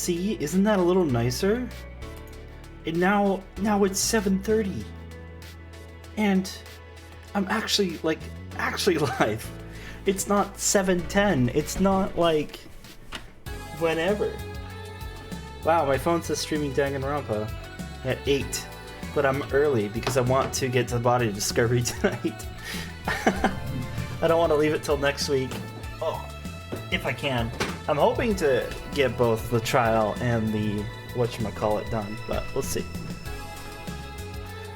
See, isn't that a little nicer? And now it's 7:30. And I'm actually live. It's not 7:10. It's not like whenever. Wow, my phone says streaming Danganronpa at 8. But I'm early because I want to get to Body Discovery tonight. I don't want to leave it till next week. Oh, if I can. I'm hoping to get both the trial and the whatchamacallit done, but we'll see.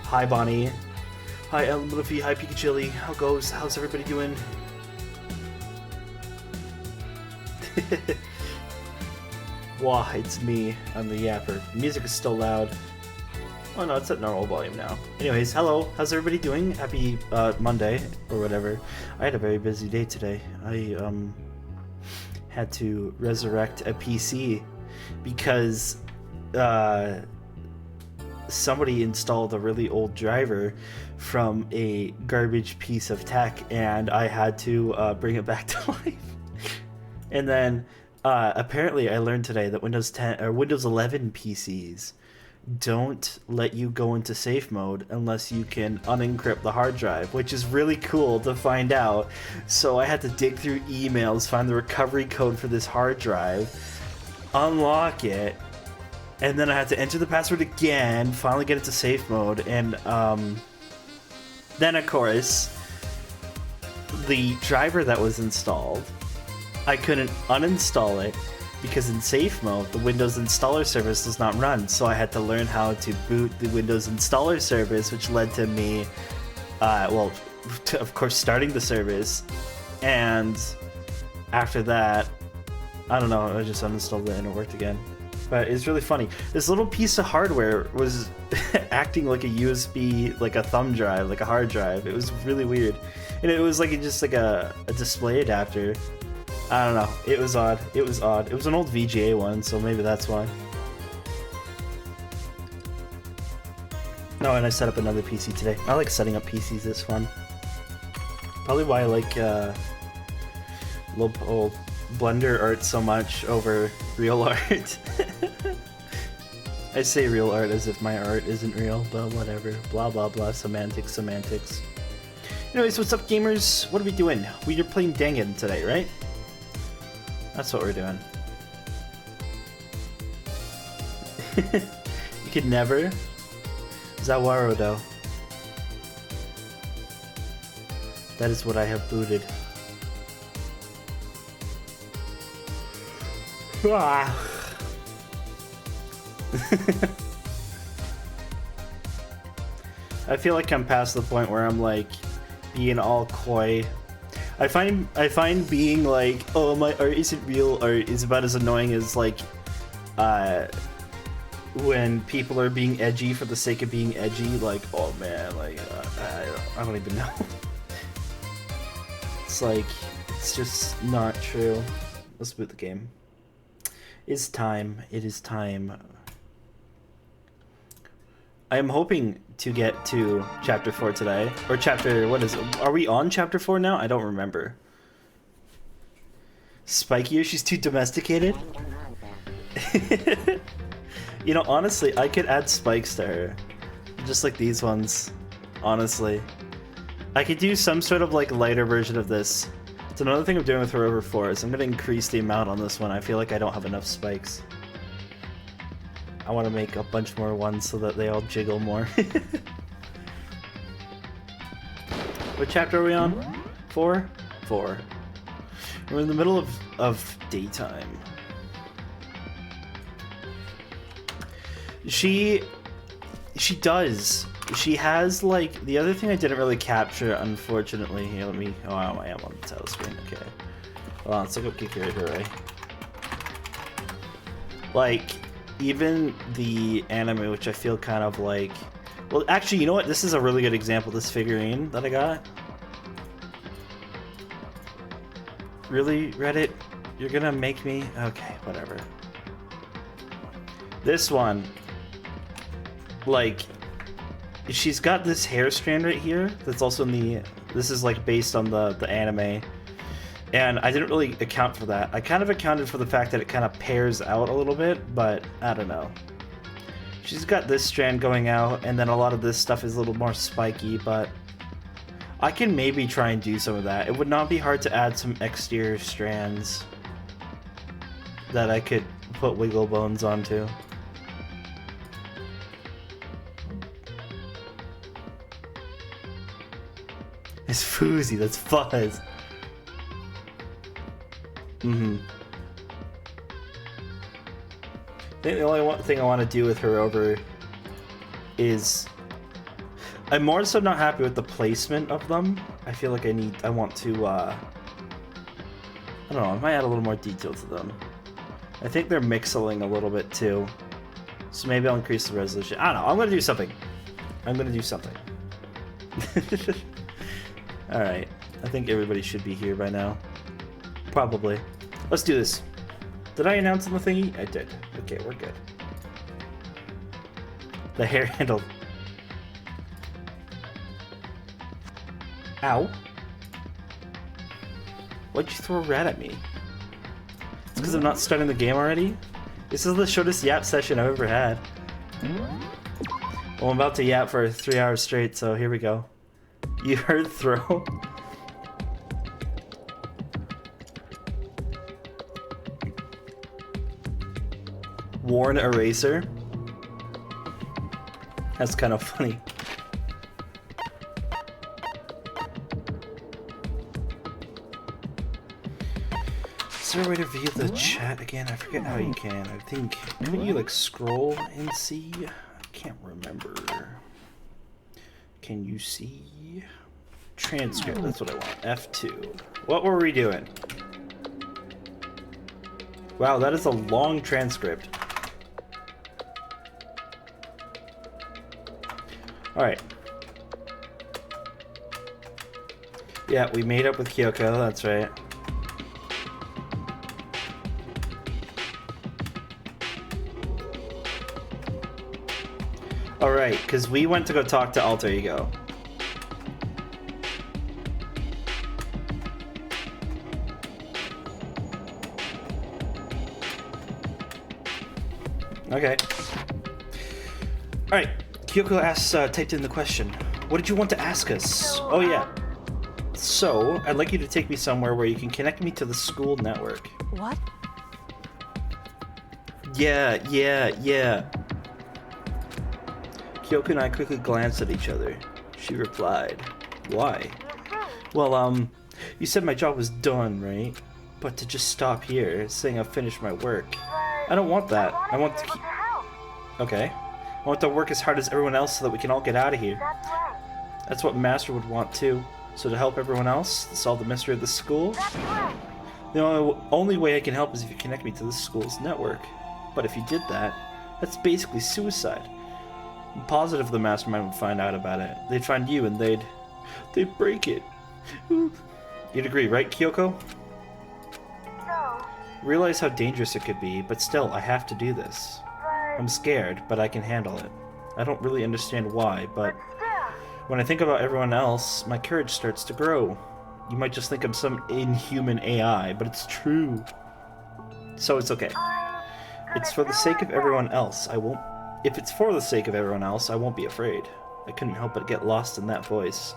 Hi, Bonnie. Hi, Ellen Luffy. Hi, Pikachu. How goes? How's everybody doing? Wah, it's me. I'm the yapper. The music is still loud. Oh no, it's at normal volume now. Anyways, hello. How's everybody doing? Happy Monday or whatever. I had a very busy day today. I had to resurrect a PC because somebody installed a really old driver from a garbage piece of tech, and I had to bring it back to life. And then apparently I learned today that Windows 10 or Windows 11 PCs don't let you go into safe mode unless you can unencrypt the hard drive, which is really cool to find out. So I had to dig through emails, find the recovery code for this hard drive, unlock it, and then I had to enter the password again, finally get it to safe mode, and then of course the driver that was installed, I couldn't uninstall it because in safe mode the Windows installer service does not run, so I had to learn how to boot the Windows installer service, which led to me of course starting the service, and after that I don't know, I just uninstalled it and it worked again. But it's really funny. This little piece of hardware was acting like a USB, like a thumb drive, like a hard drive. It was really weird. And it was like just like a display adapter. I don't know. It was odd. It was odd. It was an old VGA one, so maybe that's why. No, and I set up another PC today. I like setting up PCs. It's fun. Probably why I like old Blender art so much over real art. I say real art as if my art isn't real, but whatever. Blah blah blah. Semantics. Anyways, what's up, gamers? What are we doing? We are playing Dangan today, right? That's what we're doing. You could never. Zawaro, though. That is what I have booted. I feel like I'm past the point where I'm like being all coy. I find being like, oh, my art isn't real art is about as annoying as like when people are being edgy for the sake of being edgy. Like, oh man, like I don't even know. It's like, it's just not true. Let's boot the game. It's time. It is time. I am hoping to get to chapter 4 today. Or chapter, what is it? Are we on chapter 4 now? I don't remember. Spikier, she's too domesticated? You know, honestly, I could add spikes to her. Just like these ones. Honestly. I could do some sort of like lighter version of this. It's another thing I'm doing with Rover 4 is I'm going to increase the amount on this one. I feel like I don't have enough spikes. I want to make a bunch more ones so that they all jiggle more. What chapter are we on? 4? 4. We're in the middle of daytime. She does. She has, like, the other thing I didn't really capture, unfortunately. Here, let me... Oh, I am on the title screen. Okay. Hold on, let's look up Kikiri Hooray. Like, even the anime, which I feel kind of like... Well, actually, you know what? This is a really good example, this figurine that I got. Really, Reddit? You're gonna make me... Okay, whatever. This one... Like... She's got this hair strand right here that's also in the... This is like based on the anime. And I didn't really account for that. I kind of accounted for the fact that it kind of pairs out a little bit, but I don't know. She's got this strand going out, and then a lot of this stuff is a little more spiky, but I can maybe try and do some of that. It would not be hard to add some exterior strands that I could put wiggle bones onto. It's Foozy, that's Fuzz. I think the only thing I want to do with her over is... I'm more so not happy with the placement of them. I feel like I want to, I don't know, I might add a little more detail to them. I think they're mixeling a little bit too. So maybe I'll increase the resolution. I don't know, I'm gonna do something. Alright, I think everybody should be here by now. Probably. Let's do this. Did I announce on the thingy? I did. Okay, we're good. The hair handle. Ow. Why'd you throw a rat at me? It's because I'm not starting the game already? This is the shortest yap session I've ever had. Well, I'm about to yap for 3 hours straight, so here we go. You heard throw? Worn eraser? That's kind of funny. Is there a way to view the chat again? I forget how you can. I think, couldn't you like scroll and see? I can't remember. Can you see? Transcript, that's what I want. F2. What were we doing? Wow, that is a long transcript. Alright. Yeah, we made up with Kyoko, that's right. Alright, because we went to go talk to Alter Ego. Okay. Alright, Kyoko asks, typed in the question. What did you want to ask us? Oh yeah. So, I'd like you to take me somewhere where you can connect me to the school network. What? Yeah. Kyoko and I quickly glanced at each other. She replied, why? Well, you said my job was done, right? But to just stop here, saying I've finished my work. I don't want that. I want to keep... Okay. I want to work as hard as everyone else so that we can all get out of here. That's what Master would want too. So to help everyone else, to solve the mystery of the school? The only way I can help is if you connect me to the school's network. But if you did that, that's basically suicide. I'm positive the mastermind would find out about it. They'd find you and they'd break it. You'd agree, right, Kyoko? No. Realize how dangerous it could be, but still, I have to do this. I'm scared, but I can handle it. I don't really understand why, but when I think about everyone else, my courage starts to grow. You might just think I'm some inhuman AI, but it's true. So it's okay. It's for the sake of everyone else. If it's for the sake of everyone else, I won't be afraid. I couldn't help but get lost in that voice.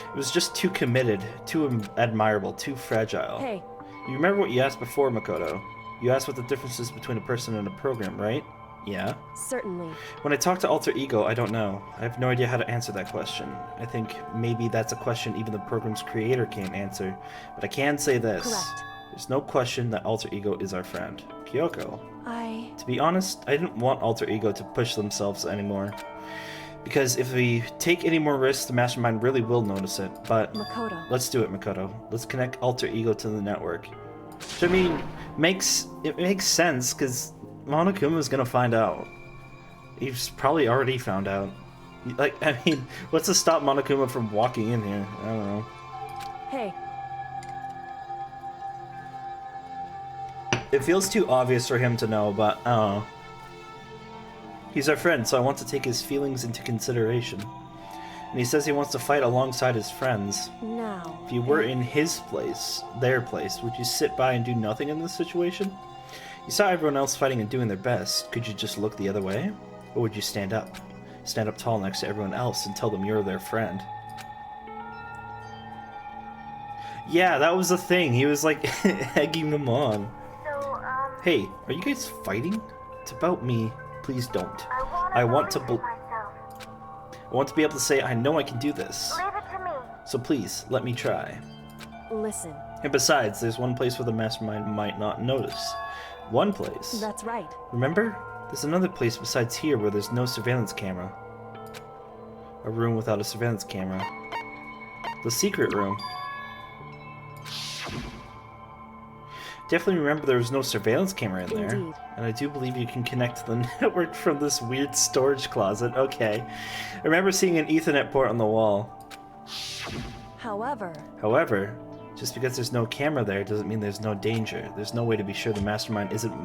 It was just too committed, too admirable, too fragile. Hey. You remember what you asked before, Makoto? You asked what the difference is between a person and a program, right? Yeah? Certainly. When I talk to Alter Ego, I don't know. I have no idea how to answer that question. I think maybe that's a question even the program's creator can't answer. But I can say this. Correct. There's no question that Alter Ego is our friend. Kyoko. To be honest, I didn't want Alter Ego to push themselves anymore. Because if we take any more risks, the Mastermind really will notice it. But Makoto. Let's do it, Makoto. Let's connect Alter Ego to the network. Which, I mean, it makes sense, because Monokuma's gonna find out. He's probably already found out. Like, I mean, what's to stop Monokuma from walking in here? I don't know. Hey. It feels too obvious for him to know, but I don't know. He's our friend, so I want to take his feelings into consideration. And he says he wants to fight alongside his friends. Now. If you were in his place, their place, would you sit by and do nothing in this situation? You saw everyone else fighting and doing their best. Could you just look the other way? Or would you stand up? Stand up tall next to everyone else and tell them you're their friend. Yeah, that was the thing. He was like egging them on. So, Hey, are you guys fighting? It's about me. Please don't. I want to myself. I want to be able to say, I know I can do this. Leave it to me. So please, let me try. Listen. And besides, there's one place where the mastermind might not notice. One place. That's right. Remember? There's another place besides here where there's no surveillance camera. A room without a surveillance camera. The secret room. Definitely remember there was no surveillance camera in there. Indeed. And I do believe you can connect to the network from this weird storage closet. Okay. I remember seeing an Ethernet port on the wall. However, just because there's no camera there doesn't mean there's no danger. There's no way to be sure the mastermind isn't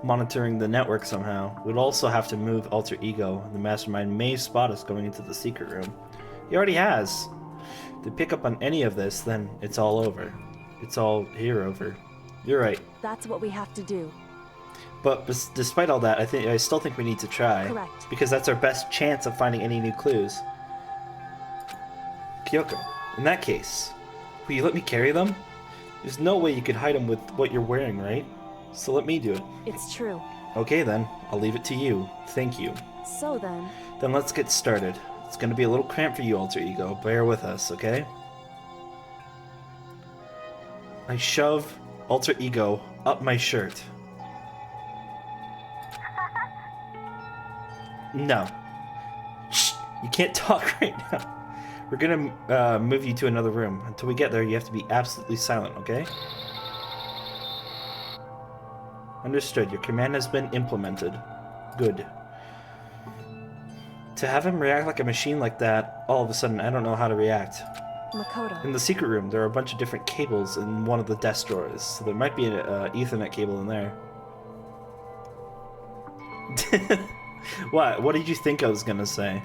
monitoring the network somehow. We'd also have to move Alter Ego. The mastermind may spot us going into the secret room. He already has. If they pick up on any of this, then it's all over. It's all here over. You're right. That's what we have to do. But despite all that, I still think we need to try. Correct. Because that's our best chance of finding any new clues. Kyoko, in that case, will you let me carry them? There's no way you could hide them with what you're wearing, right? So let me do it. It's true. Okay then, I'll leave it to you. Thank you. So then... Then let's get started. It's gonna be a little cramped for you, Alter Ego. Bear with us, okay? I shove Alter Ego up my shirt. No. Shh! You can't talk right now. We're gonna move you to another room. Until we get there, you have to be absolutely silent, okay? Understood. Your command has been implemented. Good. To have him react like a machine like that, all of a sudden, I don't know how to react. Makoto. In the secret room, there are a bunch of different cables in one of the desk drawers, so there might be an Ethernet cable in there. What? What did you think I was gonna say?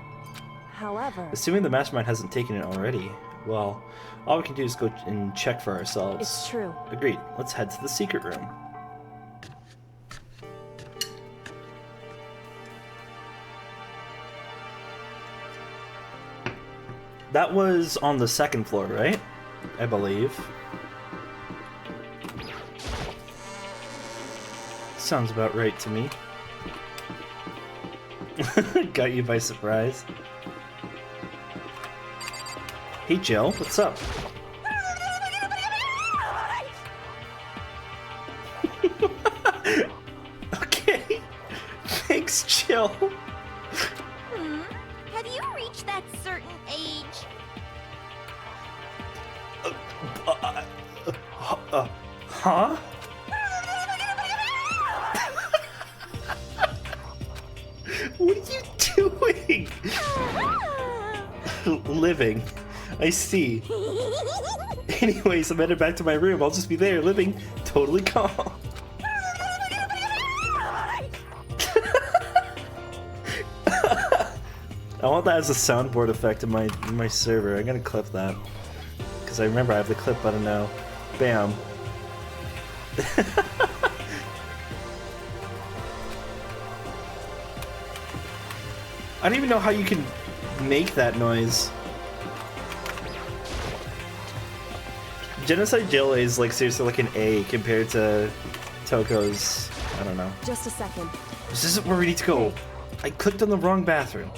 However... Assuming the mastermind hasn't taken it already, well, all we can do is go and check for ourselves. It's true. Agreed. Let's head to the secret room. That was on the second floor, right? I believe. Sounds about right to me. Got you by surprise. Hey Jill, what's up? Okay. Thanks, Jill. Have you reached that certain age? Huh? What are you doing? Living. I see. Anyways, I'm headed back to my room. I'll just be there, living totally calm. I want that as a soundboard effect in my server. I'm gonna clip that. Because I remember I have the clip button now. Bam. I don't even know how you can make that noise. Genocide Jill is like seriously like an A compared to Toko's. I don't know. Just a second. This isn't where we need to go. I clicked on the wrong bathroom.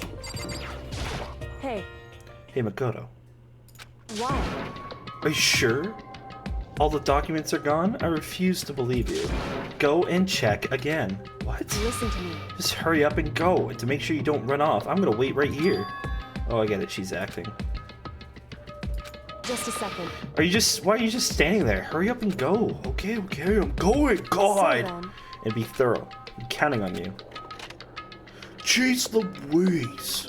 Hey, Hey Makoto. why? Are you sure? All the documents are gone? I refuse to believe you. Go and check again. What? Listen to me. Just hurry up and go. And to make sure you don't run off, I'm gonna wait right here. Oh, I get it. She's acting. Just a second. Why are you just standing there? Hurry up and go. Okay, I'm going. God. So then, And be thorough. I'm counting on you. Jeez Louise.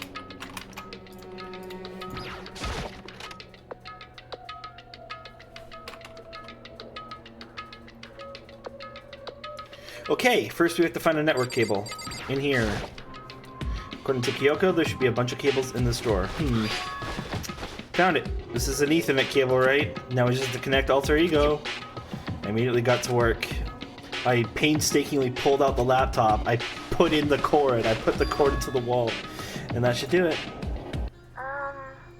Okay, first we have to find a network cable. In here. According to Kyoko, there should be a bunch of cables in this drawer. Found it. This is an Ethernet cable, right? Now we just have to connect Alter Ego. I immediately got to work. I painstakingly pulled out the laptop. I put in the cord. I put the cord into the wall. And that should do it.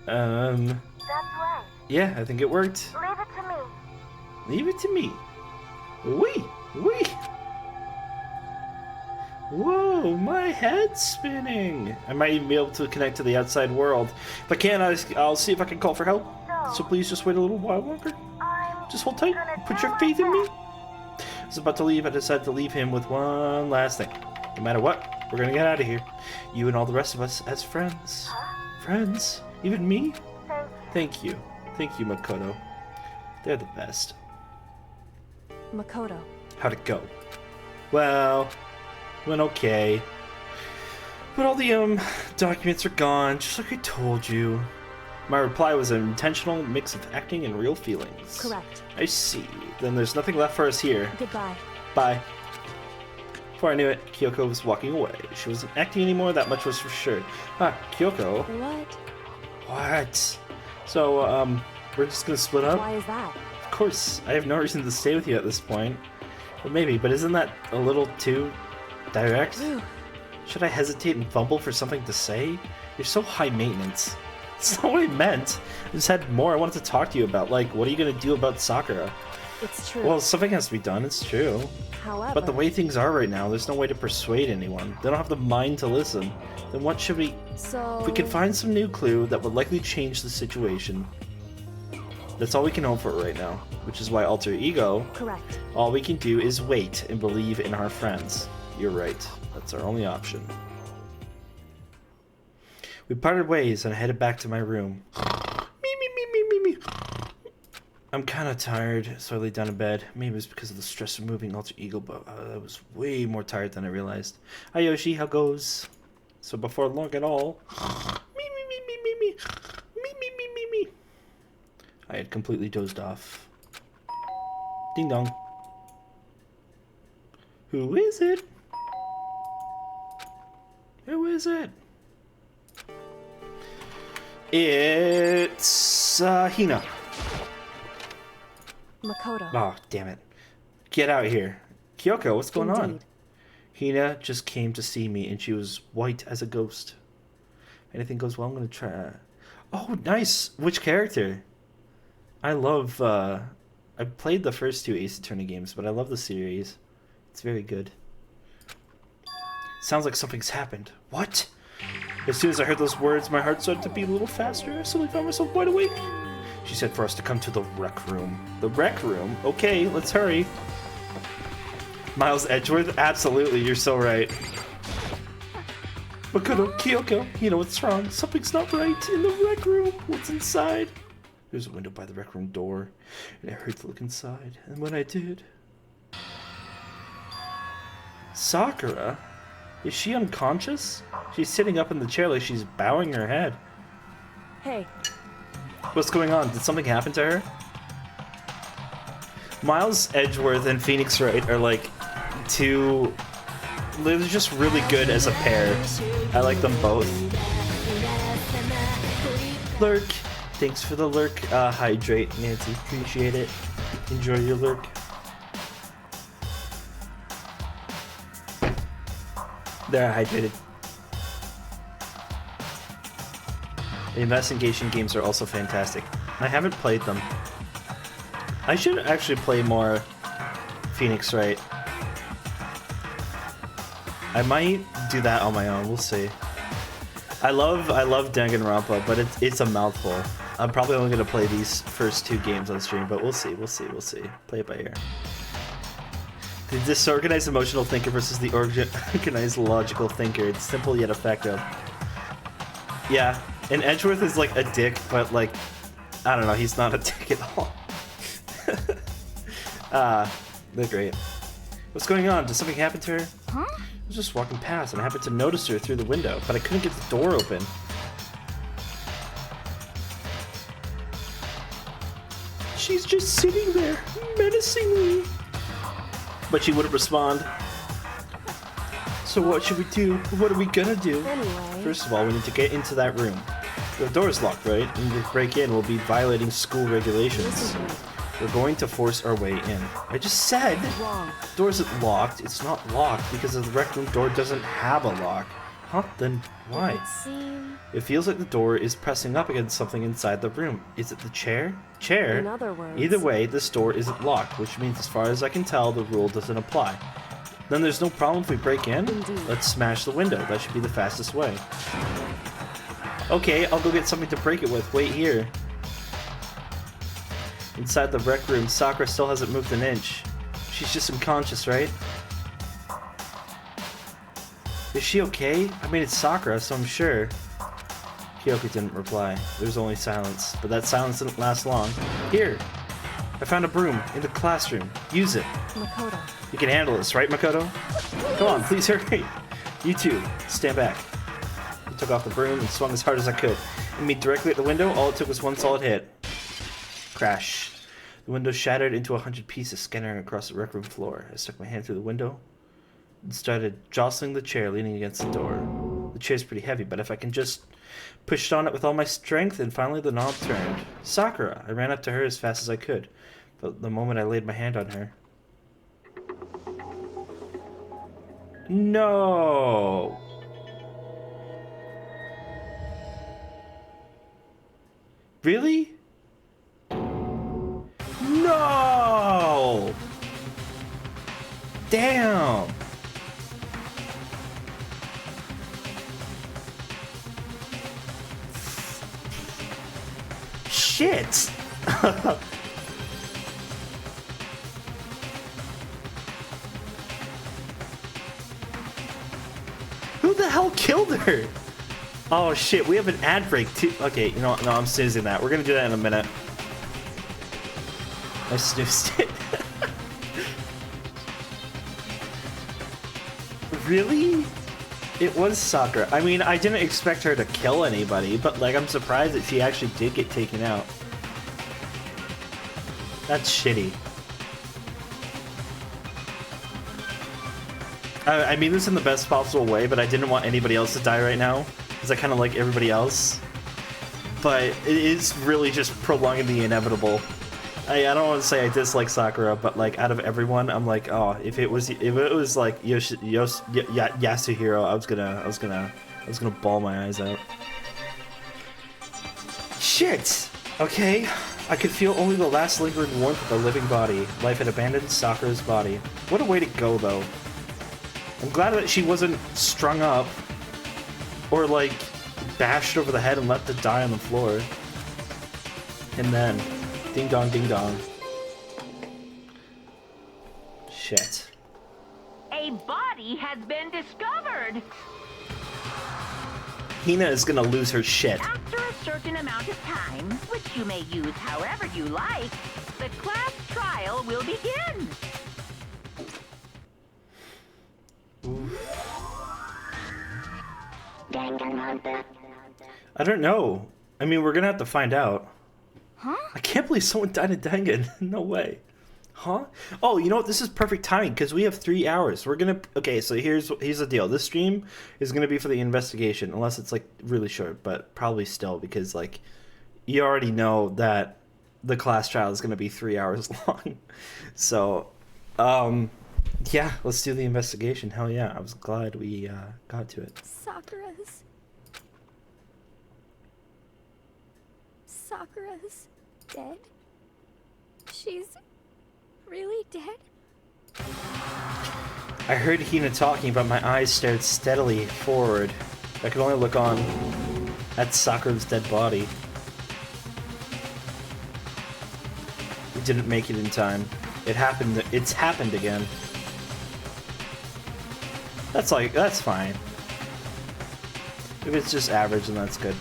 That's right. Yeah, I think it worked. Leave it to me. Leave it to me. Wee! Whoa, my head's spinning. I might even be able to connect to the outside world. If I can, I'll see if I can call for help. So please just wait a little while longer. Just hold tight. Put your faith in me. I was about to leave. I decided to leave him with one last thing. No matter what, we're gonna get out of here. You and all the rest of us as friends. Friends? Even me? Thank you. Thank you, Makoto. They're the best. Makoto. How'd it go? Well, went okay. But all the documents are gone, just like I told you. My reply was an intentional mix of acting and real feelings. Correct. I see. Then there's nothing left for us here. Goodbye. Bye. Before I knew it, Kyoko was walking away. She wasn't acting anymore, that much was for sure. Kyoko? What? What? So, we're just gonna split up? Why is that? Of course, I have no reason to stay with you at this point. Well, maybe, but isn't that a little too direct? Phew. Should I hesitate and fumble for something to say? You're so high maintenance. That's not what I meant. I just had more I wanted to talk to you about, like, what are you gonna do about Sakura? It's true. Well, something has to be done, it's true. However, But the way things are right now, there's no way to persuade anyone. They don't have the mind to listen. Then what should we... so If we can find some new clue that would likely change the situation. That's all we can hope for right now. Which is why Alter Ego, correct. all we can do is wait and believe in our friends. You're right. That's our only option. We parted ways and I headed back to my room. Me. I'm kind of tired, so I lay down in bed. Maybe it's because of the stress of moving Alter Ego, but I was way more tired than I realized. Hi Yoshi, how goes? So before long at all, me. I had completely dozed off. Ding dong. Who is it? Who is it? It's Hina. Makoto. Oh, damn it. Get out here. Kyoko, what's going on? Indeed. Hina just came to see me and she was white as a ghost. Anything goes well, I'm gonna try. Oh, nice. Which character? I love, I played the first two Ace Attorney games, but I love the series. It's very good. Sounds like something's happened. What? As soon as I heard those words, my heart started to beat a little faster. I suddenly found myself wide awake. She said for us to come to the rec room. The rec room? Okay, let's hurry. Miles Edgeworth? Absolutely, you're so right. Makoto, Kyoko, you know what's wrong. Something's not right in the rec room. What's inside? There's a window by the rec room door, and I hurried to look inside. And when I did... Sakura? Is she unconscious? She's sitting up in the chair like she's bowing her head. Hey, What's going on? Did something happen to her? Miles Edgeworth and Phoenix Wright are like two... They're just really good as a pair. I like them both. Lurk. Thanks for the lurk. Hydrate, Nancy. Appreciate it. Enjoy your lurk. They're hydrated. The investigation games are also fantastic. I haven't played them. I should actually play more Phoenix Wright. I might do that on my own. We'll see. I love Danganronpa, but it's a mouthful. I'm probably only gonna play these first two games on stream, but we'll see. Play it by ear. The disorganized emotional thinker versus the organized logical thinker. It's simple yet effective. Yeah, and Edgeworth is like a dick, but like, I don't know, he's not a dick at all. They're great. What's going on? Did something happen to her? Huh? I was just walking past and I happened to notice her through the window, but I couldn't get the door open. She's just sitting there, menacingly. But she wouldn't respond. So So what should we do? What are we gonna do? Anyway. First of all, we need to get into that room. The door's locked, right? And to break in, we'll be violating school regulations. Listen to me. We're going to force our way in. I just said, Wrong. the door isn't locked. It's not locked because the rec room door doesn't have a lock. Huh? Then It why? would seem, It feels like the door is pressing up against something inside the room. Is it the chair? Chair? in other words, Either way, this door isn't locked, which means as far as I can tell, the rule doesn't apply. Then there's no problem if we break in? Indeed. Let's smash the window. That should be the fastest way. Okay, I'll go get something to break it with. Wait here. Inside the rec room, Sakura still hasn't moved an inch. She's just unconscious, right? Is she okay? I mean, it's Sakura, so I'm sure. Kyoka didn't reply. There was only silence, but that silence didn't last long. Here! I found a broom in the classroom. Use it. Makoto. You can handle this, right, Makoto? Come on, please hurry. You two, stand back. I took off the broom and swung as hard as I could. And me directly at the window, all it took was one solid hit. Crash. The window shattered into 100 pieces, scattering across the rec room floor. I stuck my hand through the window and started jostling the chair leaning against the door. The chair's pretty heavy, but if I can just push on it with all my strength, and finally the knob turned. Sakura! I ran up to her as fast as I could, but the moment I laid my hand on her... No! Really? No! Damn! Shit! Who the hell killed her? Oh shit, we have an ad break too. Okay, you know what? No, I'm snoozing that. We're gonna do that in a minute. I snoozed it. Really? It was Sakura. I mean, I didn't expect her to kill anybody, but like, I'm surprised that she actually did get taken out. That's shitty. I mean this in the best possible way, but I didn't want anybody else to die right now, because I kind of like everybody else. But it is really just prolonging the inevitable. I don't want to say I dislike Sakura, but like out of everyone, I'm like, oh, if it was like Yasuhiro, I was gonna bawl my eyes out. Shit. Okay. I could feel only the last lingering warmth of the living body. Life had abandoned Sakura's body. What a way to go, though. I'm glad that she wasn't strung up or like bashed over the head and left to die on the floor. And then, ding dong, ding dong. Shit. A body has been discovered. Hina is gonna lose her shit. After a certain amount of time, which you may use however you like, the class trial will begin. I don't know. I mean, we're gonna have to find out. Huh? I can't believe someone died in Dangan. No way. Huh? Oh, you know what? This is perfect timing because we have 3 hours. We're gonna... Okay, so here's the deal. This stream is gonna be for the investigation, unless it's like really short, but probably still because like you already know that the class trial is gonna be 3 hours long. So, yeah, let's do the investigation. Hell yeah! I was glad we got to it. Sakura's dead? She's really dead? I heard Hina talking, but my eyes stared steadily forward. I could only look on at Sakura's dead body. We didn't make it in time. It happened. It's happened again. That's fine. If it's just average, then that's good.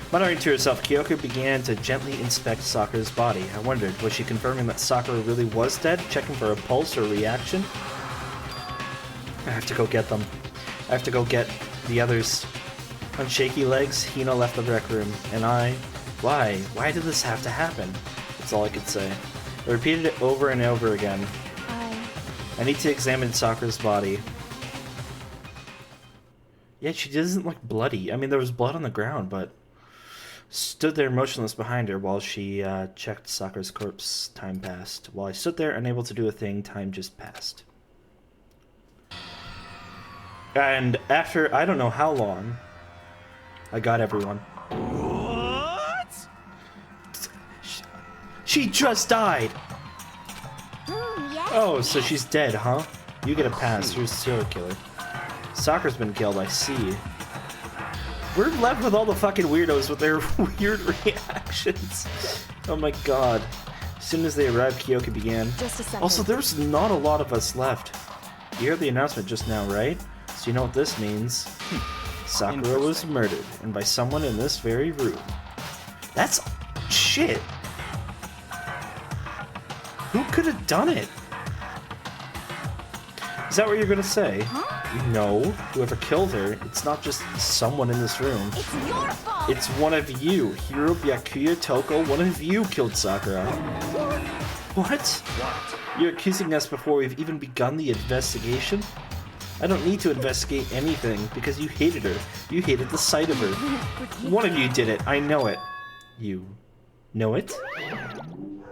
Muttering to herself, Kyoko began to gently inspect Sakura's body. I wondered, was she confirming that Sakura really was dead, checking for a pulse or reaction? I have to go get them. I have to go get the others. On shaky legs, Hina left the rec room, and I... Why? Why did this have to happen? That's all I could say. I repeated it over and over again. I need to examine Sakura's body. Yeah, she doesn't look bloody. I mean, there was blood on the ground, but stood there motionless behind her while she checked Sakura's corpse. Time passed. While I stood there, unable to do a thing, time just passed. And after I don't know how long, I got everyone. What? She just died! Yes. Oh, so she's dead, huh? You get a pass. You're a serial killer. Sakura's been killed, I see. We're left with all the fucking weirdos with their weird reactions. Oh my god. As soon as they arrived, Kyoka began. Just a second. Also, there's not a lot of us left. You heard the announcement just now, right? So you know what this means. Sakura was murdered, and by someone in this very room. That's... shit! Who could have done it? Is that what you're gonna say? No, whoever killed her, it's not just someone in this room. It's your fault. It's one of you. Hiro, Byakuya, Toko, one of you killed Sakura. What? You're accusing us before we've even begun the investigation? I don't need to investigate anything because you hated her. You hated the sight of her. One of you did it. I know it. You know it?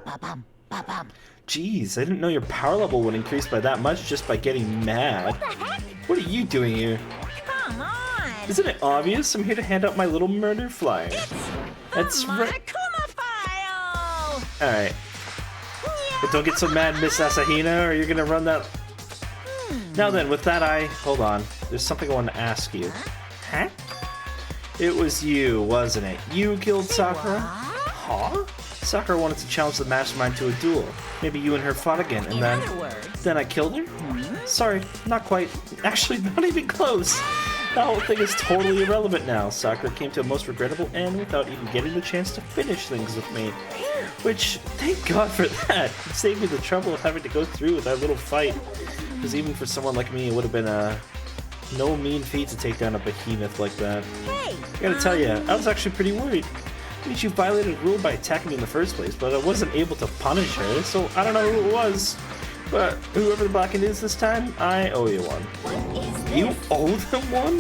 Ba-bum, ba-bum. Jeez, I didn't know your power level would increase by that much just by getting mad. What the heck? What are you doing here? Come on. Isn't it obvious? I'm here to hand out my little murder flyer. That's right. Monokuma file. Alright. But don't get so mad, Miss Asahina, or you're gonna run that... Now then, with that hold on. There's something I want to ask you. Huh? It was you, wasn't it? You killed Sakura? Huh? Sakura wanted to challenge the mastermind to a duel. Maybe you and her fought again, and In other words, then I killed her? Sorry, not quite. Actually, not even close. The whole thing is totally irrelevant now. Sakura came to a most regrettable end without even getting the chance to finish things with me. Which, thank God for that. It saved me the trouble of having to go through with that little fight. Because even for someone like me, it would have been no mean feat to take down a behemoth like that. Hey. I gotta tell you, I was actually pretty worried. I mean, she violated a rule by attacking me in the first place, but I wasn't able to punish her, so I don't know who it was. But whoever the Blacken is this time, I owe you one. What is this? You owe them one?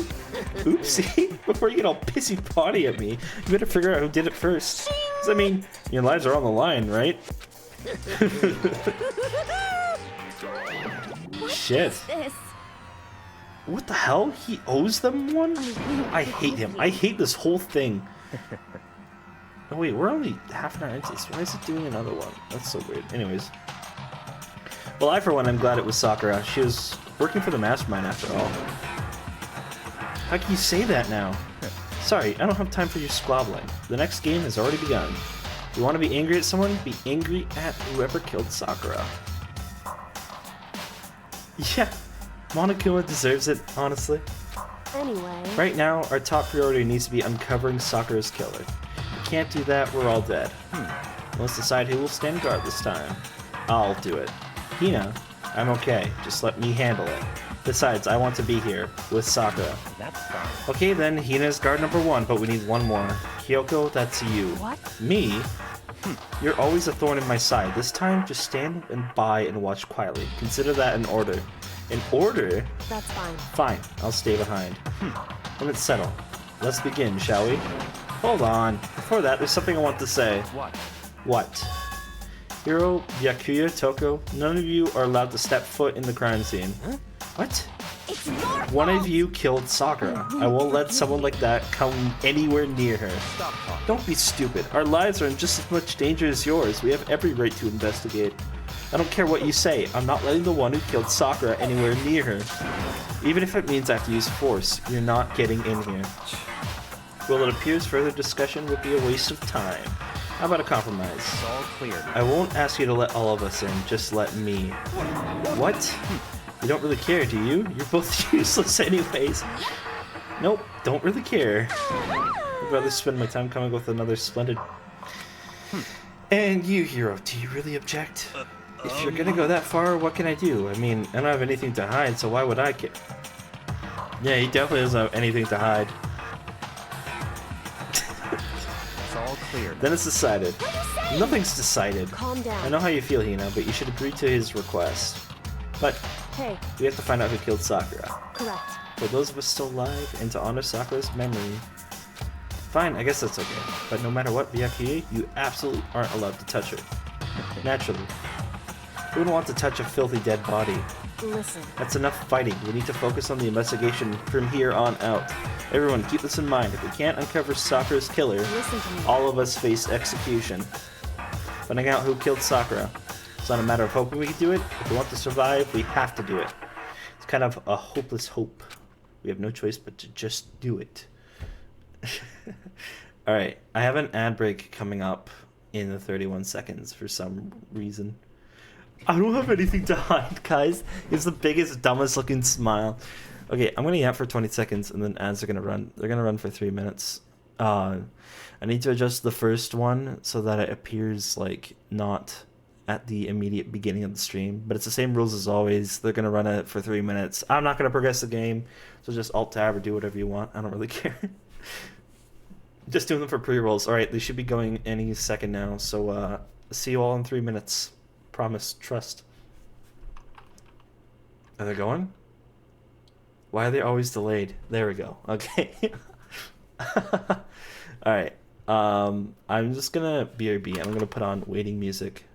Oopsie. Before you get all pissy potty at me, you better figure out who did it first. 'Cause, I mean, your lives are on the line, right? Shit. This. What the hell? He owes them one? I hate him. I hate this whole thing. Oh wait, we're only half an hour into this. Why is it doing another one? That's so weird. Anyways. Well, I for one am glad it was Sakura. She was working for the mastermind after all. How can you say that now? Sorry, I don't have time for your squabbling. The next game has already begun. You want to be angry at someone? Be angry at whoever killed Sakura. Yeah, Monokuma deserves it, honestly. Anyway. Right now, our top priority needs to be uncovering Sakura's killer. If we can't do that, we're all dead. Let's decide who will stand guard this time. I'll do it. Hina, I'm okay. Just let me handle it. Besides, I want to be here with Sakura. That's fine. Okay then, Hina's guard number one, but we need one more. Kyoko, that's you. What? Me? You're always a thorn in my side. This time, just stand by and watch quietly. Consider that an order. An order? That's fine. Fine, I'll stay behind. Then it's settled. Let's begin, shall we? Hold on. Before that, there's something I want to say. What? What? Hiro, Byakuya, Toko, none of you are allowed to step foot in the crime scene. What? It's your fault. One of you killed Sakura. I won't let someone like that come anywhere near her. Stop talking. Don't be stupid. Our lives are in just as much danger as yours. We have every right to investigate. I don't care what you say. I'm not letting the one who killed Sakura anywhere near her. Even if it means I have to use force, you're not getting in here. Well, it appears further discussion would be a waste of time. How about a compromise? It's all clear. I won't ask you to let all of us in, just let me. What? You don't really care, do you? You're both useless anyways. Nope, don't really care. I'd rather spend my time coming up with another splendid... And you, Hiro, do you really object? If you're gonna go that far, what can I do? I mean, I don't have anything to hide, so why would I care? Yeah, he definitely doesn't have anything to hide. It's all clear. Then it's decided. Nothing's decided. Calm down. I know how you feel, Hina, but you should agree to his request. But Hey, we have to find out who killed Sakura. correct. for those of us still alive and to honor Sakura's memory. Fine, I guess that's okay. But no matter what, Byakuya, you absolutely aren't allowed to touch her. Naturally. Who would want to touch a filthy dead body? Listen. That's enough fighting. We need to focus on the investigation from here on out. Everyone, keep this in mind. If we can't uncover Sakura's killer, Listen to me. all of us face execution. Finding out who killed Sakura. It's not a matter of hoping we can do it. If we want to survive, we have to do it. It's kind of a hopeless hope. We have no choice but to just do it. Alright, I have an ad break coming up in the 31 seconds for some reason. I don't have anything to hide, guys. It's the biggest, dumbest looking smile. Okay, I'm gonna yap for 20 seconds and then ads are gonna run. They're gonna run for 3 minutes. I need to adjust the first one so that it appears like not at the immediate beginning of the stream, but it's the same rules as always. They're gonna run it for 3 minutes. I'm not gonna progress the game, so just alt tab or do whatever you want. I don't really care. Just doing them for pre-rolls. Alright, they should be going any second now, so see you all in 3 minutes. Promise, trust. Are they going? Why are they always delayed? There we go. Okay. Alright. I'm just gonna BRB. I'm gonna put on waiting music.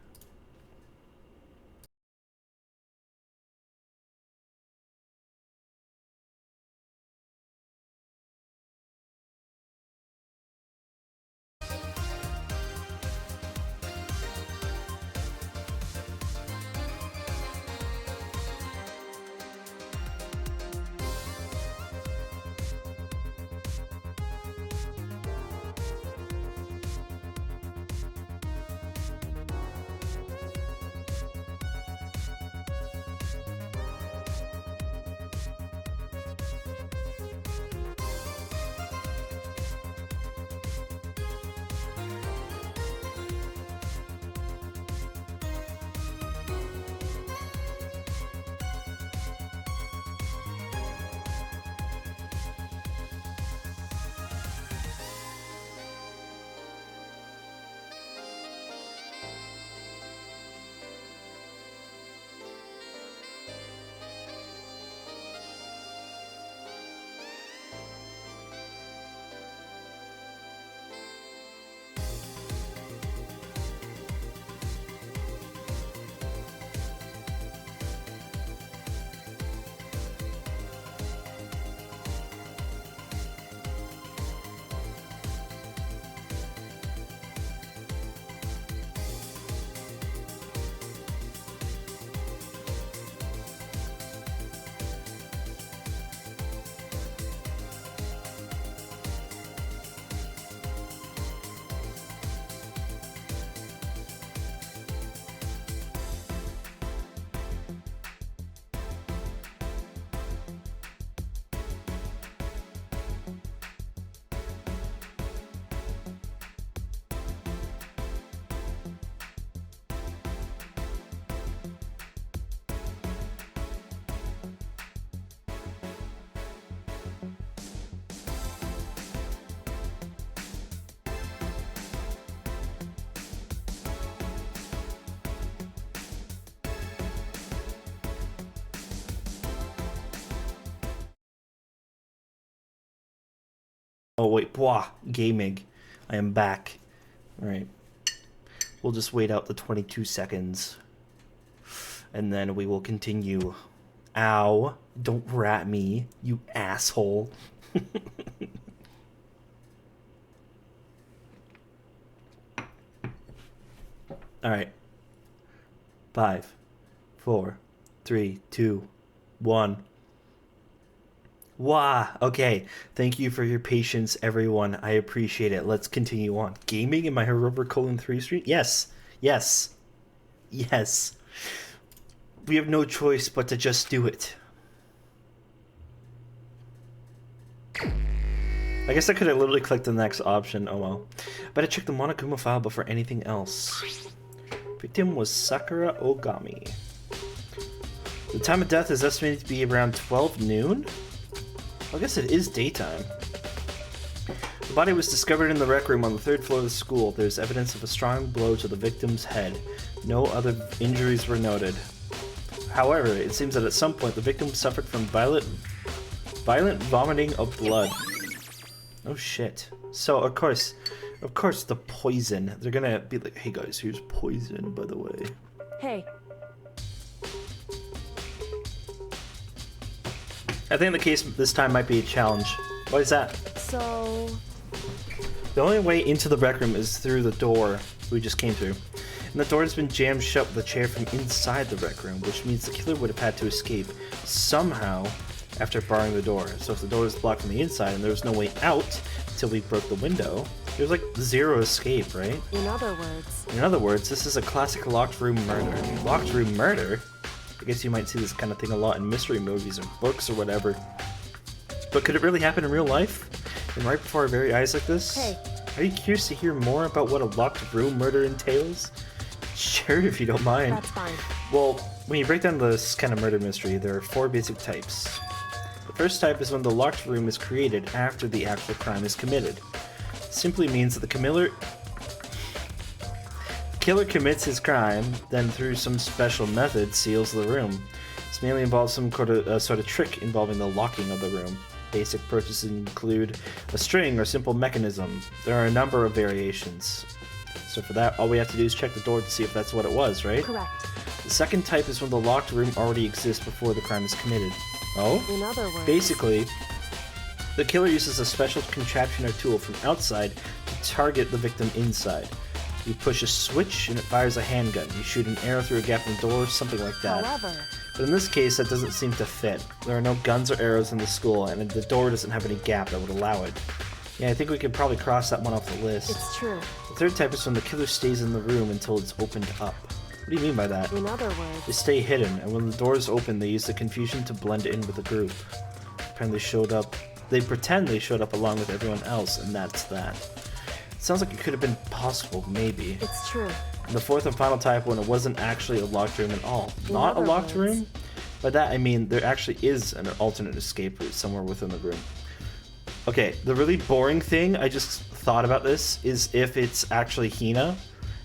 Oh wait, blah, gaming. I am back. Alright. We'll just wait out the 22 seconds. And then we will continue. Ow. Don't rat me, you asshole. Alright. 5, 4, 3, 2, 1. Wow, okay. Thank you for your patience, everyone. I appreciate it. Let's continue on. Gaming in my Heroic Colon 3 stream? Yes. Yes. Yes. We have no choice but to just do it. I guess I could have literally clicked the next option. Oh well. But I checked the Monokuma file before anything else. Victim was Sakura Ogami. The time of death is estimated to be around 12 noon? I guess it is daytime. The body was discovered in the rec room on the 3rd floor of the school. There's evidence of a strong blow to the victim's head. No other injuries were noted. However, it seems that at some point the victim suffered from violent Violent vomiting of blood. Oh shit. So of course the poison. They're gonna be like, hey guys, here's poison, by the way. Hey, I think the case this time might be a challenge. What is that? so The only way into the rec room is through the door we just came through. And the door has been jammed shut with a chair from inside the rec room, which means the killer would have had to escape somehow after barring the door. So if the door is blocked from the inside and there was no way out until we broke the window, there's like zero escape, right? in other words, In other words, this is a classic locked room murder. Locked room murder? I guess you might see this kind of thing a lot in mystery movies or books or whatever. But could it really happen in real life? And right before our very eyes like this? Hey. Are you curious to hear more about what a locked room murder entails? Sure, if you don't mind. that's fine. Well, when you break down this kind of murder mystery, there are 4 basic types. The first type is when the locked room is created after the actual crime is committed. Simply means that the killer commits his crime, then through some special method seals the room. This mainly involves some sort of trick involving the locking of the room. Basic approaches include a string or simple mechanism. There are a number of variations. So for that, all we have to do is check the door to see if that's what it was, right? Correct. The second type is when the locked room already exists before the crime is committed. Oh? In other words, Basically, the killer uses a special contraption or tool from outside to target the victim inside. You push a switch and it fires a handgun. You shoot an arrow through a gap in the door, something like that. however, But in this case, that doesn't seem to fit. There are no guns or arrows in the school, and the door doesn't have any gap that would allow it. Yeah, I think we could probably cross that one off the list. it's true. The third type is when the killer stays in the room until it's opened up. What do you mean by that? In other They words, stay hidden, and when the doors open, they use the confusion to blend in with the group. They pretend they showed up along with everyone else, and that's that. It sounds like it could have been possible, maybe. it's true. And the fourth and final type, when it wasn't actually a locked room at all. In Not a other locked words- room? By that I mean there actually is an alternate escape route somewhere within the room. Okay, the really boring thing I just thought about this is if it's actually Hina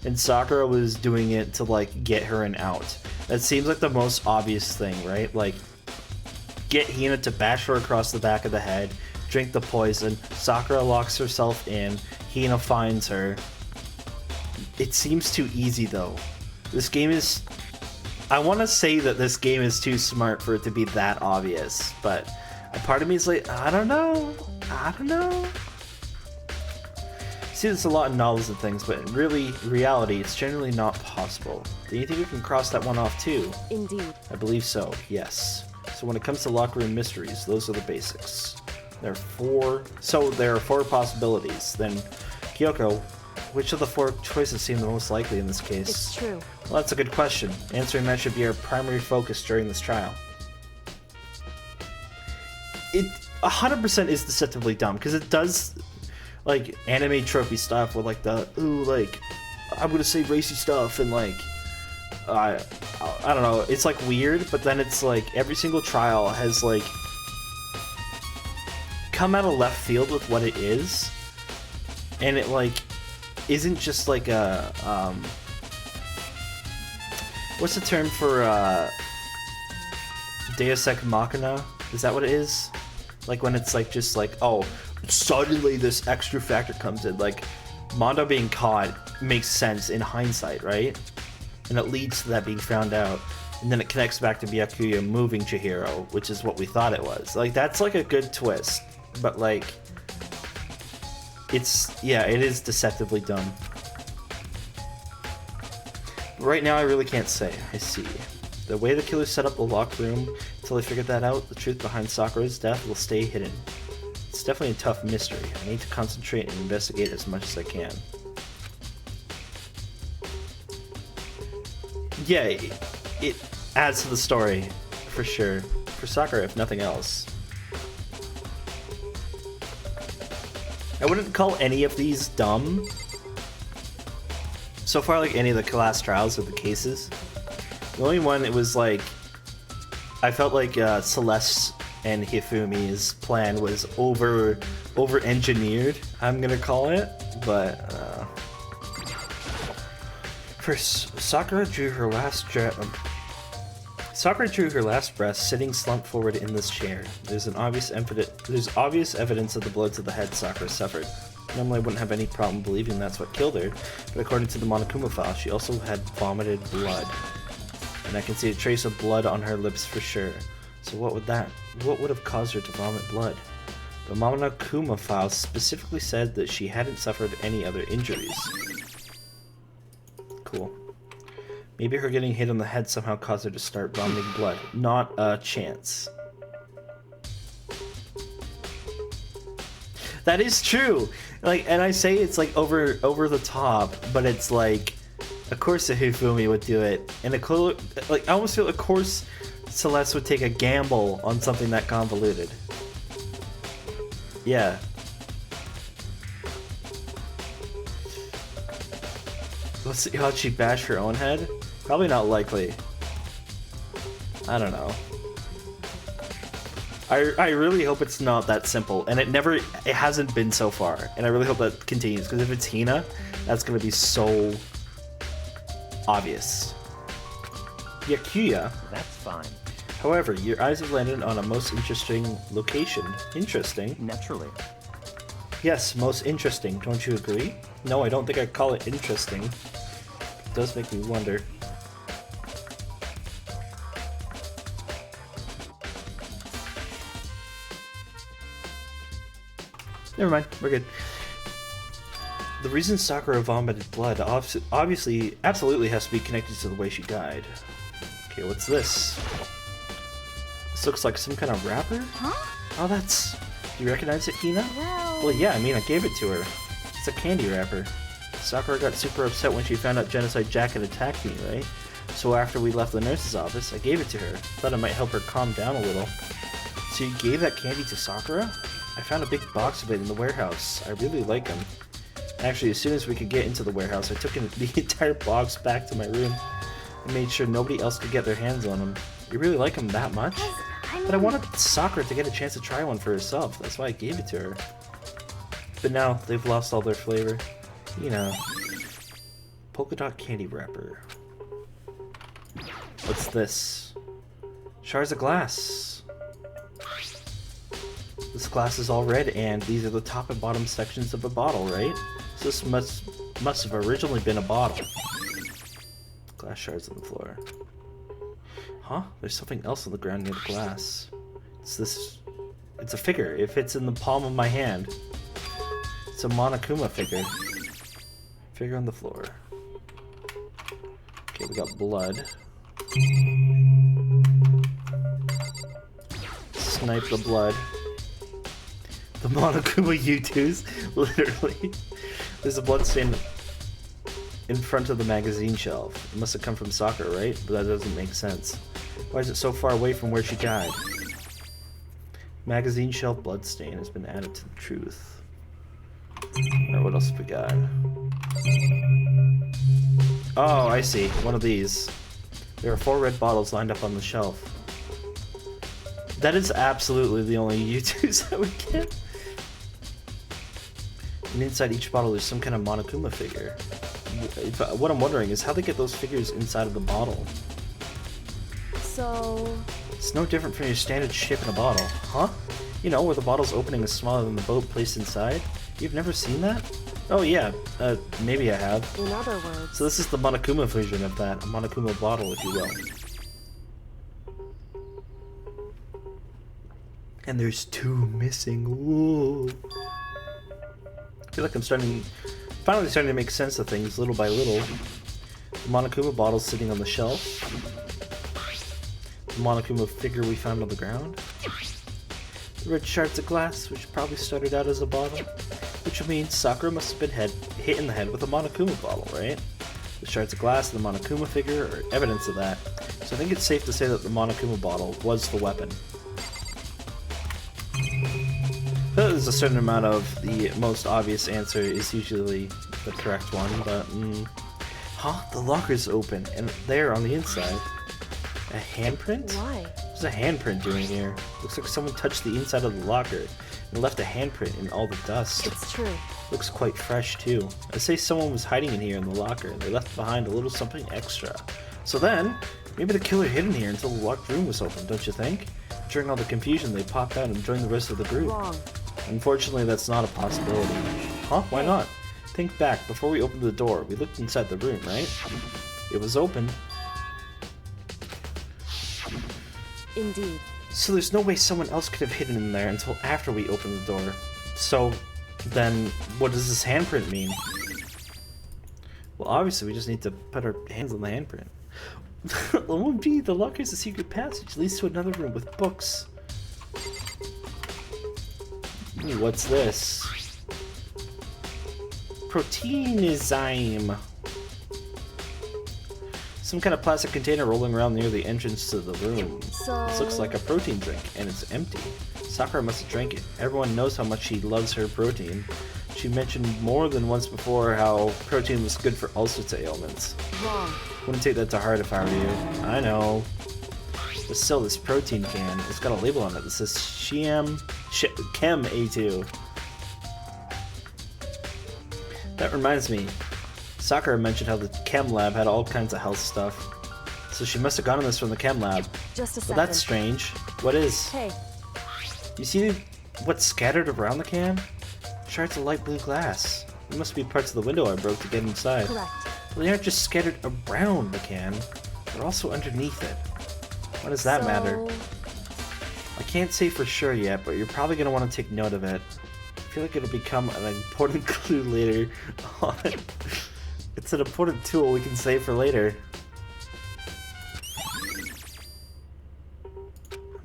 and Sakura was doing it to like get her an out. That seems like the most obvious thing, right? Like get Hina to bash her across the back of the head, drink the poison, Sakura locks herself in, Hina finds her. It seems too easy though. This game is... I want to say that this game is too smart for it to be that obvious, but a part of me is like, I don't know. See this a lot in novels and things, but in reality, it's generally not possible. Do you think we can cross that one off too? Indeed. I believe so, yes. So when it comes to locker room mysteries, those are the basics. There are 4 possibilities. Then, Kyoko, which of the 4 choices seem the most likely in this case? It's true. Well, that's a good question. Answering that should be our primary focus during this trial. It 100% is deceptively dumb, because it does, like, anime tropey stuff with, like, I'm gonna say racy stuff, and, like, I don't know, it's, like, weird, but then it's, like, every single trial has, like, come out of left field with what it is, and it, like, isn't just, like, a, what's the term for Deus Ex Machina? Is that what it is? Like when it's like just like, oh, suddenly this extra factor comes in. Like Mondo being caught makes sense in hindsight, right? And it leads to that being found out. And then it connects back to Byakuya moving Chihiro, which is what we thought it was. Like that's like a good twist. But like it is deceptively dumb. Right now, I really can't say. I see. The way the killer set up the locked room, until I figured that out, the truth behind Sakura's death will stay hidden. It's definitely a tough mystery. I need to concentrate and investigate as much as I can. Yeah, it adds to the story, for sure. For Sakura, if nothing else. I wouldn't call any of these dumb. So far, like any of the class trials or the cases, the only one it was like, I felt like Celeste and Hifumi's plan was over engineered. I'm gonna call it, but first Sakura drew her last Sakura drew her last breath, sitting slumped forward in this chair. There's obvious evidence of the blow to the head Sakura suffered. Normally I wouldn't have any problem believing that's what killed her, but according to the Monokuma file, she also had vomited blood. And I can see a trace of blood on her lips for sure. So what would have caused her to vomit blood? The Monokuma file specifically said that she hadn't suffered any other injuries. Cool. Maybe her getting hit on the head somehow caused her to start vomiting blood. Not a chance. That is true. Like, and I say it's like over the top, but it's like, of course a Hifumi would do it, and like I almost feel, of course, Celeste would take a gamble on something that convoluted. Yeah. Let's see, how'd she bash her own head? Probably not likely. I don't know. I really hope it's not that simple, and it hasn't been so far, and I really hope that continues, because if it's Hina, that's gonna be so obvious. Yakuya. That's fine. However, your eyes have landed on a most interesting location. Interesting? Naturally. Yes, most interesting. Don't you agree? No, I don't think I'd call it interesting. It does make me wonder. Never mind, we're good. The reason Sakura vomited blood obviously, absolutely has to be connected to the way she died. Okay, what's this? This looks like some kind of wrapper? Huh? Oh, do you recognize it, Hina? Well, yeah, I mean, I gave it to her. It's a candy wrapper. Sakura got super upset when she found out Genocide Jack had attacked me, right? So after we left the nurse's office, I gave it to her. Thought it might help her calm down a little. So you gave that candy to Sakura? I found a big box of it in the warehouse. I really like them. Actually, as soon as we could get into the warehouse, I took the entire box back to my room and made sure nobody else could get their hands on them. You really like them that much? But I wanted Sakura to get a chance to try one for herself. That's why I gave it to her. But now, they've lost all their flavor. You know. Polka dot candy wrapper. What's this? Shards of glass. This glass is all red, and these are the top and bottom sections of a bottle, right? So this must have originally been a bottle. Glass shards on the floor. Huh? There's something else on the ground near the glass. It's a figure. It fits in the palm of my hand. It's a Monokuma figure. Figure on the floor. Okay, we got blood. Snipe the blood. The Monokuma U2s, literally. There's a blood stain in front of the magazine shelf. It must have come from Sakura, right? But that doesn't make sense. Why is it so far away from where she died? Magazine shelf blood stain has been added to the truth. Alright, what else have we got? Oh, I see. One of these. There are 4 red bottles lined up on the shelf. That is absolutely the only U2s that we get. And inside each bottle there's some kind of Monokuma figure. What I'm wondering is how they get those figures inside of the bottle. So... It's no different from your standard ship in a bottle. Huh? You know, where the bottle's opening is smaller than the boat placed inside? You've never seen that? Oh yeah, maybe I have. In other words... So this is the Monokuma version of that. A Monokuma bottle, if you will. And there's 2 missing. Ooh. I feel like I'm finally starting to make sense of things little by little. The Monokuma bottle sitting on the shelf. The Monokuma figure we found on the ground. The red shards of glass, which probably started out as a bottle. Which means Sakura must have been hit in the head with a Monokuma bottle, right? The shards of glass and the Monokuma figure are evidence of that. So I think it's safe to say that the Monokuma bottle was the weapon. There's a certain amount of the most obvious answer is usually the correct one, but huh? The locker's open, and there on the inside, a handprint? Why? What's a handprint doing here? Looks like someone touched the inside of the locker and left a handprint in all the dust. It's true. Looks quite fresh too. I'd say someone was hiding in here in the locker, and they left behind a little something extra. So then, Maybe the killer hid in here until the locked room was open, don't you think? During all the confusion, they popped out and joined the rest of the group. Wrong. Unfortunately, that's not a possibility. Huh? Why not? Think back. Before we opened the door, we looked inside the room, right? It was open. Indeed. So there's no way someone else could have hidden in there until after we opened the door. So, then, what does this handprint mean? Well, obviously, we just need to put our hands on the handprint. OMG, the locker is a secret passage. Leads to another room with books. Ooh, what's this? Proteinzyme. Some kind of plastic container rolling around near the entrance to the room. So... This looks like a protein drink, and it's empty. Sakura must have drank it. Everyone knows how much she loves her protein. She mentioned more than once before how protein was good for all sorts of ailments. Wrong. Wouldn't take that to heart if I were you. I know. But still, this protein can, it's got a label on it that says Chem A2. That reminds me, Sakura mentioned how the chem lab had all kinds of health stuff. So she must have gotten this from the chem lab. Just a second. Well, that's strange. What is? Hey, You see what's scattered around the can? Shards of light blue glass. There must be parts of the window I broke to get inside. correct. But they aren't just scattered around the can, they're also underneath it. What does that matter? I can't say for sure yet, but you're probably going to want to take note of it. I feel like it'll become an important clue later on. It's an important tool we can save for later.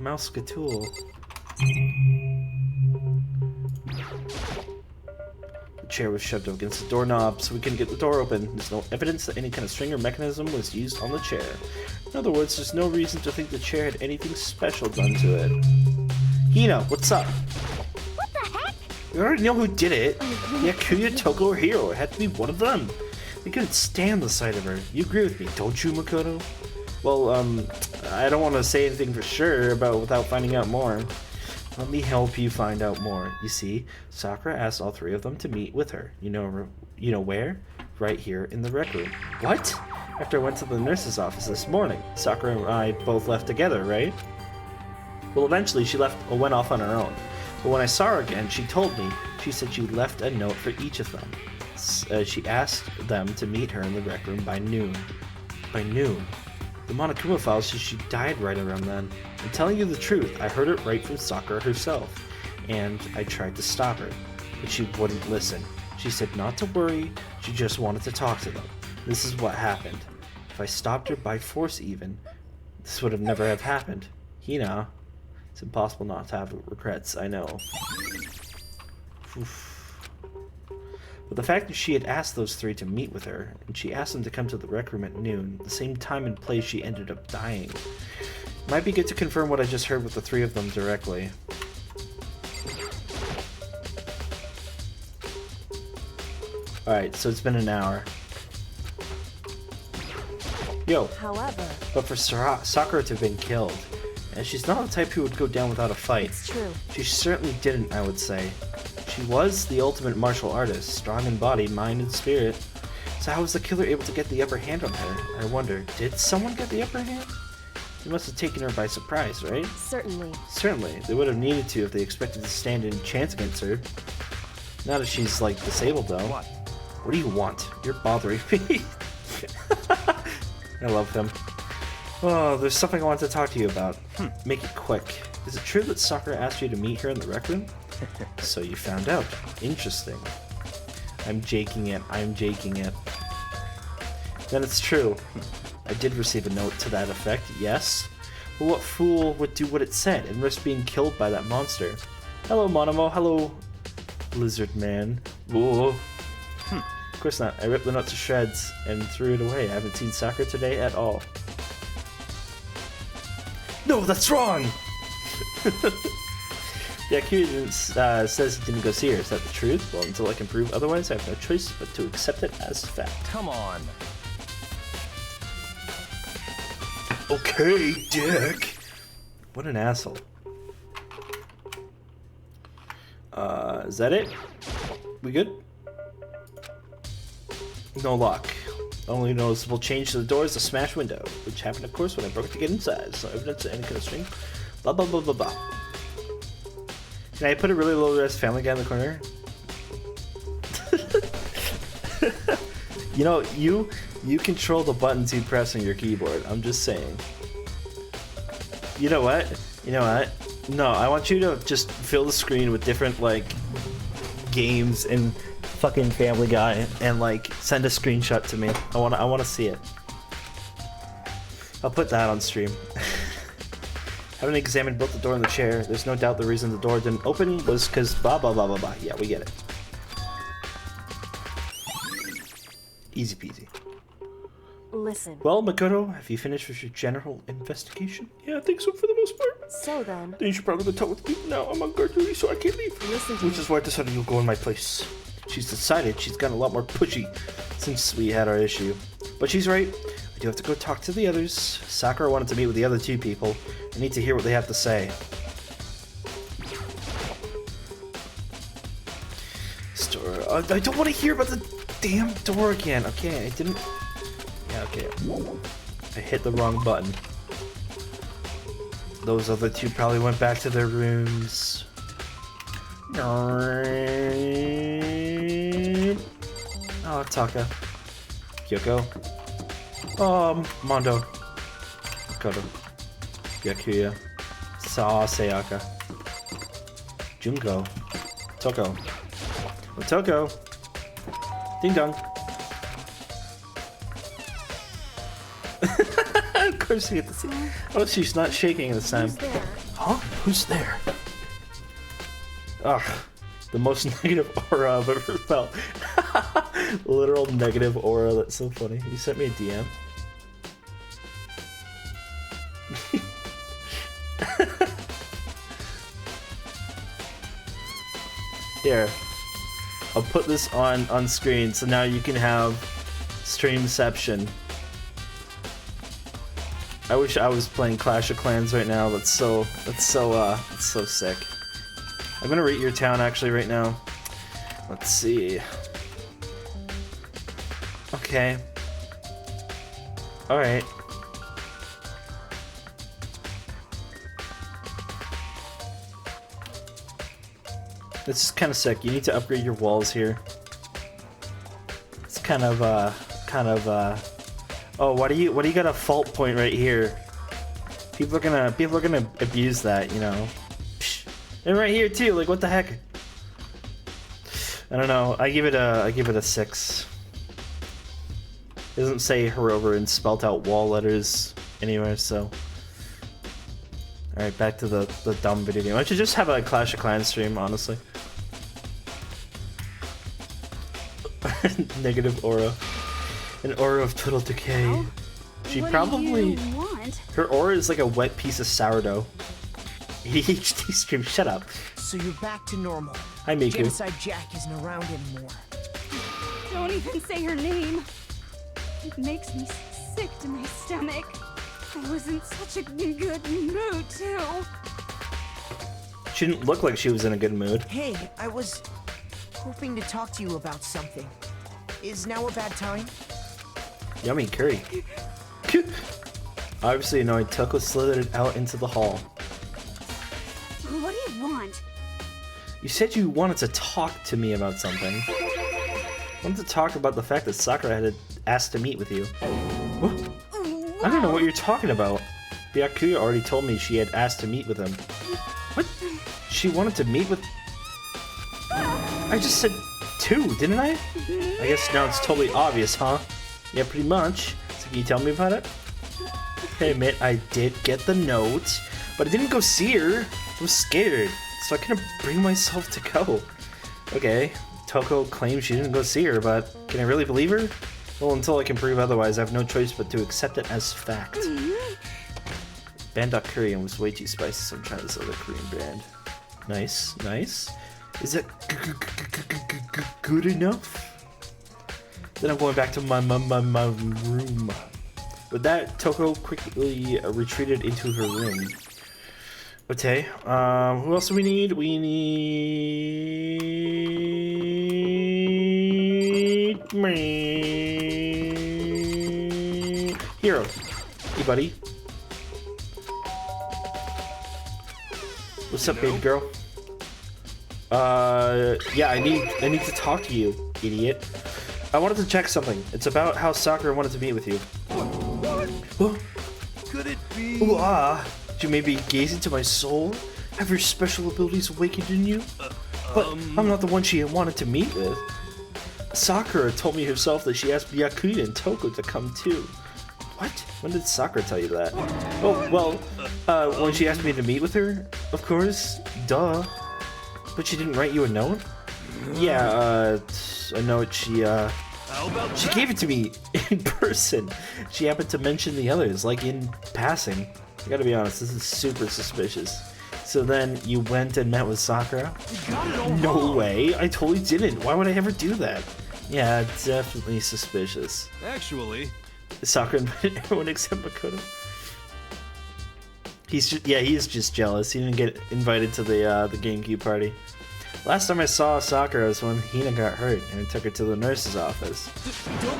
Mousecatool. The chair was shoved up against the doorknob so we couldn't get the door open. There's no evidence that any kind of string or mechanism was used on the chair. In other words, there's no reason to think the chair had anything special done to it. Hina, what's up? What the heck? We already know who did it. Yakuya, Toko, or Hiro. It had to be one of them. They couldn't stand the sight of her. You agree with me, don't you, Makoto? Well, I don't want to say anything for sure without finding out more. Let me help you find out more. You see, Sakura asked all three of them to meet with her. You know where? Right here in the rec room. What? After I went to the nurse's office this morning, Sakura and I both left together, right? Well, eventually she went off on her own. But when I saw her again, she told me. She said she left a note for each of them. She asked them to meet her in the rec room by noon. By noon? The Monokuma file says she died right around then. I'm telling you the truth, I heard it right from Sakura herself. And I tried to stop her, but she wouldn't listen. She said not to worry, she just wanted to talk to them. This is what happened. If I stopped her by force even, this would have never have happened. Hina, it's impossible not to have regrets, I know. Oof. But the fact that she had asked those three to meet with her, and she asked them to come to the rec room at noon, the same time and place she ended up dying. Might be good to confirm what I just heard with the three of them directly. Alright, so it's been an hour. Yo, However, but for Sakura to have been killed, and she's not the type who would go down without a fight. it's true. She certainly didn't, I would say. She was the ultimate martial artist, strong in body, mind, and spirit. So how was the killer able to get the upper hand on her? I wonder, did someone get the upper hand? They must have taken her by surprise, right? Certainly. Certainly, they would have needed to if they expected to stand a chance against her. Not if she's, like, disabled, though. What? What do you want? You're bothering me. I love him. Oh, there's something I want to talk to you about. Make it quick. Is it true that Sakura asked you to meet her in the rec room? So you found out. Interesting. I'm jaking it. Then it's true. I did receive a note to that effect, yes. But what fool would do what it said and risk being killed by that monster? Hello, Monomo. Hello, Lizard Man. Whoa. Of course not. I ripped the note to shreds and threw it away. I haven't seen Sakura today at all. No, that's wrong! The accusant says he didn't go see her. Is that the truth? Well, until I can prove otherwise, I have no choice but to accept it as fact. Come on. Okay, Dick. What an asshole. Is that it? We good? No luck. Only noticeable change to the door is the smashed window, which happened, of course, when I broke it to get inside. So evidence of any kind of string. Blah blah blah blah blah. Can I put a really low-res Family Guy in the corner? You know, you control the buttons you press on your keyboard. I'm just saying. You know what? You know what? No, I want you to just fill the screen with different like games and fucking Family Guy, and like send a screenshot to me. I want to see it. I'll put that on stream. Having examined both the door and the chair, there's no doubt the reason the door didn't open was because blah blah blah blah blah. Yeah, we get it. Easy peasy. Listen. Well, Makoto, have you finished with your general investigation? Yeah, I think so for the most part. So then. Then you should probably go talk with people now. I'm on guard duty, so I can't leave. Listen to Which me. is why I decided you'll go in my place. She's decided she's gotten a lot more pushy since we had our issue. But she's right. I do have to go talk to the others. Sakura wanted to meet with the other two people. I need to hear what they have to say. Store. I don't want to hear about the damn door again. Okay, I didn't. Yeah, okay. I hit the wrong button. Those other two probably went back to their rooms. Oh, Taka. Kyoko. Mondo. Makoto. Byakuya. Sayaka. Junko. Toko. Toko. Ding dong. Of course you get to see. Oh, she's not shaking this time. Who's there? Huh? Who's there? Ugh. The most negative aura I've ever felt. Literal negative aura, that's so funny. You sent me a DM. Here. I'll put this on screen so now you can have streamception. I wish I was playing Clash of Clans right now. That's so sick. I'm gonna rate your town actually right now. Let's see. Okay. Alright. This is kind of sick. You need to upgrade your walls here. It's kind of oh, why do you got a fault point right here? People are gonna abuse that, you know. Psh. And right here too, like what the heck? I don't know. I give it a 6. It doesn't say Hirover in spelt out wall letters anywhere, so. Alright, back to the dumb video game. I should just have a Clash of Clans stream, honestly. Negative aura. An aura of total decay. Well, She what probably... do you want? Her aura is like a wet piece of sourdough. ADHD stream, shut up. So you're back to normal. Hi, Miku. Genocide Jack isn't around anymore. Don't even say her name. It makes me sick to my stomach. I was in such a good mood, too. She didn't look like she was in a good mood. Hey, I was hoping to talk to you about something. Is now a bad time? Yummy curry. Obviously annoyed, Toko slithered out into the hall. What do you want? You said you wanted to talk to me about something. Wanted to talk about the fact that Sakura had asked to meet with you. What? I don't know what you're talking about. Byakuya already told me she had asked to meet with him. What? She wanted to meet with... I just said 2, didn't I? I guess now it's totally obvious, huh? Yeah, pretty much. So can you tell me about it? I admit I did get the note, but I didn't go see her. I was scared, so I couldn't bring myself to go. Okay, Toko claims she didn't go see her, but can I really believe her? Well, until I can prove otherwise, I have no choice but to accept it as fact. Band Korean was way too spicy, so I'm trying this other Korean brand. Nice, nice. Is it good enough? Then I'm going back to my room. With that, Toko quickly retreated into her room. Okay, who else do we need? We need... Hero. Hey, buddy. What's up, baby girl? Yeah, I need to talk to you, idiot. I wanted to check something. It's about how Sakura wanted to meet with you. What? Could it be? Ooh, did you maybe gaze into my soul? Have your special abilities awakened in you? But I'm not the one she wanted to meet with. Sakura told me herself that she asked Byakuya and Toko to come too. What? When did Sakura tell you that? Oh, well, when she asked me to meet with her, of course. Duh. But she didn't write you a note? Yeah, a note she gave it to me in person. She happened to mention the others, like in passing. I gotta be honest, this is super suspicious. So then you went and met with Sakura? No way, I totally didn't. Why would I ever do that? Yeah, definitely suspicious. Actually, Sakura invited everyone except Makoto. He's just jealous. He didn't get invited to the GameCube party. Last time I saw Sakura was when Hina got hurt and I took her to the nurse's office.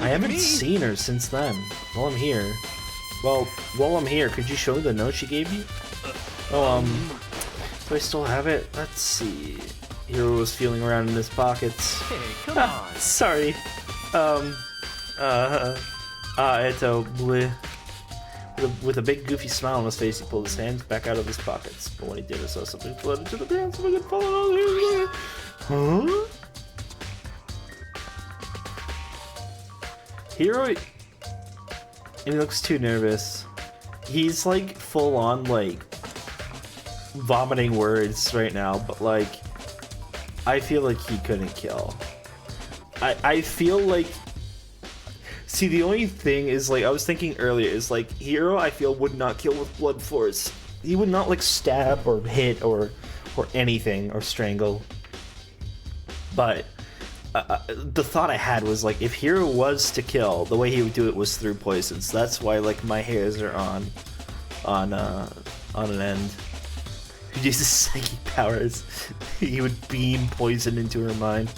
I haven't seen her since then. While I'm here, could you show me the note she gave you? Oh, do I still have it? Let's see. Hiro was feeling around in his pockets. Hey, come on. Sorry. Eto, bleh. With a big goofy smile on his face, he pulled his hands back out of his pockets. But when he did, I saw something floated to the ground. Something had fallen on him. Huh? Hiro, and he looks too nervous. He's like full on like vomiting words right now, but like I feel like he couldn't kill. I feel like, see, the only thing is, like, I was thinking earlier, is like Hiro I feel would not kill with blood force. He would not like stab or hit or anything or strangle. But the thought I had was like, if Hiro was to kill, the way he would do it was through poisons. That's why like my hairs are on an end. He uses psychic powers. He would beam poison into her mind.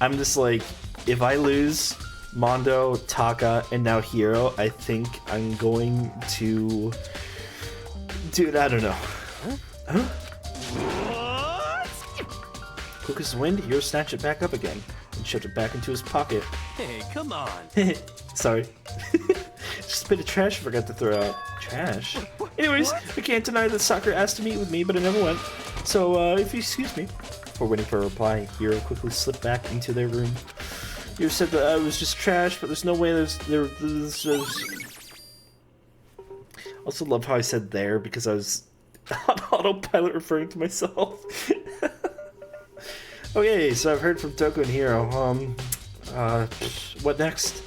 I'm just like, if I lose Mondo, Taka, and now Hiro, I think I'm going to... Dude, I don't know. Huh? Quick as the wind, Hiro snatched it back up again and shoved it back into his pocket. hey, come on. Sorry. Just a bit of trash I forgot to throw out. Trash? Anyways, I can't deny that Sakura asked to meet with me, but I never went. So, if you excuse me. Before waiting for a reply, Hiro quickly slipped back into their room. Hiro said that I was just trash, but there's no way there's... Also love how I said there, because I was on autopilot referring to myself. Okay, so I've heard from Toko and Hiro. What next?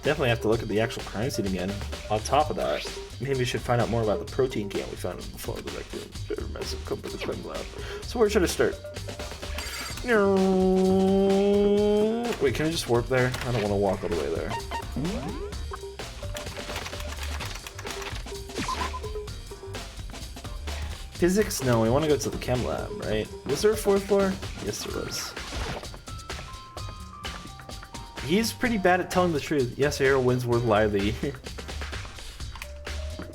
Definitely have to look at the actual crime scene again. On top of that, maybe we should find out more about the protein can we found before the rec room. Massive come to the crime lab. So where should I start? Wait, can I just warp there? I don't want to walk all the way there. Physics? No, we want to go to the chem lab, right? Was there a fourth floor? Yes, there was. He's pretty bad at telling the truth. Yes, Hiro Winsworth Lively.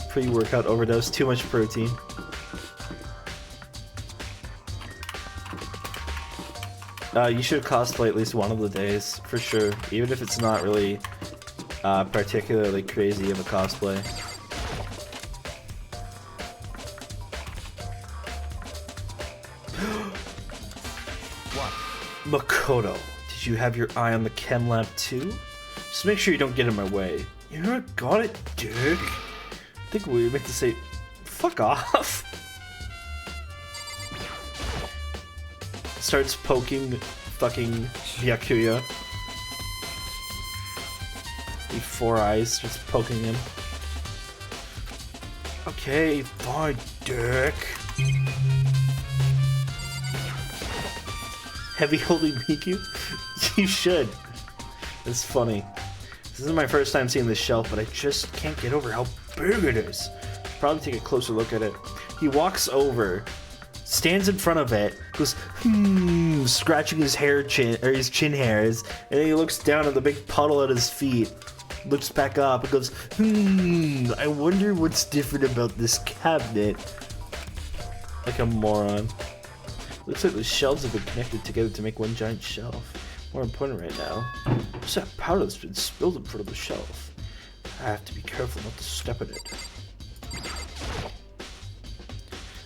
Pre-workout overdose, too much protein. You should cosplay at least one of the days, for sure. Even if it's not really particularly crazy of a cosplay. What? Makoto, did you have your eye on the chem lab too? Just make sure you don't get in my way. You never got it, dick. I think we meant to say, fuck off. Starts poking fucking Byakuya. The four eyes starts poking him. Okay, fine, dick. Heavy holding Miku? You should. It's funny. This isn't my first time seeing this shelf, but I just can't get over how big it is. Probably take a closer look at it. He walks over, stands in front of it, goes, scratching his chin hairs, and then he looks down at the big puddle at his feet. looks back up and goes, I wonder what's different about this cabinet. Like a moron. Looks like the shelves have been connected together to make one giant shelf. More important right now, what's that powder that's been spilled in front of the shelf? I have to be careful not to step in it.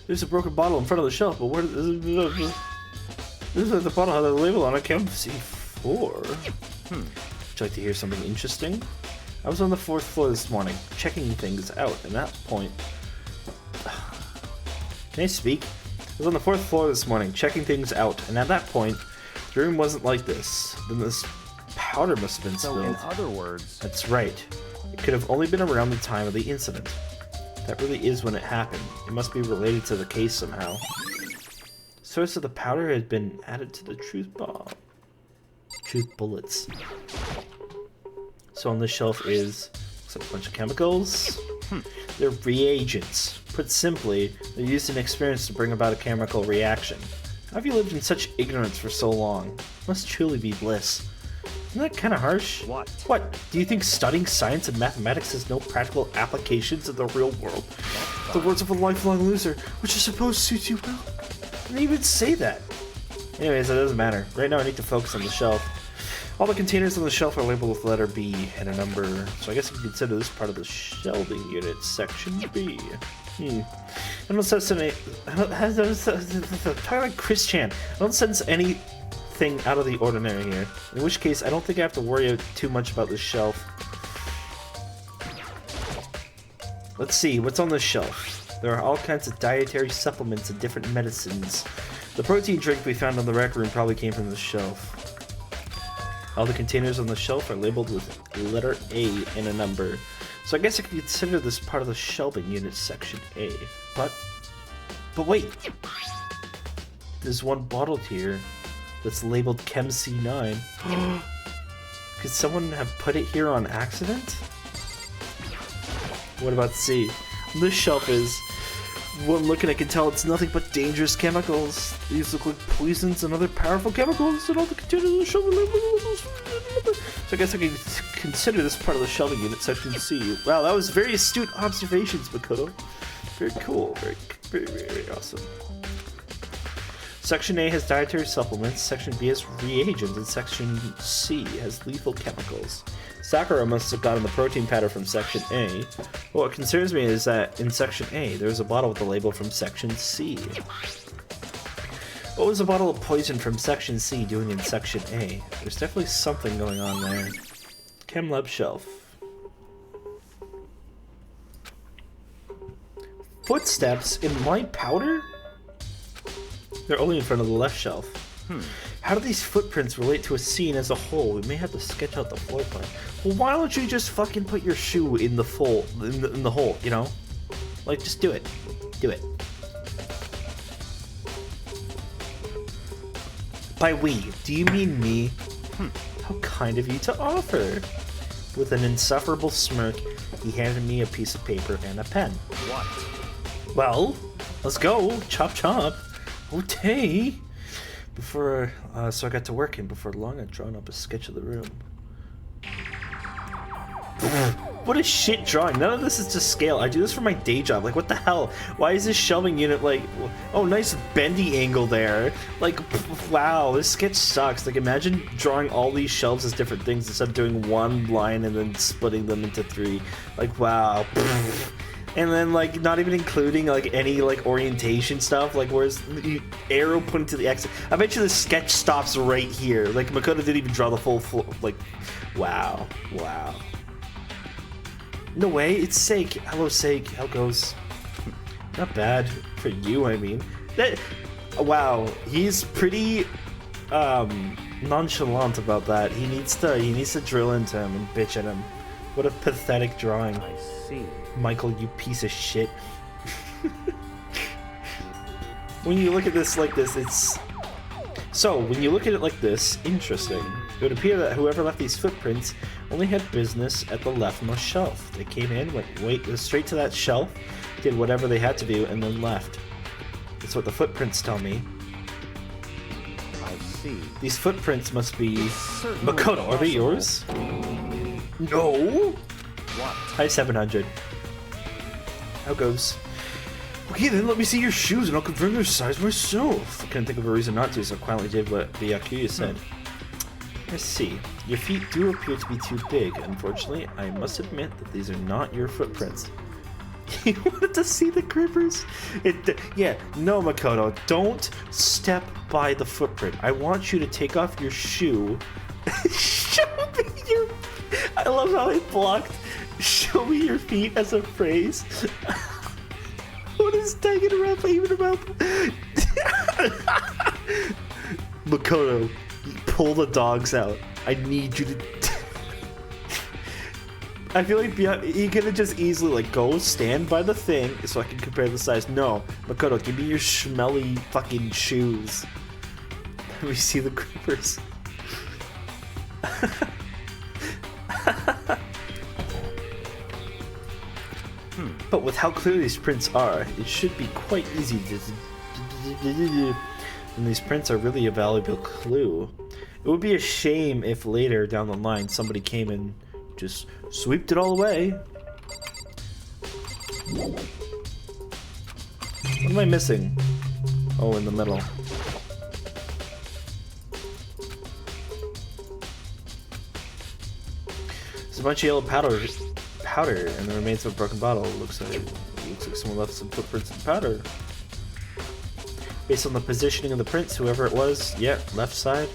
There's a broken bottle in front of the shelf, but where is it? This is the bottle had a label on it. Can't see 4. Would you like to hear something interesting? I was on the 4th floor this morning, checking things out, and at that point... Can I speak? I was on the 4th floor this morning, checking things out, and at that point, the room wasn't like this. Then this powder must have been So spilled. in other words, That's right. It could have only been around the time of the incident. That really is when it happened. It must be related to the case somehow. Source of the powder had been added to the truth bomb. Truth bullets. So on this shelf is looks like a bunch of chemicals. They're reagents. Put simply, they're used in experiments to bring about a chemical reaction. How have you lived in such ignorance for so long? Must truly be bliss. Isn't that kind of harsh? What? What? Do you think studying science and mathematics has no practical applications in the real world? The words of a lifelong loser, which I suppose suits you well. I didn't even say that. Anyways, it doesn't matter. Right now I need to focus on the shelf. All the containers on the shelf are labeled with letter B and a number, so I guess you can consider this part of the shelving unit, section B. I don't sense any... Talking like Chris Chan. I don't sense anything out of the ordinary here. In which case, I don't think I have to worry too much about this shelf. Let's see, what's on this shelf? There are all kinds of dietary supplements and different medicines. The protein drink we found on the rec room probably came from this shelf. All the containers on the shelf are labeled with letter A and a number. So I guess I could consider this part of the shelving unit, section A. But wait! There's one bottle here that's labeled Chem C9. Could someone have put it here on accident? What about C? This shelf is... One look and I can tell it's nothing but dangerous chemicals. These look like poisons and other powerful chemicals, and all the containers of the shelving labels. So I guess I can consider this part of the shelving unit, section C. Wow, that was very astute observations, Makoto. Very cool. Very awesome. Section A has dietary supplements, Section B has reagents, and Section C has lethal chemicals. Sakura must have gotten the protein powder from Section A. What concerns me is that in Section A, there's a bottle with a label from Section C. What was a bottle of poison from Section C doing in Section A? There's definitely something going on there. Chem lab shelf. Footsteps in my powder? They're only in front of the left shelf. How do these footprints relate to a scene as a whole? We may have to sketch out the floor plan. Well, why don't you just fucking put your shoe in the hole, you know? Like, just do it. Do it. By we, do you mean me? How kind of you to offer. With an insufferable smirk, he handed me a piece of paper and a pen. what? Well, let's go. Chop chop. Okay. So I got to work, and before long I'd drawn up a sketch of the room. What a shit drawing. None of this is to scale. I do this for my day job. Like, what the hell? Why is this shelving unit like... Oh, nice bendy angle there. Like, wow, this sketch sucks. Like, imagine drawing all these shelves as different things instead of doing one line and then splitting them into 3. Like, wow. And then, like, not even including, like, any, like, orientation stuff. Like, where's the arrow pointing to the exit? I bet you the sketch stops right here. Like, Makoto didn't even draw the full floor. Like, wow. Wow. No way, it's Sake. Hello, Sake. How goes? Not bad for you, I mean. Wow, he's pretty nonchalant about that. He needs to drill into him and bitch at him. What a pathetic drawing. I see. Michael, you piece of shit. When you look at this like this, it's... So, when you look at it like this, interesting. It would appear that whoever left these footprints only had business at the leftmost shelf. They came in, went straight to that shelf, did whatever they had to do, and then left. That's what the footprints tell me. I see. These footprints must be... Certainly Makoto, are they yours? No! What? Hi, 700. How goes? Okay, then let me see your shoes and I'll confirm their size myself. I couldn't think of a reason not to, so I quietly did what the Byakuya said. Let's see. Your feet do appear to be too big. Unfortunately, I must admit that these are not your footprints. You wanted to see the creepers? Yeah, no, Makoto, don't step by the footprint. I want you to take off your shoe. Show me your... I love how I blocked "show me your feet" as a phrase. What is Danganronpa even about? Makoto, pull the dogs out. I need you to... I feel like he could have just easily like go stand by the thing so I can compare the size. No, Makoto, give me your smelly fucking shoes. Let me see the creepers. But with how clear these prints are, it should be quite easy to... And these prints are really a valuable clue. It would be a shame if later down the line somebody came and just sweeped it all away. What am I missing? Oh, in the middle. There's a bunch of yellow powder and the remains of a broken bottle. Looks like someone left some footprints in powder. Based on the positioning of the prints, whoever it was, yeah, left side.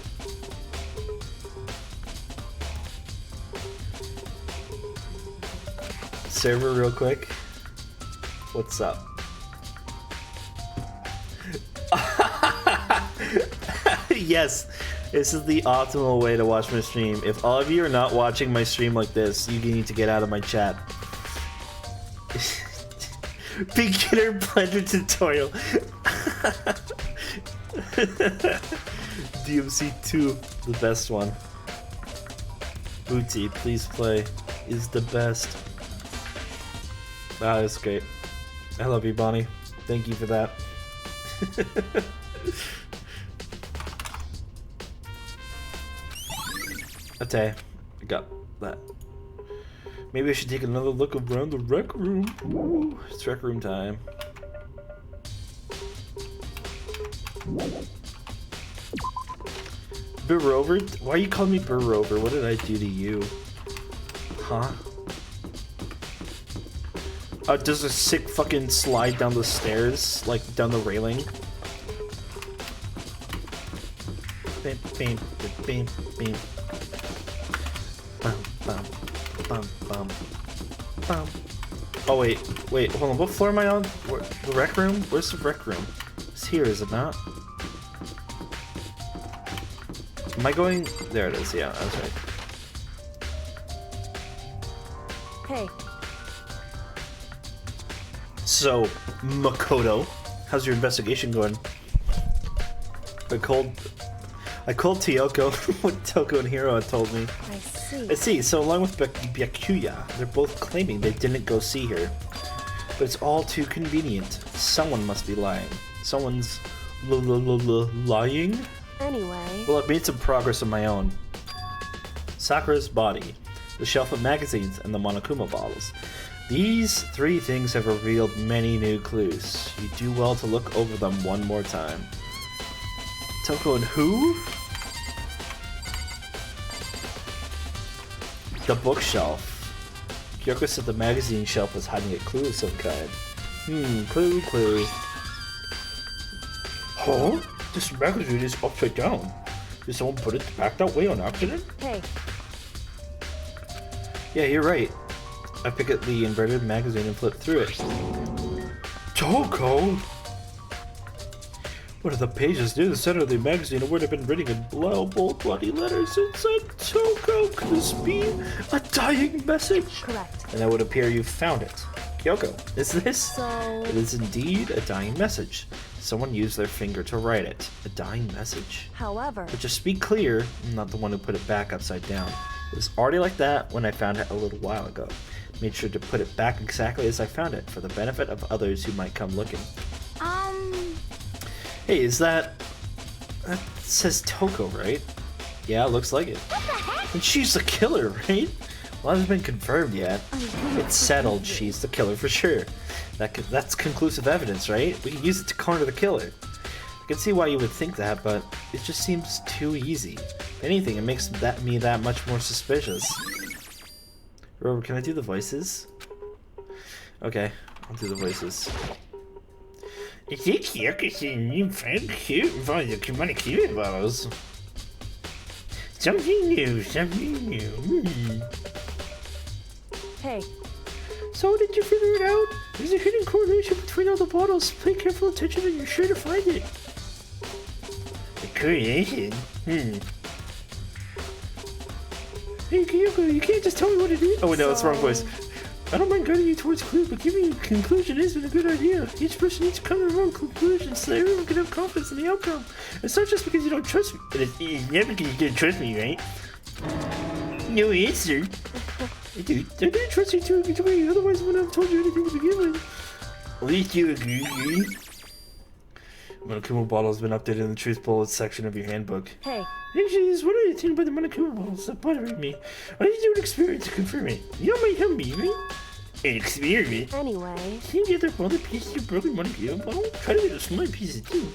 Server real quick. What's up? Yes, this is the optimal way to watch my stream. If all of you are not watching my stream like this, you need to get out of my chat. Beginner blender tutorial. DMC2, the best one. Booty, please play, is the best. Ah, that's great. I love you, Bonnie. Thank you for that. Okay, I got that. Maybe I should take another look around the rec room. Ooh, it's rec room time. Burrover? Why are you calling me Burrover? What did I do to you? Huh? Does a sick fucking slide down the stairs, like down the railing? Bam, bam, bam, bam. Bum, bum, bum, bum, bum. Oh wait, hold on. What floor am I on? The rec room? Where's the rec room? It's here, is it not? Am I going? There it is. Yeah, that's right. Hey. So, Makoto, how's your investigation going? I called Tiyoko what Toko and Hiro had told me. I see. I see, so along with Byakuya, they're both claiming they didn't go see her. But it's all too convenient. Someone must be lying. Someone's lying? Anyway. Well, I've made some progress on my own. Sakura's body, the shelf of magazines, and the Monokuma bottles. These three things have revealed many new clues. You do well to look over them one more time. Toko and who? The bookshelf. Kyoko said the magazine shelf was hiding a clue of some kind. Clue. Huh? This magazine is upside down. Did someone put it back that way on accident? Hey. Yeah, you're right. I pick up the inverted magazine and flip through it. Toko! What are the pages near the center of the magazine? A word I've been reading in bold bloody letters inside Toko. Could this be a dying message? Correct. And that would appear you found it. Kyoko, is this? So... It is indeed a dying message. Someone used their finger to write it. A dying message. However... But just be clear, I'm not the one who put it back upside down. It was already like that when I found it a little while ago. Made sure to put it back exactly as I found it, for the benefit of others who might come looking. Hey, is that... That says Toko, right? Yeah, looks like it. And she's the killer, right? Well, it hasn't been confirmed yet. It's settled. She's the killer for sure. That's conclusive evidence, right? We can use it to corner the killer. I can see why you would think that, but it just seems too easy. If anything, it makes me that much more suspicious. Robert, can I do the voices? Okay, I'll do the voices. It's new friend cute bottles. Something new, something new. Hey, So did you figure it out? There's a hidden correlation between all the bottles. Pay careful attention and you're sure to find it. The correlation? Hey, Kyoko, you can't just tell me what it is. Oh, wait, no, that's the wrong voice. I don't mind guiding you towards clues, but giving you a conclusion isn't a good idea. Each person needs to come to their own conclusion so everyone can have confidence in the outcome. It's not just because you don't trust me, but it's never because you don't trust me, right? No answer. I didn't trust you to a degree, otherwise I wouldn't have told you anything to begin with. At least you agree. Monokuma bottle has been updated in the truth bullets section of your handbook. hey, Actually, there's one other thing about the Monokuma bottles that bothering me. I need to do an experiment to confirm it. You might help me, right? An experiment? anyway. See the other other pieces of broken Monokuma bottle? Try to get a smaller pieces too.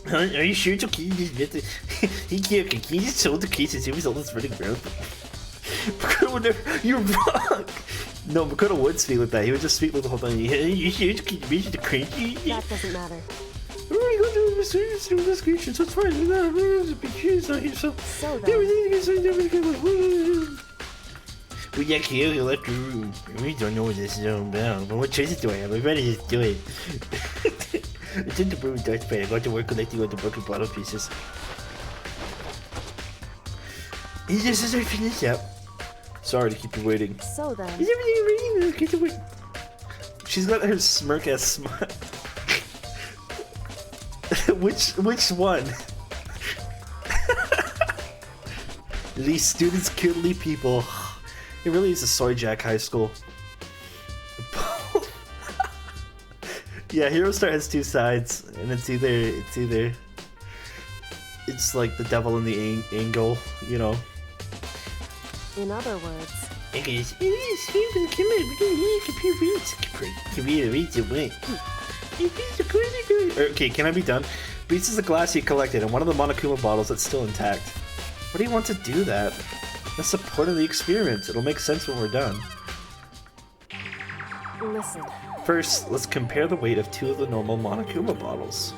Huh? Are you sure it's okay to just get the... Can you just hold the case and see if all this running around? You're wrong! No, Makoto would speak like that. He would just speak like the whole time. You sure it's okay to mention the cranky? That doesn't matter. We're going to go through the investigation, so it's fine. There's a big cheese out here, so... So then, Well, yeah, Kyo left the room. We don't know what this is all about, but what choices do I have? I'd rather just do it. It's in the room with Dutch Bay. I got to work collecting all the broken bottle pieces. It's just as I finish up. Sorry to keep you waiting. so then. Is everything ready? Get to wait. She's got her smirk ass smile. Which one? These students kill Lee people. It really is a Soy Jack High School. Yeah, Hero Star has two sides, and it's like the devil in the angle, you know. In other words, Okay, can I be done? Beats is the glass you collected and one of the Monokuma bottles that's still intact. What do you want to do that? That's the point of the experiment. It'll make sense when we're done. listen. First, let's compare the weight of two of the normal Monokuma bottles.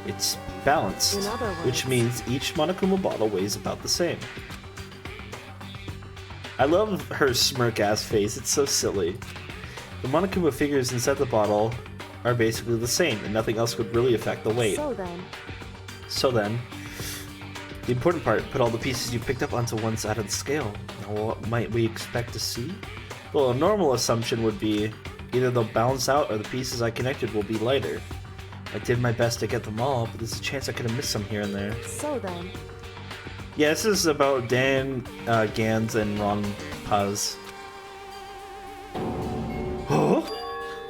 It's balanced, In other words, which means each Monokuma bottle weighs about the same. I love her smirk-ass face, it's so silly. The Monokuma figures inside the bottle are basically the same, and nothing else would really affect the weight. So then, The important part, put all the pieces you picked up onto one side of the scale. Now what might we expect to see? Well, a normal assumption would be either they'll balance out or the pieces I connected will be lighter. I did my best to get them all, but there's a chance I could have missed some here and there. so then. Yeah, this is about Dan, Gans, and Ron Paz. Huh?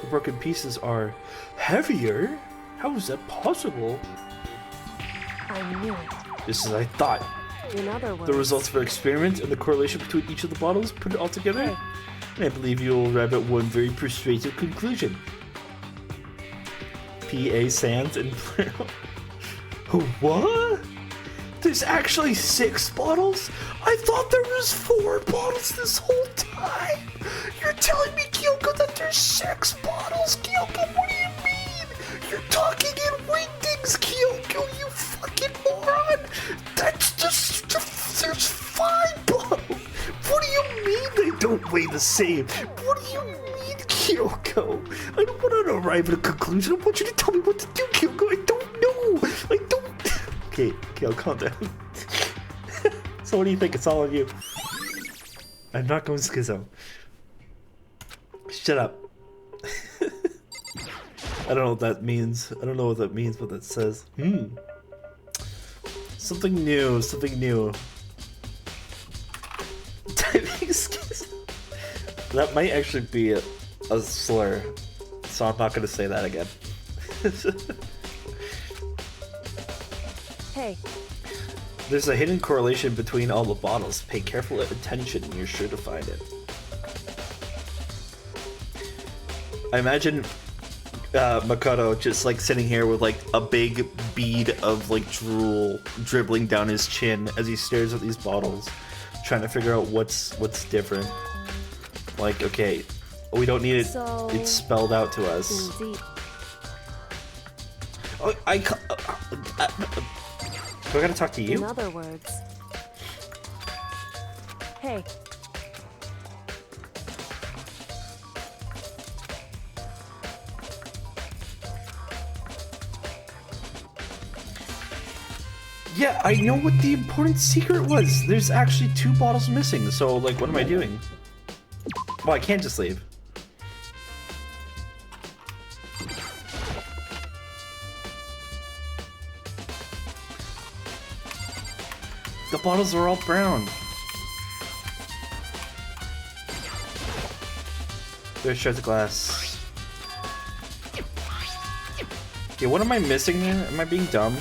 The broken pieces are heavier? How is that possible? I knew it. Just as I thought. In other words, The results of our experiment and the correlation between each of the bottles, put it all together, Hey. and I believe you'll arrive at one very persuasive conclusion. P.A. Sands and plural. What? There's actually 6 bottles? I thought there was 4 bottles this whole time! You're telling me, Kyoko, that there's 6 bottles? Kyoko, what do you mean? You're talking in wingdings, Kyoko, you fucking moron! That's just... there's 5 bottles! What do you mean they don't weigh the same? What do you mean, Kyoko? I don't want to arrive at a conclusion. I want you to tell me what to do, Kyoko. I don't know. I don't... Okay, I'll calm down. So what do you think? It's all on you. I'm not going schizo. Shut up. I don't know what that means. I don't know what that means, what that says. Something new, something new. Typing schizo. That might actually be a slur, so I'm not going to say that again. hey, There's a hidden correlation between all the bottles. Pay careful attention and you're sure to find it. I imagine Makoto just like sitting here with like a big bead of like drool dribbling down his chin as he stares at these bottles, trying to figure out what's different. Like, okay, we don't need it. So, it's spelled out to us. Indeed. Oh, do I gotta talk to you? In other words. Hey. Yeah, I know what the important secret was. There's actually 2 bottles missing, so like, what am I doing? Well, I can't just leave. The bottles are all brown. There's shards of glass. Yeah, what am I missing here? Am I being dumb?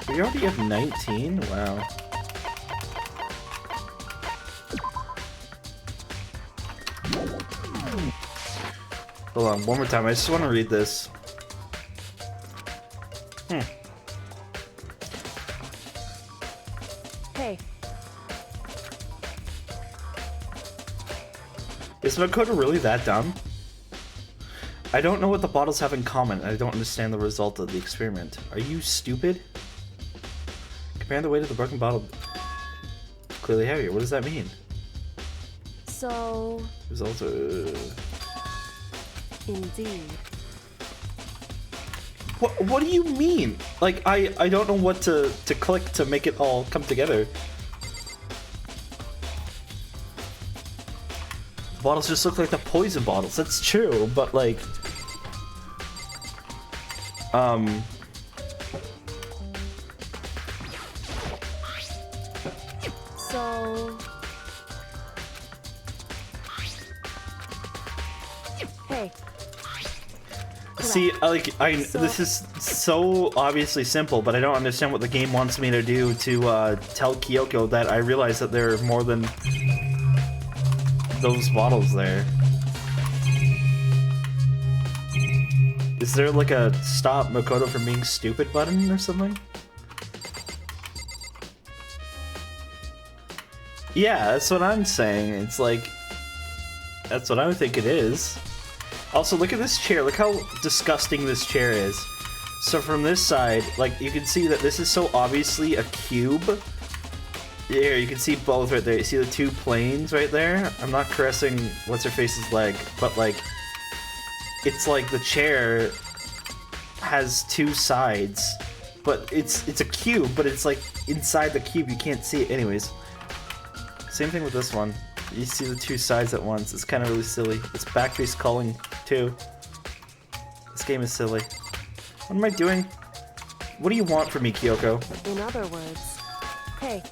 We already have 19? Wow. Hold on, one more time. I just want to read this. Hey. Is Makoto really that dumb? I don't know what the bottles have in common, and I don't understand the result of the experiment. Are you stupid? Compare the weight of the broken bottle. Clearly heavier. What does that mean? So, Results indeed. What do you mean? Like, I don't know what to click to make it all come together. Bottles just look like the poison bottles. That's true, but like, So, hey. see, this is so obviously simple, but I don't understand what the game wants me to do to tell Kyoko that I realize that there are more than those bottles there. Is there like a stop Makoto from being stupid button or something? Yeah, that's what I'm saying. It's like, that's what I would think it is. Also, look at this chair. Look how disgusting this chair is. So from this side, like, you can see that this is so obviously a cube. Here, you can see both right there. You see the 2 planes right there? I'm not caressing what's-her-face's leg, but like, it's like the chair has 2 sides, but it's a cube, but it's like inside the cube, you can't see it. Anyways, same thing with this one. You see the 2 sides at once. It's kind of really silly. It's backface calling too. This game is silly. What am I doing? What do you want from me, Kyoko? In other words. Hey.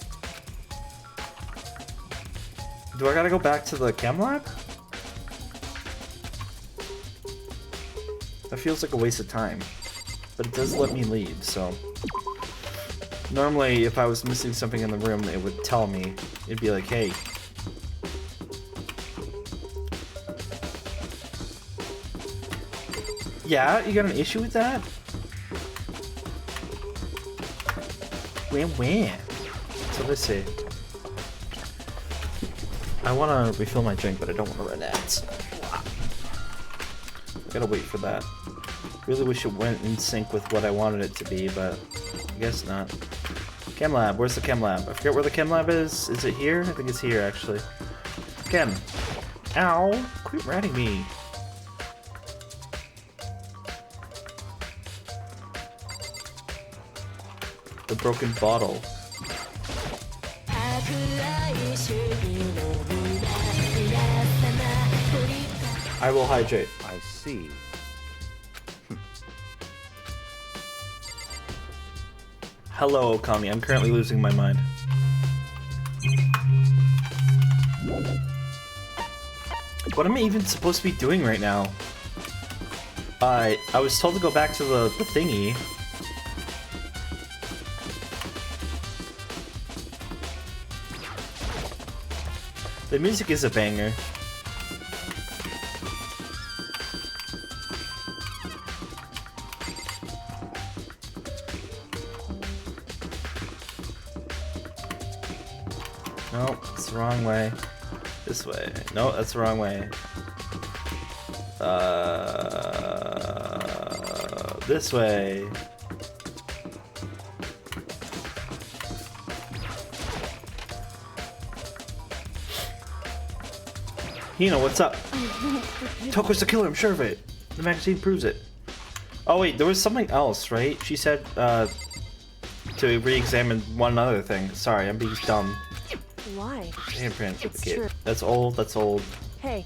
Do I gotta go back to the chem lab? That feels like a waste of time. But it does let me leave, so... Normally, if I was missing something in the room, it would tell me. It'd be like, hey. Yeah, you got an issue with that? Wham. So let's see. I want to refill my drink, but I don't want to run ads. I gotta wait for that. Really wish it went in sync with what I wanted it to be, but I guess not. Chem lab, where's the chem lab? I forget where the chem lab is. Is it here? I think it's here, actually. Chem. Ow! Quit ratting me. The broken bottle. I will hydrate. I see. Hello, Okami. I'm currently losing my mind. What am I even supposed to be doing right now? I was told to go back to the thingy. The music is a banger. No, it's the wrong way. This way. No, that's the wrong way. This way. Hina, what's up? Toko's the killer, I'm sure of it. The magazine proves it. Oh wait, there was something else, right? She said to re-examine one other thing. Sorry, I'm being dumb. Why? Handprint. It's Okay. true. That's old, that's old. Hey,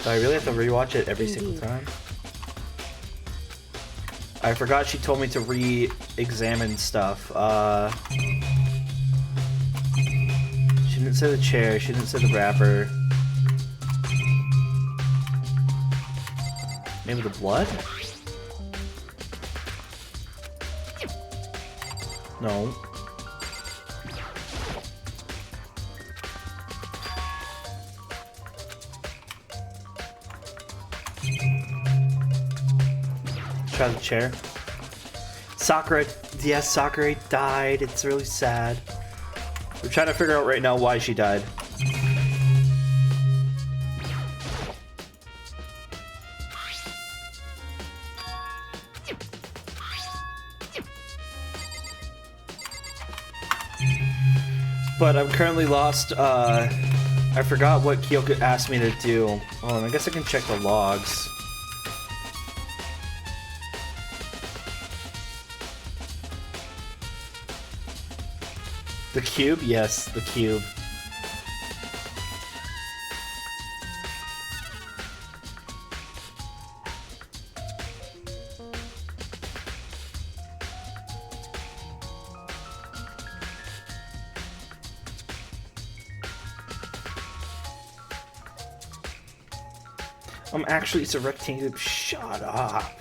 Do I really have to rewatch it every single Indeed. time? I forgot she told me to re-examine stuff. She didn't say the chair, she didn't say the wrapper. Maybe the blood? No. Try the chair. Sakura, yes, Sakura died. It's really sad. We're trying to figure out right now why she died. But I'm currently lost. I forgot what Kyoko asked me to do. Oh, I guess I can check the logs. The cube? Yes, the cube. Actually, it's a rectangle. Shut up.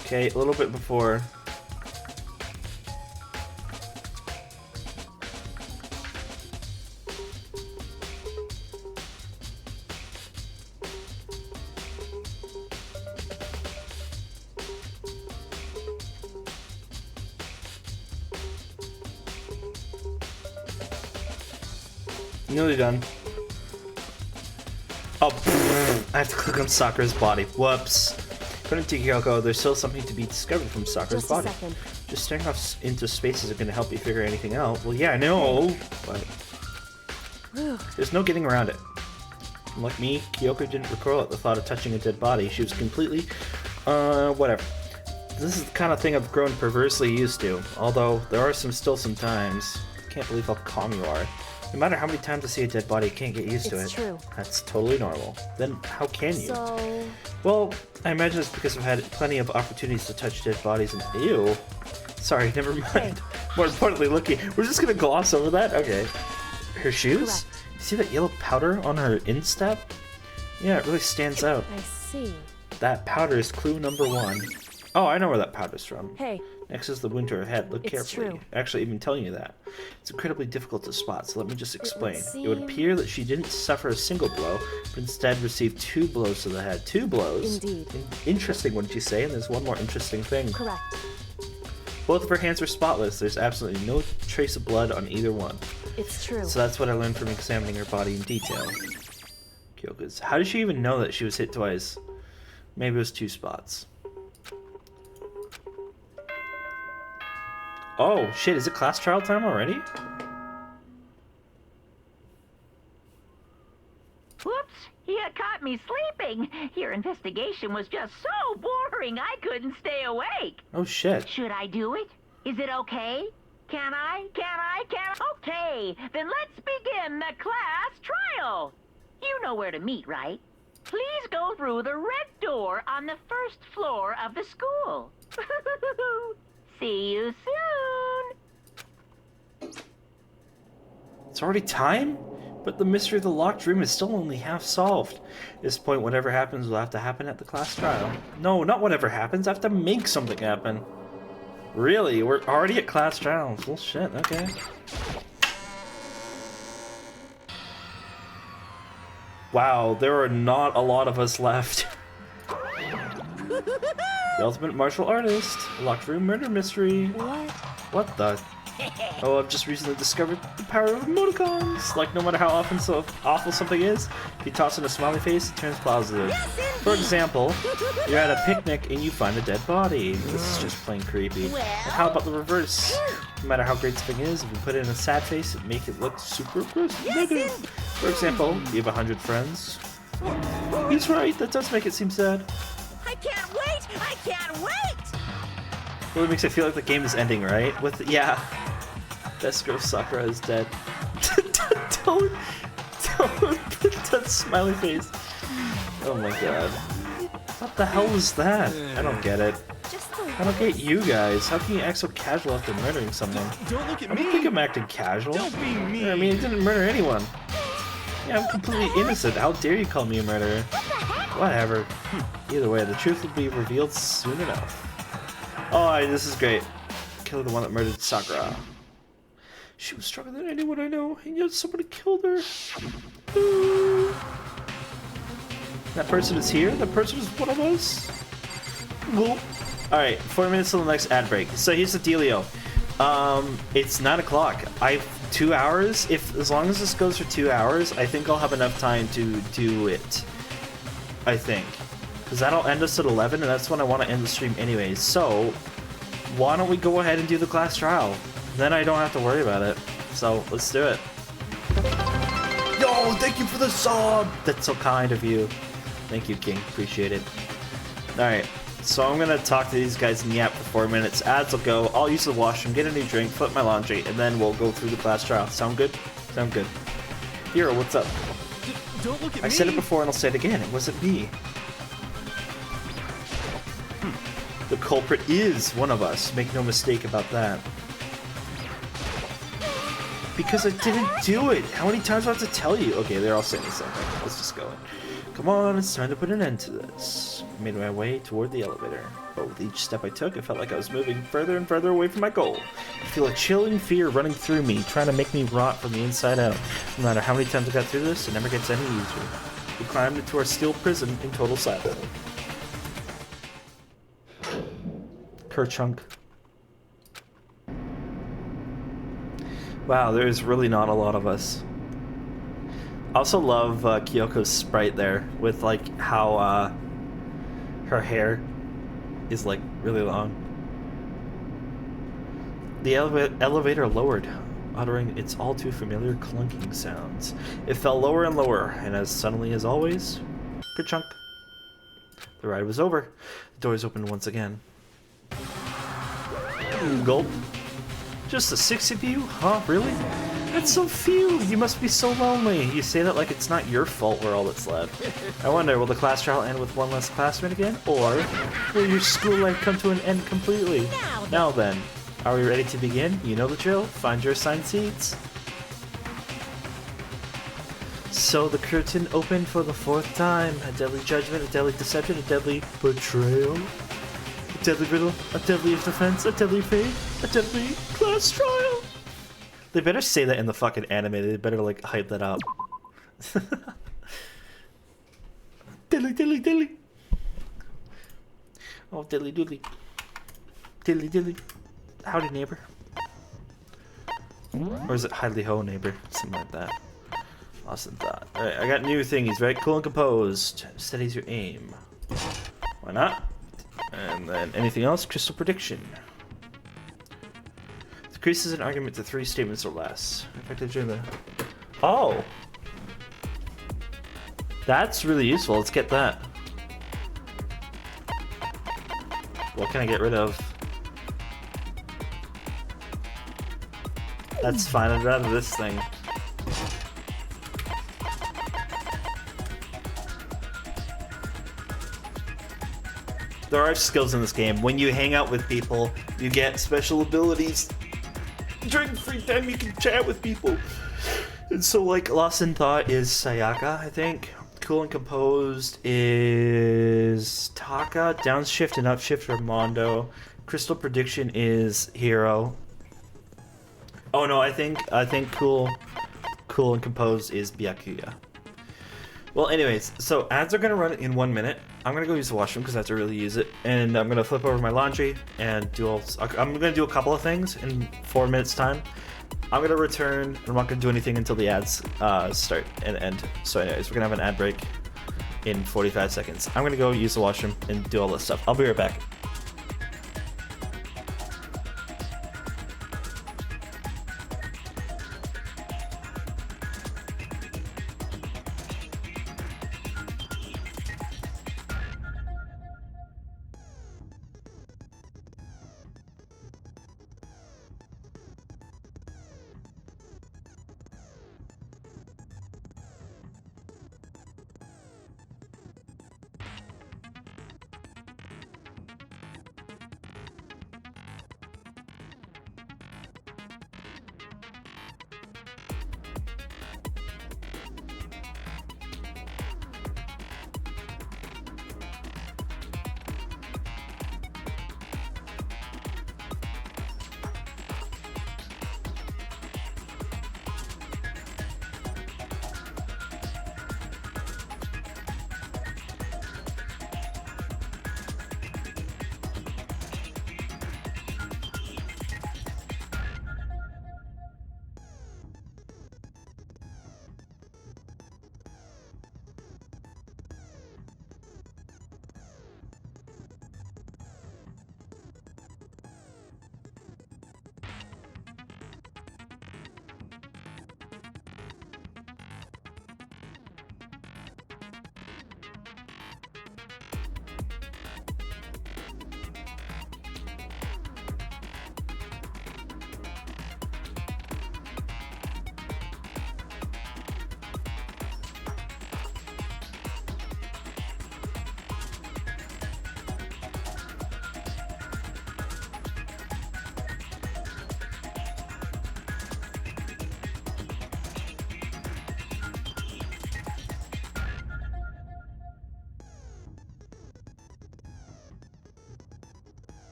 Okay, a little bit before. Nearly done. Oh, I have to click on Sakura's body. Whoops. According to Kyoko, there's still something to be discovered from Sakura's just a body. second. Just staring off into space isn't going to help you figure anything out. Well, yeah, I know, but there's no getting around it. Like me, Kyoko didn't recoil at the thought of touching a dead body. She was completely, whatever. This is the kind of thing I've grown perversely used to. Although there are still some times. Can't believe how calm you are. No matter how many times I see a dead body, I can't get used to it. It's true. That's totally normal. Then how can you? So, Well, I imagine it's because I've had plenty of opportunities to touch dead bodies and ew. Sorry, never mind. Hey. More importantly, looky, we're just gonna gloss over that? Okay. Her shoes? Correct. You see that yellow powder on her instep? Yeah, it really stands out. I see. That powder is clue number 1. Oh, I know where that powder's from. Hey, Next is the winter ahead. Look It's carefully. true. Actually, even telling you that. It's incredibly difficult to spot, so let me just explain. It would seem- appear that she didn't suffer a single blow, but instead received 2 blows to the head. 2 blows? Indeed. Interesting, wouldn't you say? And there's one more interesting thing. correct. Both of her hands were spotless. There's absolutely no trace of blood on either one. It's true. So that's what I learned from examining her body in detail. Kyoko's. How did she even know that she was hit twice? Maybe it was 2 spots. Oh, shit, is it class trial time already? Whoops! You caught me sleeping. Your investigation was just so boring I couldn't stay awake. Oh, shit. Should I do it? Is it okay? Can I? Okay, then let's begin the class trial. You know where to meet, right? Please go through the red door on the first floor of the school. See you soon. It's already time? But the mystery of the locked room is still only half solved. At this point, whatever happens will have to happen at the class trial. No, not whatever happens. I have to make something happen. Really? We're already at class trial. Well, shit, okay. Wow, there are not a lot of us left. The ultimate martial artist. Locked room murder mystery. What the? Oh, I've just recently discovered the power of emoticons. Like, no matter how often so awful something is, if you toss in a smiley face, it turns positive. For example, you're at a picnic and you find a dead body. This is just plain creepy. And how about the reverse? No matter how great something is, if you put it in a sad face, it make it look super negative. For example, you have 100 friends. He's right, that does make it seem sad. I can't wait! I can't wait! Well, it makes it feel like the game is ending, right? Yeah. Best girl Sakura is dead. don't put that smiley face. Oh my god. What the hell was that? I don't get it. I don't get you guys. How can you act so casual after murdering someone? Don't look at I me. don't think I'm acting casual. Don't be mean. I mean, I didn't murder anyone. Yeah, I'm completely innocent. How dare you call me a murderer? Whatever. Either way, the truth will be revealed soon enough. Oh, this is great. Kill the one that murdered Sakura. She was stronger than anyone I know, and yet somebody killed her. Ooh. That person is here? That person is one of us? Well, alright, 4 minutes till the next ad break. So here's the dealio. It's 9 o'clock. I have 2 hours. As long as this goes for 2 hours, I think I'll have enough time to do it. I think. Because that'll end us at 11, and that's when I want to end the stream anyways. So, why don't we go ahead and do the class trial? Then I don't have to worry about it. So, let's do it. Yo, thank you for the sub! That's so kind of you. Thank you, King. Appreciate it. Alright, so I'm gonna talk to these guys in the app for 4 minutes. Ads will go, I'll use the washroom, get a new drink, flip my laundry, and then we'll go through the class trial. Sound good? Sound good. Hero, what's up? Don't look at me. I said it before and I'll say it again. It wasn't me. The culprit is one of us. Make no mistake about that. Because I didn't do it. How many times do I have to tell you? Okay, they're all saying the same thing. Let's just go. Come on, it's time to put an end to this. I made my way toward the elevator. But with each step I took, I felt like I was moving further and further away from my goal. I feel a chilling fear running through me, trying to make me rot from the inside out. No matter how many times I got through this, it never gets any easier. We climbed into our steel prison in total silence. Kerchunk. Wow, there's really not a lot of us. I also love Kyoko's sprite there, with like how her hair is like really long. The elevator lowered, uttering its all too familiar clunking sounds. It fell lower and lower, and as suddenly as always, kerchunk. The ride was over. The doors opened once again. Gulp. Just the 6 of you? Huh, really? That's so few! You must be so lonely! You say that like it's not your fault we're all that's left. I wonder, will the class trial end with one less classmate again? Or will your school life come to an end completely? Now then, are we ready to begin? You know the drill. Find your assigned seats. So the curtain opened for the 4th time. A deadly judgment, a deadly deception, a deadly betrayal. A deadly riddle, a deadly defense, a deadly fate, a deadly class trial. They better say that in the fucking anime. They better like hype that up. Diddly diddly diddly. Oh, diddly doodly. Diddly diddly. Howdy, neighbor. Or is it Hidely Ho, neighbor? Something like that. Awesome thought. Alright, I got new thingies, right? Cool and composed. Steadies your aim. Why not? And then anything else? Crystal prediction. Decreases an argument to 3 statements or less. Effective during the... Oh! That's really useful. Let's get that. What can I get rid of? That's fine. I'd rather this thing. There are skills in this game. When you hang out with people, you get special abilities. During free time, you can chat with people. So, like, Lost in Thought is Sayaka, I think. Cool and Composed is Taka. Downshift and Upshift are Mondo. Crystal Prediction is Hero. Oh no, I think Cool and Composed is Byakuya. Well, anyways, so ads are gonna run in 1 minute. I'm gonna go use the washroom because I have to really use it, and I'm gonna flip over my laundry and I'm gonna do a couple of things in 4 minutes time. I'm gonna return. I'm not gonna do anything until the ads start and end. So, anyways, we're gonna have an ad break in 45 seconds. I'm gonna go use the washroom and do all this stuff. I'll be right back.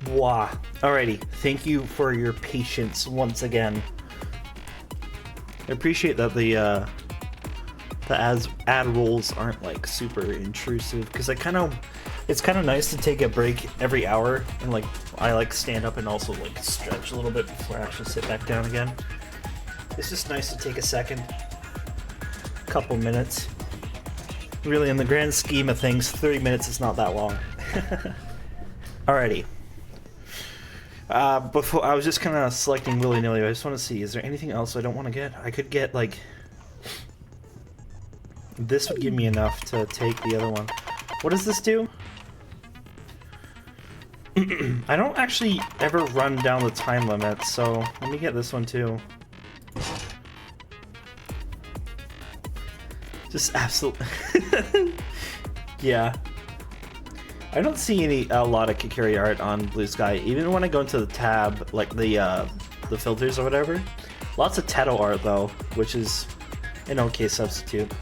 Wow. Alrighty. Thank you for your patience once again. I appreciate that the ad rolls aren't like super intrusive, because it's kind of nice to take a break every hour and like I like stand up and also like stretch a little bit before I actually sit back down again. It's just nice to take a second, couple minutes. Really, in the grand scheme of things, 30 minutes is not that long. Alrighty. Before I was just kind of selecting willy-nilly. I just want to see, is there anything else I don't want to get? I could get like this would give me enough to take the other one. What does this do? I don't actually ever run down the time limit, so let me get this one too. Just absolutely. Yeah. I don't see a lot of Kikiri art on Blue Sky. Even when I go into the tab, like the filters or whatever. Lots of Teto art though, which is an okay substitute.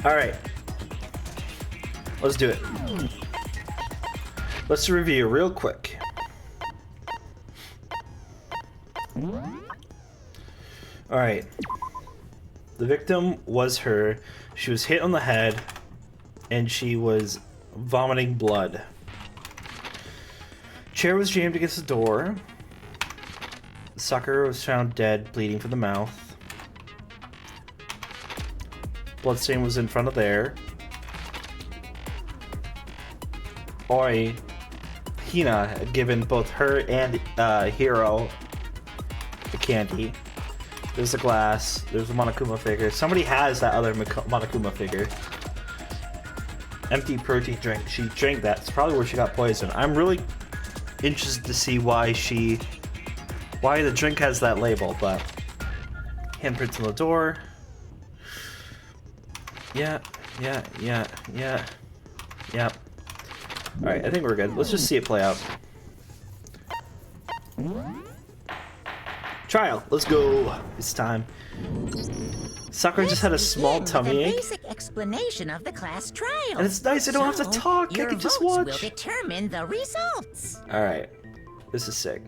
Alright. Let's do it. Let's review real quick. Alright. The victim was her. She was hit on the head and she was vomiting blood. Chair was jammed against the door. Sakura was found dead, bleeding from the mouth. Bloodstain was in front of there. Oi. Hina had given both her and Hiro the candy. There's a glass. There's a Monokuma figure. Somebody has that other Monokuma figure. Empty protein drink. She drank that. It's probably where she got poisoned. I'm really interested to see why the drink has that label, but handprints on the door. Yeah. Alright, I think we're good. Let's just see it play out. Trial, let's go. It's time. Sakura just had a small tummy ache. Basic explanation of the class trial. And it's nice, I don't have to talk, I your can just votes watch. will determine the results. Alright. This is sick.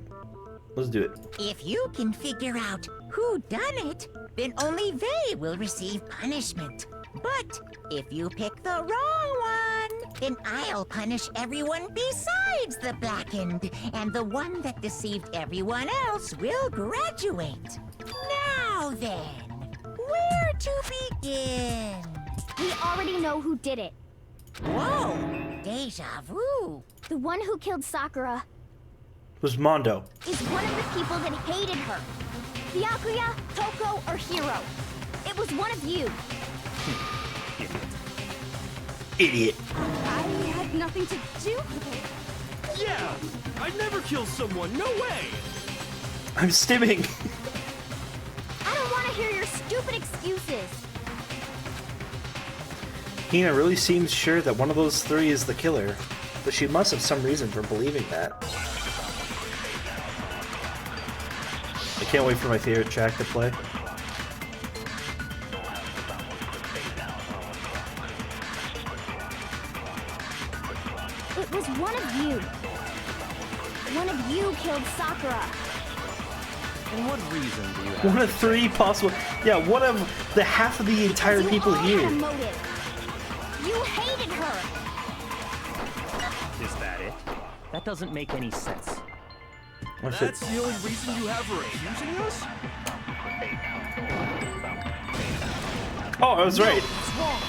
Let's do it. If you can figure out who done it, then only they will receive punishment. But if you pick the wrong one, then I'll punish everyone besides the blackened, and the one that deceived everyone else will graduate. Now then, where to begin? We already know who did it. Whoa, deja vu. The one who killed Sakura It was Mondo. is one of the people that hated her. Byakuya, Toko, or Hiro. It was one of you. Idiot. I had nothing to do with it. Yeah! I'd never kill someone, no way! I'm stimming. I don't want to hear your stupid excuses. Hina really seems sure that one of those three is the killer, but she must have some reason for believing that. I can't wait for my favorite track to play. It was one of you. One of you killed Sakura. And what reason do you have? One of three possible. Yeah, one of the half of the entire You people all here. had a motive. You hated her. Is that it? That doesn't make any sense. Oh, shit. That's the only reason you have for accusing us? Oh, I was right.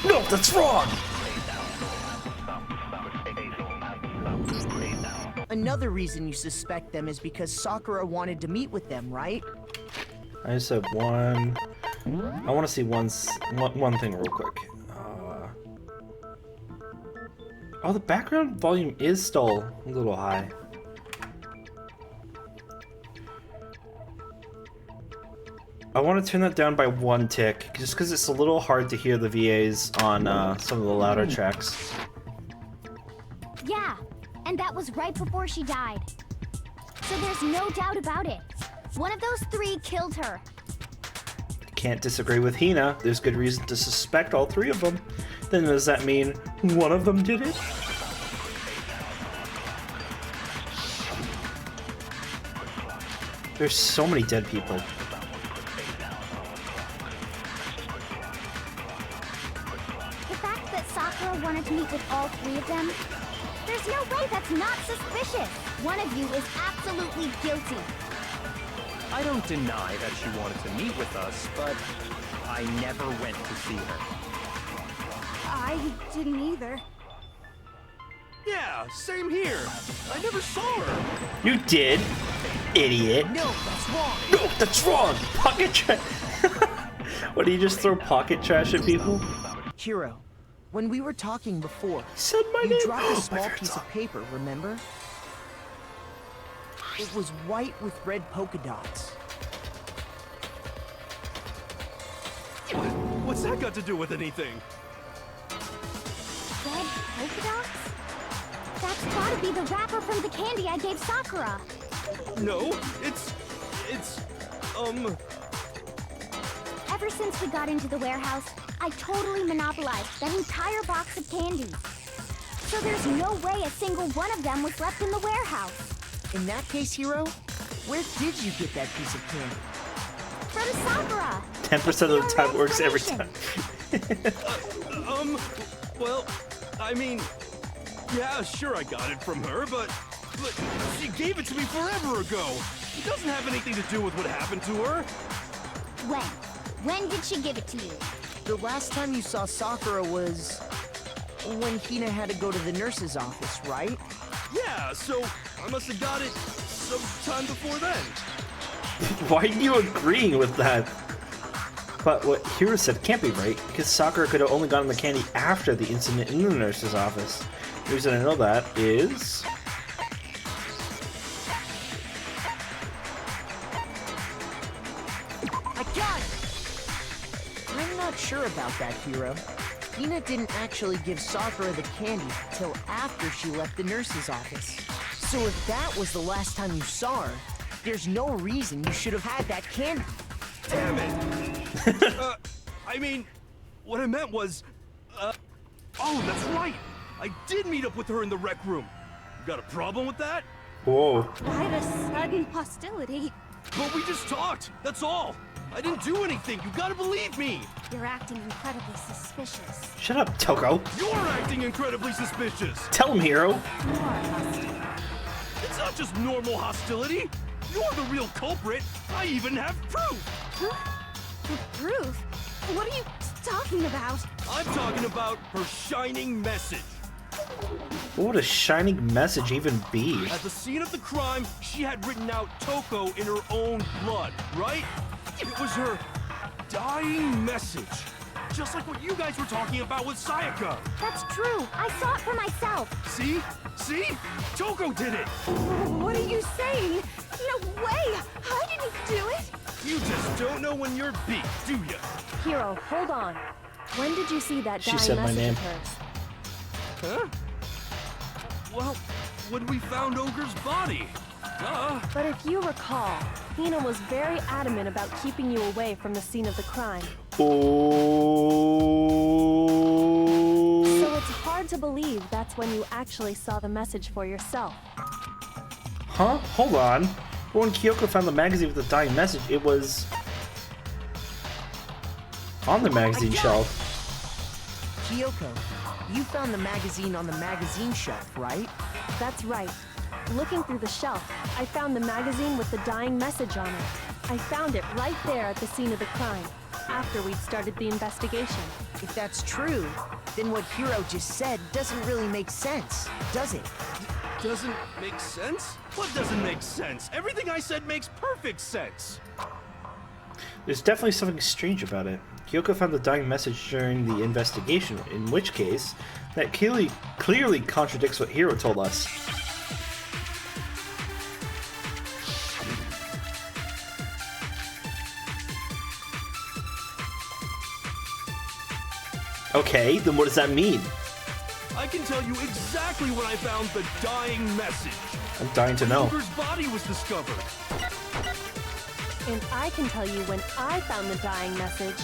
No, that's wrong. Another reason you suspect them is because Sakura wanted to meet with them, right? I just have one. I want to see one thing real quick. Oh, the background volume is still a little high. I want to turn that down by one tick, just because it's a little hard to hear the VAs on some of the louder tracks. Yeah, and that was right before she died. So there's no doubt about it. One of those three killed her. Can't disagree with Hina. There's good reason to suspect all three of them. Then does that mean one of them did it? There's so many dead people. The fact that Sakura wanted to meet with all three of them, there's no way that's not suspicious. One of you is absolutely guilty. I don't deny that she wanted to meet with us, but I never went to see her. I didn't either. Yeah, same here. I never saw her. You did, idiot. No, that's wrong. No, that's wrong. Pocket trash. What, do you just throw pocket trash at people? Hiro, when we were talking before, Said my you name. dropped Oh, a my small favorite piece song. of paper, remember? It was white with red polka dots. What's that got to do with anything? Red polka dots? That's gotta be the wrapper from the candy I gave Sakura. No, it's, Ever since we got into the warehouse, I totally monopolized that entire box of candies. So there's no way a single one of them was left in the warehouse. In that case, Hiro, where did you get that piece of candy? From Sakura! 10% of the time works every time. well, I mean, yeah, sure I got it from her, but she gave it to me forever ago. It doesn't have anything to do with what happened to her. When? When did she give it to you? The last time you saw Sakura was when Hina had to go to the nurse's office, right? Yeah, so I must have got it sometime before then. Why are you agreeing with that? But what Hiro said can't be right, because Sakura could have only gotten the candy after the incident in the nurse's office. The reason I know that is... I got it! I'm not sure about that, Hiro. Hina didn't actually give Sakura the candy till after she left the nurse's office. So if that was the last time you saw her, there's no reason you should have had that candy. Damn it. I mean, what I meant was, oh, that's right. I did meet up with her in the rec room. You got a problem with that? Whoa. Why the sudden hostility? Well, we just talked. That's all. I didn't do anything. You gotta believe me. You're acting incredibly suspicious. Shut up, Toko. You're acting incredibly suspicious. Tell him, Hiro. More hostile. It's not just normal hostility. You're the real culprit. I even have proof. Huh? The proof? What are you talking about? I'm talking about her shining message. What would a shining message even be? At the scene of the crime, she had written out Toko in her own blood, right? It was her dying message. Just like what you guys were talking about with Sayaka. That's true. I saw it for myself. See? See? Toko did it! What are you saying? No way! I didn't do it! You just don't know when you're beat, do ya? Hiro, hold on. When did you see that She dying said my message name. of hers? Huh? Well, when we found Ogre's body. Duh. But if you recall, Hina was very adamant about keeping you away from the scene of the crime. Oh. So it's hard to believe that's when you actually saw the message for yourself. Huh? Hold on. When Kyoko found the magazine with the dying message, it was on the magazine shelf. Kyoko, you found the magazine on the magazine shelf, right? That's right. Looking through the shelf, I found the magazine with the dying message on it. I found it right there at the scene of the crime, after we'd started the investigation. If that's true, then what Hiro just said doesn't really make sense, does it? Doesn't make sense? What doesn't make sense? Everything I said makes perfect sense. There's definitely something strange about it. Kyoko found the dying message during the investigation, in which case, that clearly contradicts what Hiro told us. Okay, then what does that mean? I can tell you exactly when I found the dying message. I'm dying to know. Ogre's body was discovered. And I can tell you when I found the dying message.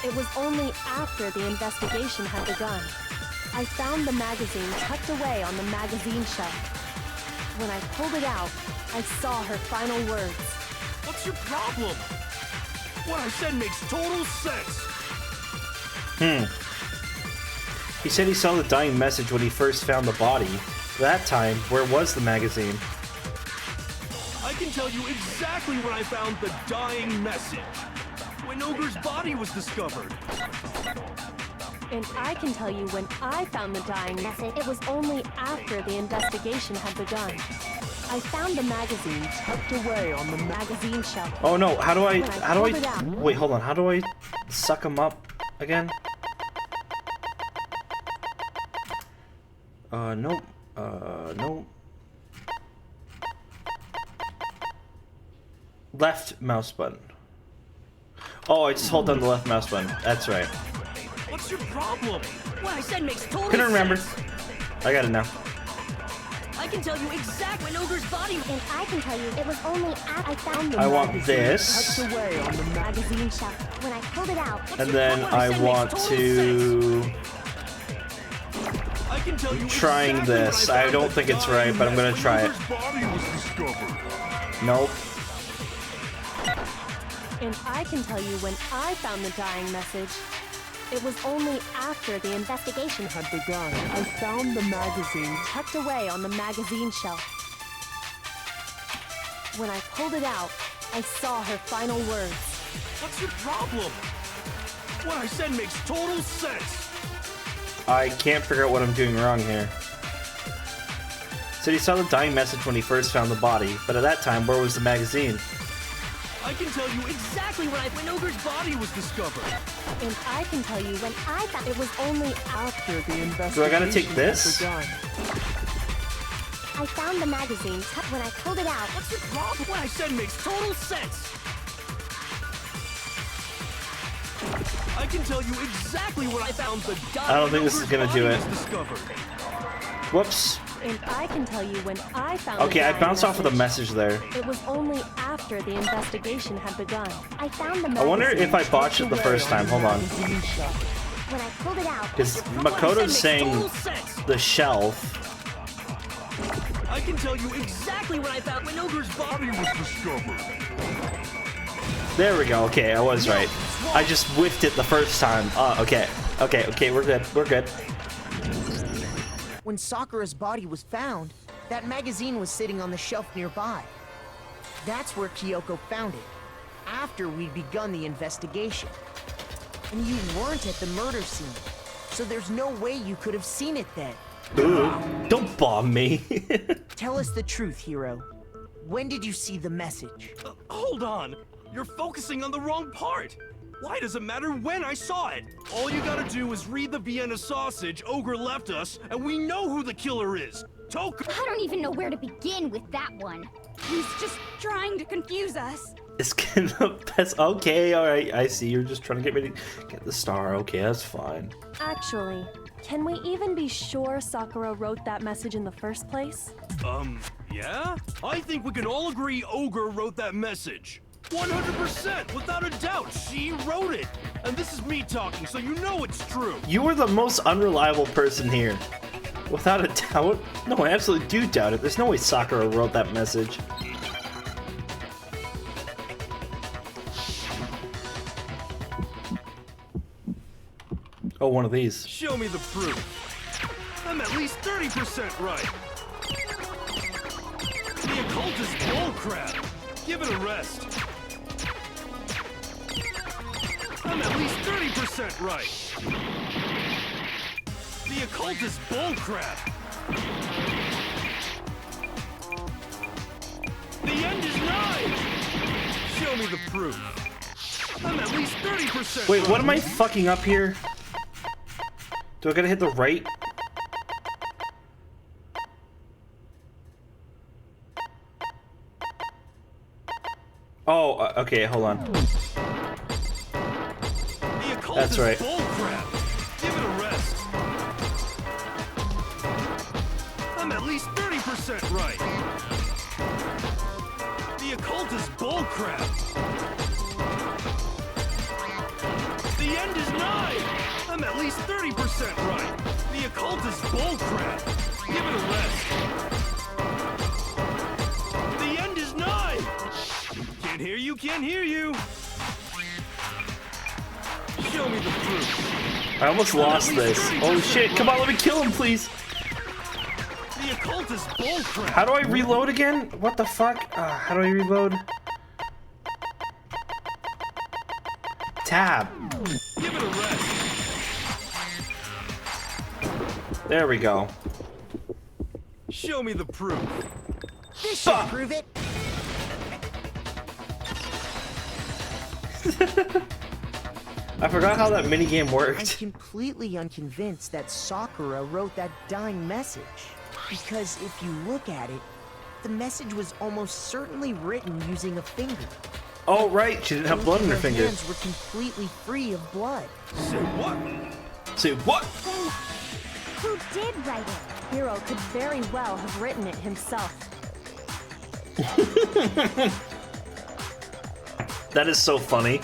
It was only after the investigation had begun. I found the magazine tucked away on the magazine shelf. When I pulled it out, I saw her final words. What's your problem? What I said makes total sense. He said he saw the dying message when he first found the body. That time, where was the magazine? I can tell you exactly when I found the dying message. When Ogre's body was discovered. And I can tell you when I found the dying message. It was only after the investigation had begun. I found the magazine tucked away on the magazine shelf. Oh no, how do I pulled it out- wait, hold on, how do I suck him up again? Nope. Nope. Left mouse button. Oh, I just hold down the left mouse button. That's right. What's your problem? What I said makes total Couldn't remember. I got it now. I can tell you exactly when Ogre's body. And I can tell you, it was only after I found the I want magazine this. tucked away on the magazine shelf. When I pulled it out, And then I want to I can tell you trying exactly this. when I found don't the think it's dying right, but I'm gonna message try when it. Ogre's body was discovered. Nope. And I can tell you when I found the dying message. It was only after the investigation had begun. I found the magazine tucked away on the magazine shelf. When I pulled it out, I saw her final words. What's your problem? What I said makes total sense. I can't figure out what I'm doing wrong here. Said he saw the dying message when he first found the body, but at that time, where was the magazine? I can tell you exactly when Ogre's body was discovered. And I can tell you when I found it was only after the investigation. Do I gotta take this? had begun. I found the magazine when I pulled it out. What's your problem? What I said makes total sense. I can tell you exactly when I found the dying. I don't think this is gonna do it. Discovered. Whoops. And I can tell you when I found Okay, the I dying bounced off of the message there. It was only after the investigation had begun. I found the magazine. I wonder if I botched it the first time. Hold on. When I pulled it out, Because Makoto's saying Total sense. the shelf. I can tell you exactly when I found when Ogre's body was discovered. There we go. Okay, I was right. I just whiffed it the first time. Okay. Okay, we're good. We're good. When Sakura's body was found, that magazine was sitting on the shelf nearby. That's where Kyoko found it, after we'd begun the investigation. And you weren't at the murder scene, so there's no way you could have seen it then. Ooh, don't bomb me. Tell us the truth, Hiro. When did you see the message? Hold on. You're focusing on the wrong part. Why does it matter when I saw it? All you gotta do is read the Vienna sausage Ogre left us, and we know who the killer is. Toko. I don't even know where to begin with that one. He's just trying to confuse us. It's gonna. That's okay. All right. I see. You're just trying to get ready to get the star. Okay, that's fine. Actually, can we even be sure Sakura wrote that message in the first place? Yeah? I think we can all agree Ogre wrote that message. 100%, without a doubt, she wrote it. And this is me talking, so you know it's true. You are the most unreliable person here. Without a doubt. No, I absolutely do doubt it. There's no way Sakura wrote that message. Oh, one of these. Show me the proof. I'm at least 30% right. The occult is bullcrap. Give it a rest. I'm at least 30% right. The occult is bullcrap. The end is nigh. Show me the proof. I'm at least 30% Wait, right. what am I fucking up here? Do I gotta hit the right? Oh, okay, hold on. The occult That's is right. bullcrap. Give it a rest. I'm at least 30% right. The occult is bullcrap. The end is I'm at least 30% right. The occult is bullcrap. Give it a rest. The end is nigh. Can't hear you, can't hear you. Show me the proof. I almost lost this. Oh shit, come on, let me kill him, please. The occult is bullcrap. How do I reload again? What the fuck? How do I reload? Tab. Give it a rest. There we go. Show me the proof. This should prove it. I forgot how that minigame I'm worked. completely unconvinced that Sakura wrote that dying message. Because if you look at it, the message was almost certainly written using a finger. Oh, right, she didn't have blood in her fingers. hands were completely free of blood. Say what? Say what? Then, who did write it? Hiro could very well have written it himself. That is so funny.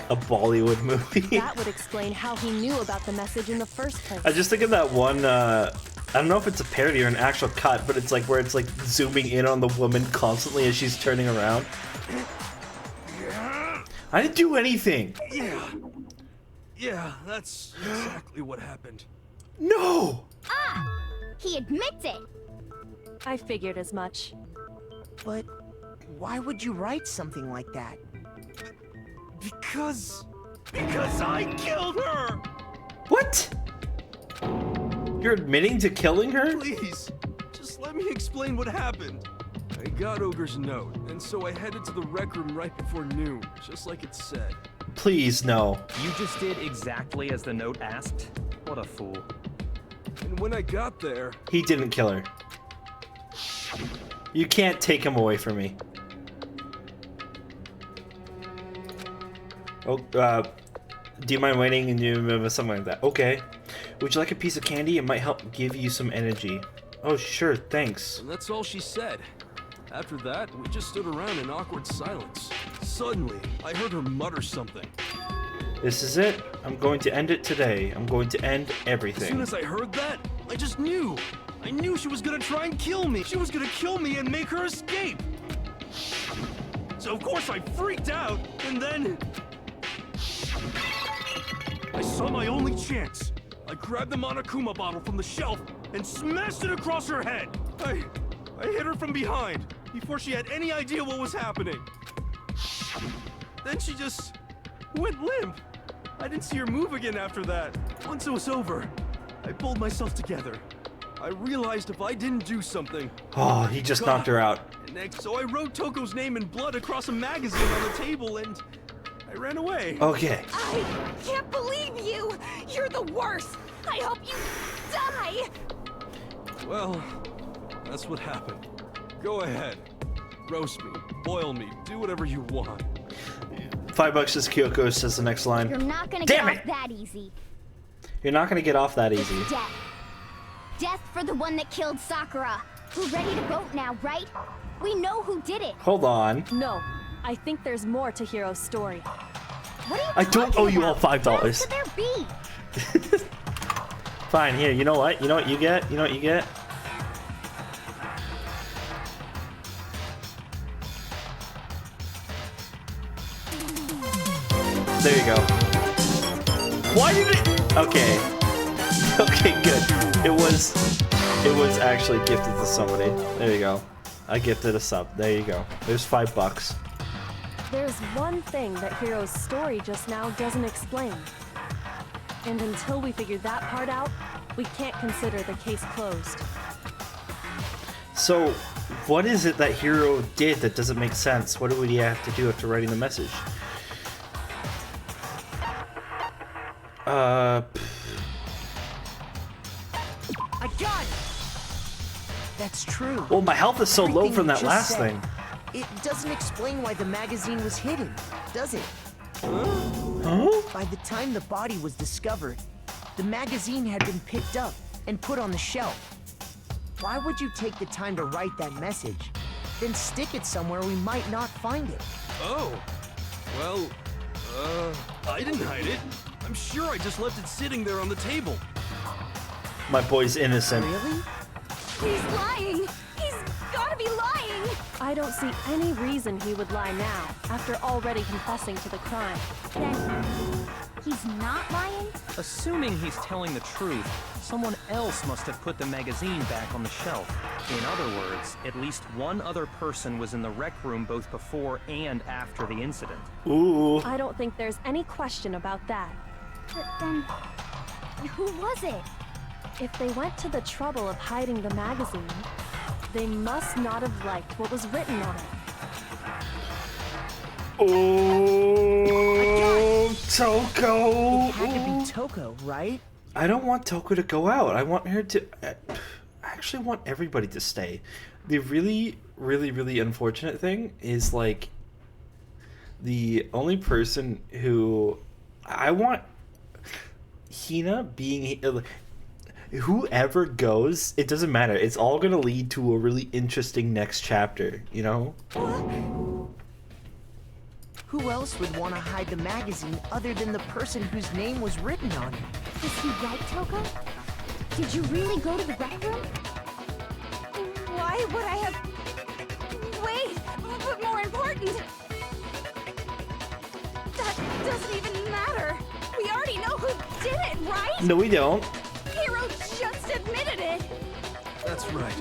A Bollywood movie. That would explain how he knew about the message in the first place. I just think of that one, I don't know if it's a parody or an actual cut, but it's like where it's like zooming in on the woman constantly as she's turning around. I didn't do anything. Yeah, that's exactly what happened. No! Ah! He admits it! I figured as much. But why would you write something like that? Because I killed her! What? You're admitting to killing her? Please, just let me explain what happened. I got Ogre's note, and so I headed to the rec room right before noon, just like it said. Please, no. You just did exactly as the note asked? What a fool. And when I got there, He didn't kill her. You can't take him away from me. Oh, do you mind waiting and you something like that? Okay. Would you like a piece of candy? It might help give you some energy. Oh, sure, thanks. and that's all she said. After that, we just stood around in awkward silence. Suddenly, I heard her mutter something. This is it. I'm going to end it today. I'm going to end As soon everything. as I heard that, I just knew. I knew she was gonna try and kill me. She was gonna kill me and make her escape. So of course I freaked out, and then I saw my only chance. I grabbed the Monokuma bottle from the shelf and smashed it across her head. I hit her from behind before she had any idea what was happening. Then she just went limp. I didn't see her move again after that. Once it was over, I pulled myself together. I realized if I didn't do something, Oh, he just knocked her out. so I wrote Toko's name in blood across a magazine on the table and I ran away. Okay. I can't believe you! You're the worst! I hope you die! Well, that's what happened. Go ahead. Roast me, boil me, do whatever you want. $5 is Kyoko, says the next line. You're not gonna Damn get it! off that easy. You're not gonna get off that easy. Death. Death for the one that killed Sakura. We're ready to vote now, right? We know who did it. Hold on. No, I think there's more to Hiro's story. What are you I don't talking owe you all about? $5. What else could there be? Fine, here, you know what? You know what you get? You know what you get? There you go. Why did it? Okay. Okay, good. It was actually gifted to somebody. There you go. I gifted a sub. There you go. There's $5. There's one thing that Hiro's story just now doesn't explain. And until we figure that part out, we can't consider the case closed. So, what is it that Hiro did that doesn't make sense? What would he have to do after writing the message? I got it! That's true. Well, my health is so low Everything from you that just last said, thing. It doesn't explain why the magazine was hidden, does it? Huh? By the time the body was discovered, the magazine had been picked up and put on the shelf. Why would you take the time to write that message, then stick it somewhere we might not find it? Oh, well, I didn't hide it. I I'm sure I just left it sitting there on the table. My boy's innocent. Really? He's lying! He's gotta be lying! I don't see any reason he would lie now, after already confessing to the crime. Then he's not lying? Assuming he's telling the truth, someone else must have put the magazine back on the shelf. In other words, at least one other person was in the rec room both before and after the incident. Ooh. I don't think there's any question about that. But then, who was it? If they went to the trouble of hiding the magazine, they must not have liked what was written on it. Oh, Toko. It had to be Toko, right? I don't want Toko to go out. I want her to. I actually want everybody to stay. The really, really, really unfortunate thing is like the only person who I want Hina being. Whoever goes, it doesn't matter. It's all gonna lead to a really interesting next chapter, you know? Who else would want to hide the magazine other than the person whose name was written on it? Is he right, Toko? Did you really go to the rec room? Why would I have... Wait, but more important... That doesn't even matter. We already know who did it, right? No, we don't. Hero just admitted it. That's right.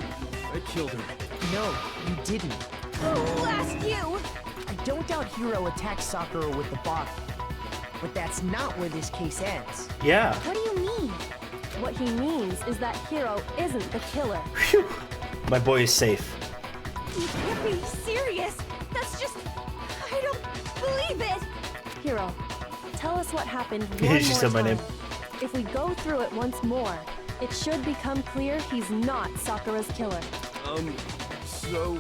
I killed her. No, you didn't. Who asked you? I don't doubt Hiro attacked Sakura with the bottle. But that's not where this case ends. Yeah. What do you mean? What he means is that Hiro isn't the killer. Phew. My boy is safe. You can't be serious. That's just... I don't believe it. Hiro, tell us what happened one She more said my time. name. If we go through it once more, it should become clear he's not Sakura's killer. So,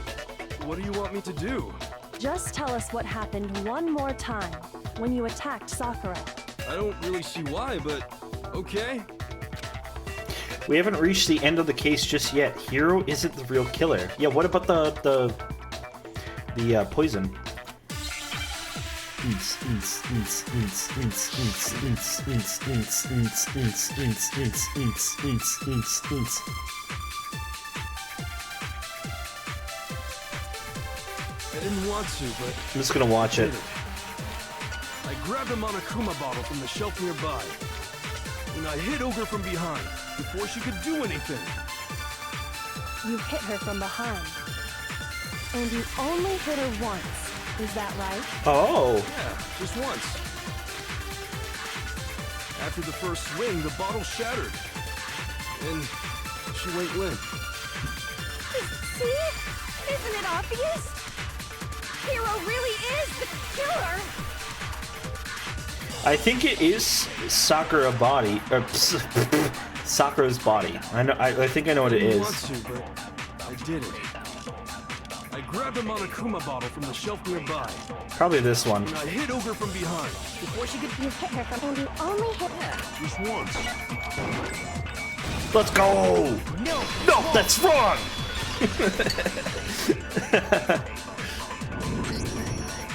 what do you want me to do? Just tell us what happened one more time when you attacked Sakura. I don't really see why, but okay. We haven't reached the end of the case just yet. Hiro isn't the real killer. Yeah, what about the poison? I didn't want to, but I'm just gonna watch I it. did it. I grabbed a Monokuma bottle from the shelf nearby, and I hit Ogre from behind before she could do anything. You hit her from behind. And you only hit her once. Is that right? Oh. Yeah, just once. After the first swing, the bottle shattered, and she went limp. See? Isn't it obvious? Hero really is the killer. I think it is Sakura body, or Sakura's body. I know. I think I know what it I didn't is. want to, but I did it. I grabbed a Monokuma bottle from the shelf nearby, Probably this one. and I hit Ogre from behind. Before she could... You hit her from... And you only hit her. Just once. Let's go! No! No, that's wrong!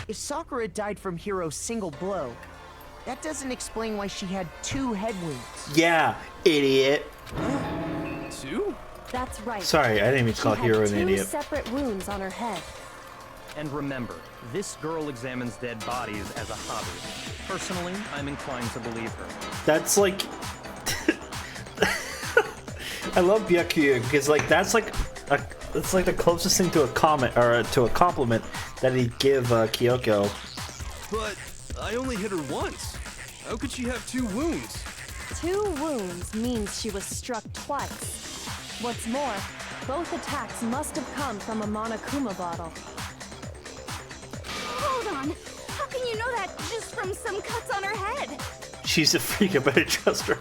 If Sakura died from Hiro's single blow, that doesn't explain why she had 2 head wounds. Yeah, idiot. 2? That's right. Sorry, I didn't even She call had Hiro an 2 idiot. separate wounds on her head. And remember, this girl examines dead bodies as a hobby. Personally, I'm inclined to believe her. That's like... I love Byakuya because like that's like it's like the closest thing to a comment or to a compliment that he'd give Kyoko. But I only hit her once. How could she have 2 wounds? 2 wounds means she was struck twice. What's more, both attacks must have come from a Monokuma bottle. Hold on. How can you know that just from some cuts on her head? She's a freak. I better trust her.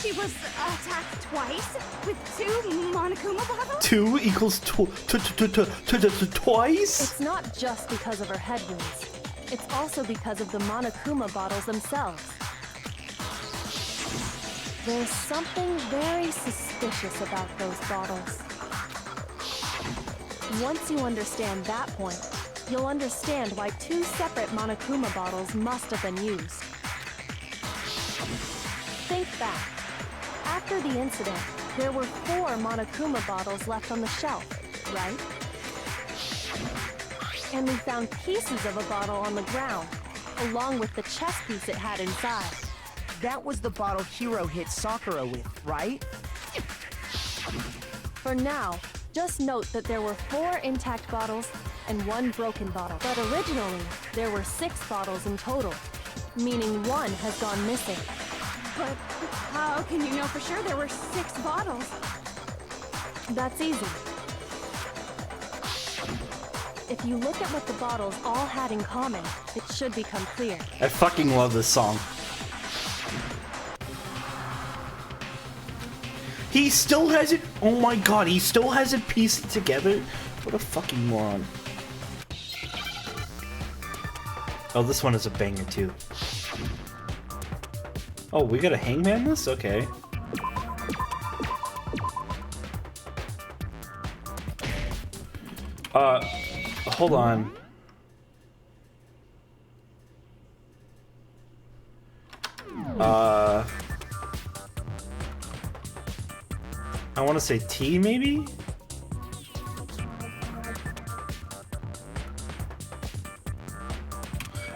She was attacked twice with 2 Monokuma bottles? 2 equals twice. It's not just because of her head wounds. It's also because of the Monokuma bottles themselves. There's something very suspicious about those bottles. Once you understand that point, you'll understand why 2 separate Monokuma bottles must have been used. Think back. After the incident, there were 4 Monokuma bottles left on the shelf, right? And we found pieces of a bottle on the ground, along with the chess piece it had inside. That was the bottle Hiro hit Sakura with, right? For now, just note that there were 4 intact bottles and 1 broken bottle. But originally, there were 6 bottles in total, meaning 1 has gone missing. But how can you know for sure there were 6 bottles? That's easy. If you look at what the bottles all had in common, it should become clear. I fucking love this song. He still has it. Oh my god, he still has it pieced together. What a fucking moron. Oh, this one is a banger too. Oh, we gotta hangman this? Okay. Hold on. I want to say T, maybe?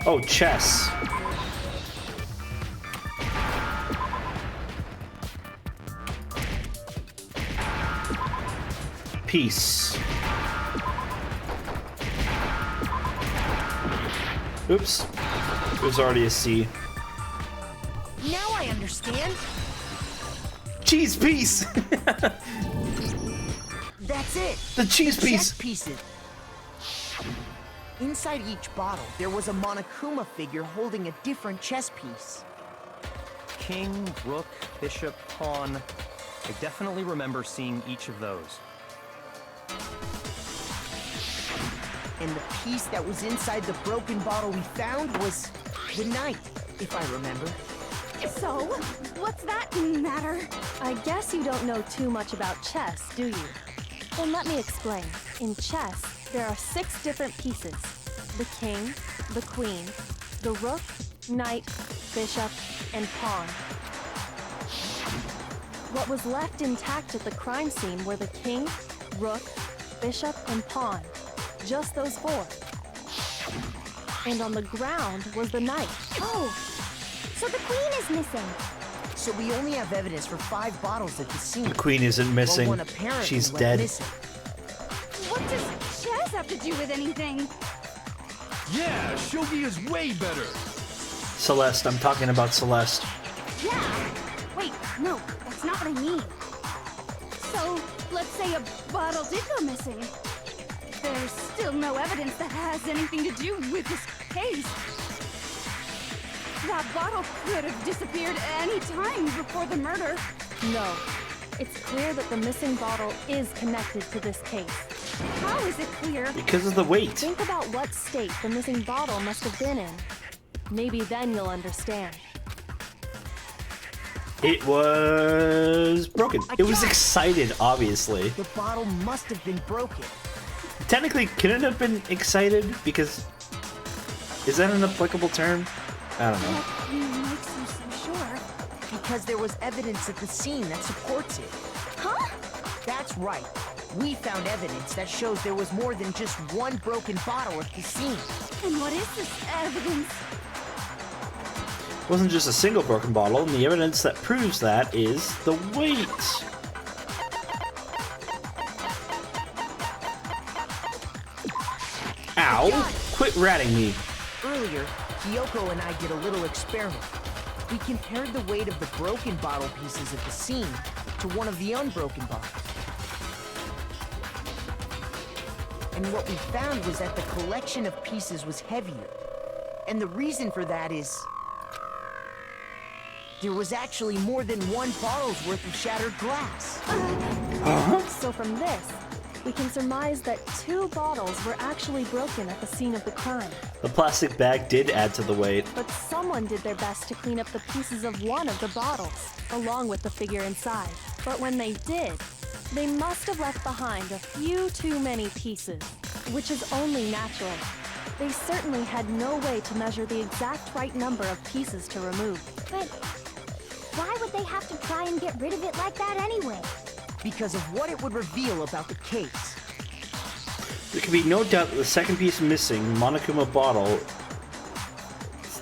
Oh, chess. Peace. Oops. There's already a C. Now I understand. Cheese piece! That's it. The cheese piece. Chess pieces. Inside each bottle, there was a Monokuma figure holding a different chess piece. King, rook, bishop, pawn. I definitely remember seeing each of those. And the piece that was inside the broken bottle we found was the knight, if I remember. So, what's that matter? I guess you don't know too much about chess, do you? Then let me explain. In chess, there are 6 different pieces. The king, the queen, the rook, knight, bishop, and pawn. What was left intact at the crime scene were the king, rook, bishop, and pawn. Just those 4. And on the ground was the knight. Oh, so the queen is missing. So we only have evidence for 5 bottles at the scene. The queen isn't missing. Well, one apparently She's went dead. missing. What does chess have to do with anything? Yeah, shogi is way better. Celeste, I'm talking about Celeste. Yeah. Wait, no, that's not what I mean. So, let's say a bottle did go missing. There's still no evidence that has anything to do with this case. That bottle could have disappeared any time before the murder. No. It's clear that the missing bottle is connected to this case. How is it clear? Because of the weight. Think about what state the missing bottle must have been in. Maybe then you'll understand. It was broken. It was excited, obviously. The bottle must have been broken. Technically, couldn't it have been excited? Because... is that an applicable term? I don't know. What makes you so sure? Because there was evidence at the scene that supports it. Huh? That's right. We found evidence that shows there was more than just one broken bottle at the scene. And what is this evidence? It wasn't just a single broken bottle, and the evidence that proves that is the weight. Ow! Quit ratting me. Earlier, Kyoko and I did a little experiment. We compared the weight of the broken bottle pieces at the scene to one of the unbroken bottles. And what we found was that the collection of pieces was heavier. And the reason for that is... there was actually more than one bottle's worth of shattered glass. So from this, we can surmise that 2 bottles were actually broken at the scene of the crime. The plastic bag did add to the weight. But someone did their best to clean up the pieces of one of the bottles, along with the figure inside. But when they did, they must have left behind a few too many pieces. which is only natural. They certainly had no way to measure the exact right number of pieces to remove. But why would they have to try and get rid of it like that anyway? Because of what it would reveal about the case. There can be no doubt that the second piece missing, Monokuma bottle.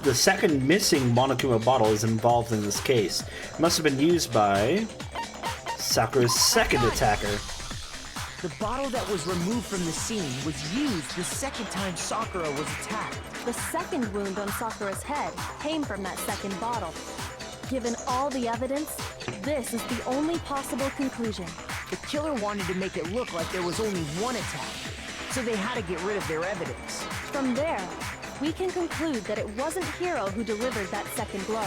The second missing Monokuma bottle is involved in this case. It must have been used by Sakura's second attacker. The bottle that was removed from the scene was used the second time Sakura was attacked. The second wound on Sakura's head came from that second bottle. Given all the evidence, this is the only possible conclusion. The killer wanted to make it look like there was only one attack, so they had to get rid of their evidence. From there, we can conclude that it wasn't Hiro who delivered that second blow.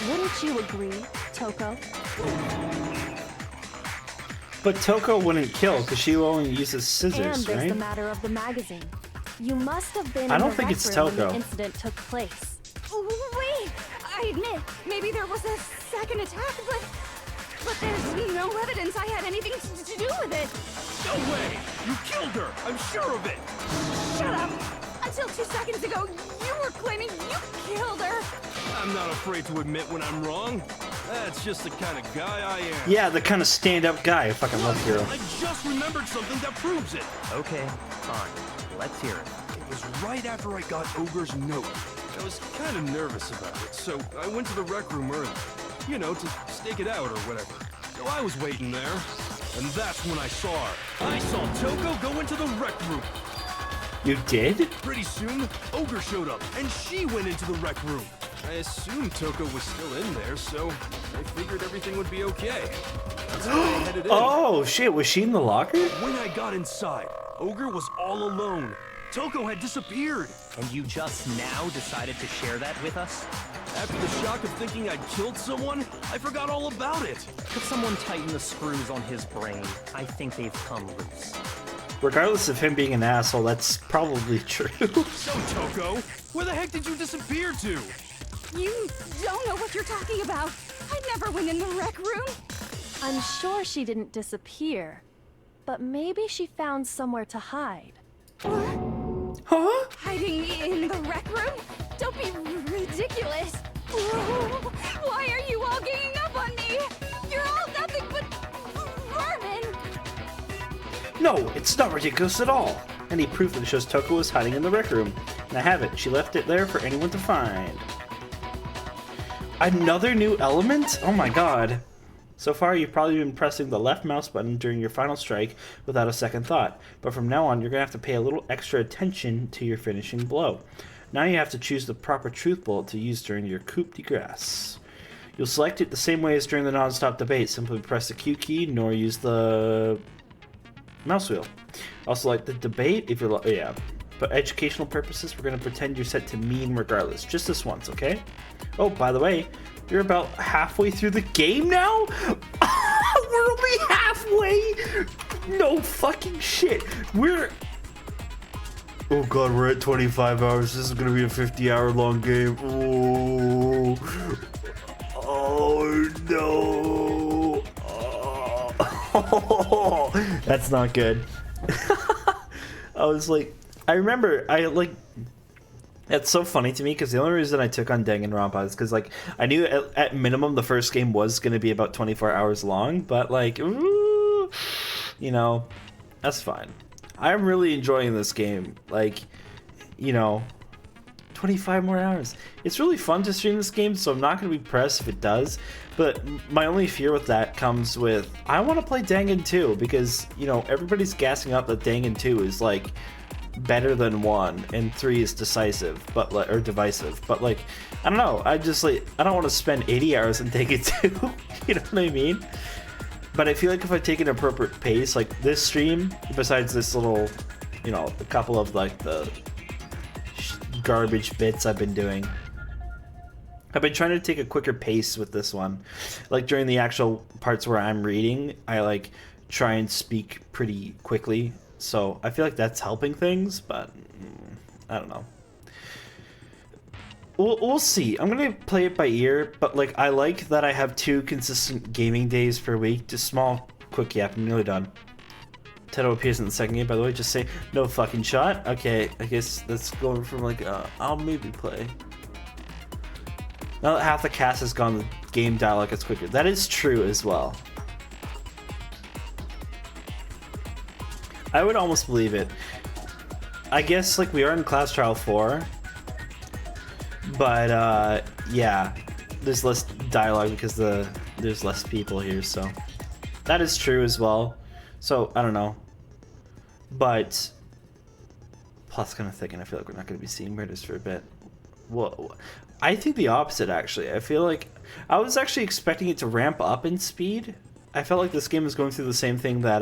Wouldn't you agree, Toko? But Toko wouldn't kill because she only uses scissors, And there's right? the matter of the magazine. You must have been I in don't the think rec it's room when Toko. the incident took place. Wait! I admit, maybe there was a second attack, but there's no evidence I had anything to do with it. No way! You killed her! I'm sure of it! Shut up! Until 2 seconds ago, you were claiming you killed her. I'm not afraid to admit when I'm wrong. That's just the kind of guy I am. Yeah, the kind of stand-up guy. I fucking love Hiro. I just remembered something that proves it. Okay, fine. Let's hear it. It was right after I got Ogre's note. I was kind of nervous about it, so I went to the rec room early. You know, to stake it out or whatever. So I was waiting there, and that's when I saw her. I saw Toko go into the rec room. You did? Pretty soon, Ogre showed up, and she went into the rec room. I assumed Toko was still in there, so I figured everything would be okay. That's why I headed in. Oh, shit. Was she in the locker? When I got inside, Ogre was all alone. Toko had disappeared. And you just now decided to share that with us? After the shock of thinking I'd killed someone, I forgot all about it. Could someone tighten the screws on his brain? I think they've come loose. Regardless of him being an asshole, that's probably true. So, Toko, where the heck did you disappear to? You don't know what you're talking about. I never went in the rec room. I'm sure she didn't disappear, but maybe she found somewhere to hide. What? Huh? Hiding in the rec room? Don't be ridiculous. Whoa. Why are you all ganging up on me? You're all nothing but vermin. No, it's not ridiculous at all. Any proof that shows Toko was hiding in the rec room. And I have it. She left it there for anyone to find. Another new element? Oh my god. So far, you've probably been pressing the left mouse button during your final strike without a second thought. But from now on, you're going to have to pay a little extra attention to your finishing blow. Now you have to choose the proper truth bullet to use during your coup de grace. You'll select it the same way as during the non-stop debate. Simply press the Q key, nor use the mouse wheel. Also, like the debate, if you're yeah. But educational purposes, we're going to pretend you're set to mean regardless. Just this once, okay? Oh, by the way, you're about halfway through the game now? We're only halfway? No fucking shit. Oh god, we're at 25 hours. This is going to be a 50-hour long game. Oh no. Oh. That's not good. I was like, I remember, it's so funny to me because the only reason I took on Danganronpa is because, like, I knew at minimum the first game was going to be about 24 hours long, but, like, ooh, you know, that's fine. I'm really enjoying this game. Like, you know, 25 more hours. It's really fun to stream this game, so I'm not going to be pressed if it does. But my only fear with that comes with, I want to play Dangan 2 because, you know, everybody's gassing up that Dangan 2 is, like, better than 1 and 3 is decisive, but like, or divisive. But like, I don't know. I just like, I don't want to spend 80 hours in Dangan 2. You know what I mean? But I feel like if I take an appropriate pace, like this stream, besides this little, you know, a couple of like the garbage bits I've been doing, I've been trying to take a quicker pace with this one. Like during the actual parts where I'm reading, I like try and speak pretty quickly. So I feel like that's helping things, but I don't know. We'll see. I'm gonna play it by ear, but like I like that I have 2 consistent gaming days per week. Just small, quick yap. I'm nearly done. Teto appears in the second game, by the way. Just say, no fucking shot. Okay, I guess that's going from like, I'll maybe play. Now that half the cast has gone, the game dialogue is quicker. That is true as well. I would almost believe it. I guess like we are in Class Trial 4, but yeah, there's less dialogue because there's less people here, so that is true as well. So I don't know, but plus kind of thinking I feel like we're not going to be seeing murders for a bit. Whoa. I think the opposite, actually. I feel like I was actually expecting it to ramp up in speed. I felt like this game was going through the same thing that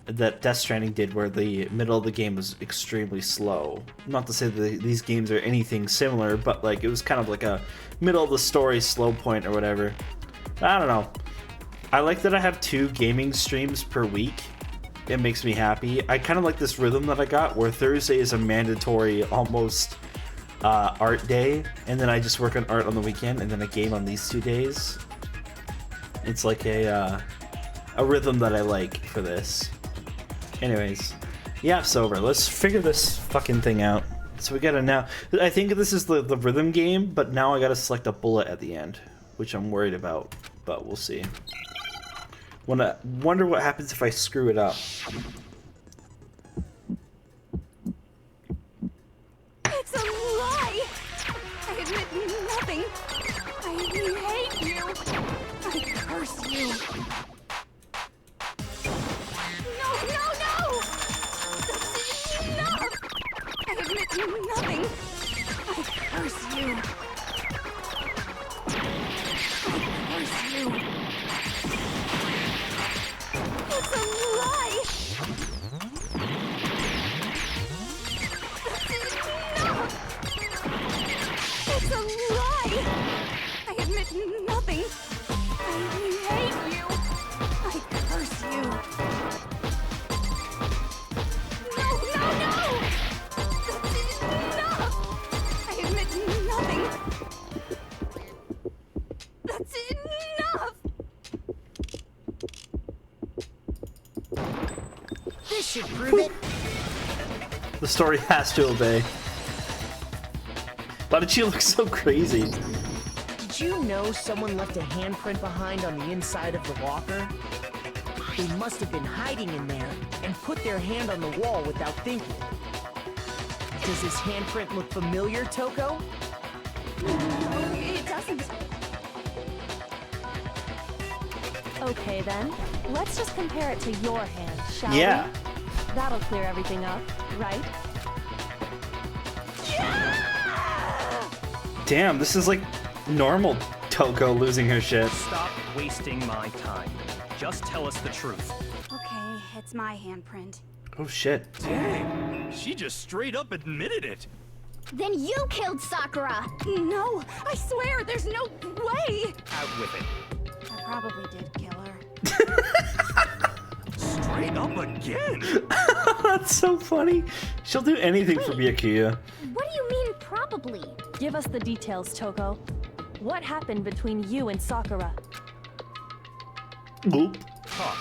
that Death Stranding did, where the middle of the game was extremely slow. Not to say that these games are anything similar, but like it was kind of like a middle of the story slow point or whatever. I don't know. I like that I have 2 gaming streams per week. It makes me happy. I kind of like this rhythm that I got, where Thursday is a mandatory almost art day, and then I just work on art on the weekend, and then a game on these 2 days. It's like a rhythm that I like for this. Anyways, yeah, sober. Let's figure this fucking thing out. So we gotta now. I think this is the rhythm game, but now I gotta select a bullet at the end, which I'm worried about, but we'll see. Wonder what happens if I screw it up. It's a lie! I admit nothing. I hate you. I curse you. No, no, no! That's enough! I admit nothing. I curse you. I curse you. It's a lie! It's a lie! I admit nothing. I hate you. I curse you. No, no, no! That's enough! I admit nothing. That's enough! This should prove it. The story has to obey. Why did she look so crazy? Did you know someone left a handprint behind on the inside of the locker? They must have been hiding in there and put their hand on the wall without thinking. Does this handprint look familiar, Toko? It doesn't. Okay then, let's just compare it to your hand, shall Yeah. we? That'll clear everything up, right? Damn, this is like normal Toko losing her shit. Stop wasting my time. Just tell us the truth. Okay, it's my handprint. Oh shit. Dang, she just straight up admitted it. Then you killed Sakura! No, I swear, there's no way! Out with it. I probably did kill her. Straight up again. That's so funny. She'll do anything for Byakuya. What do you mean, probably? Give us the details, Toko. What happened between you and Sakura? Oop. Talk.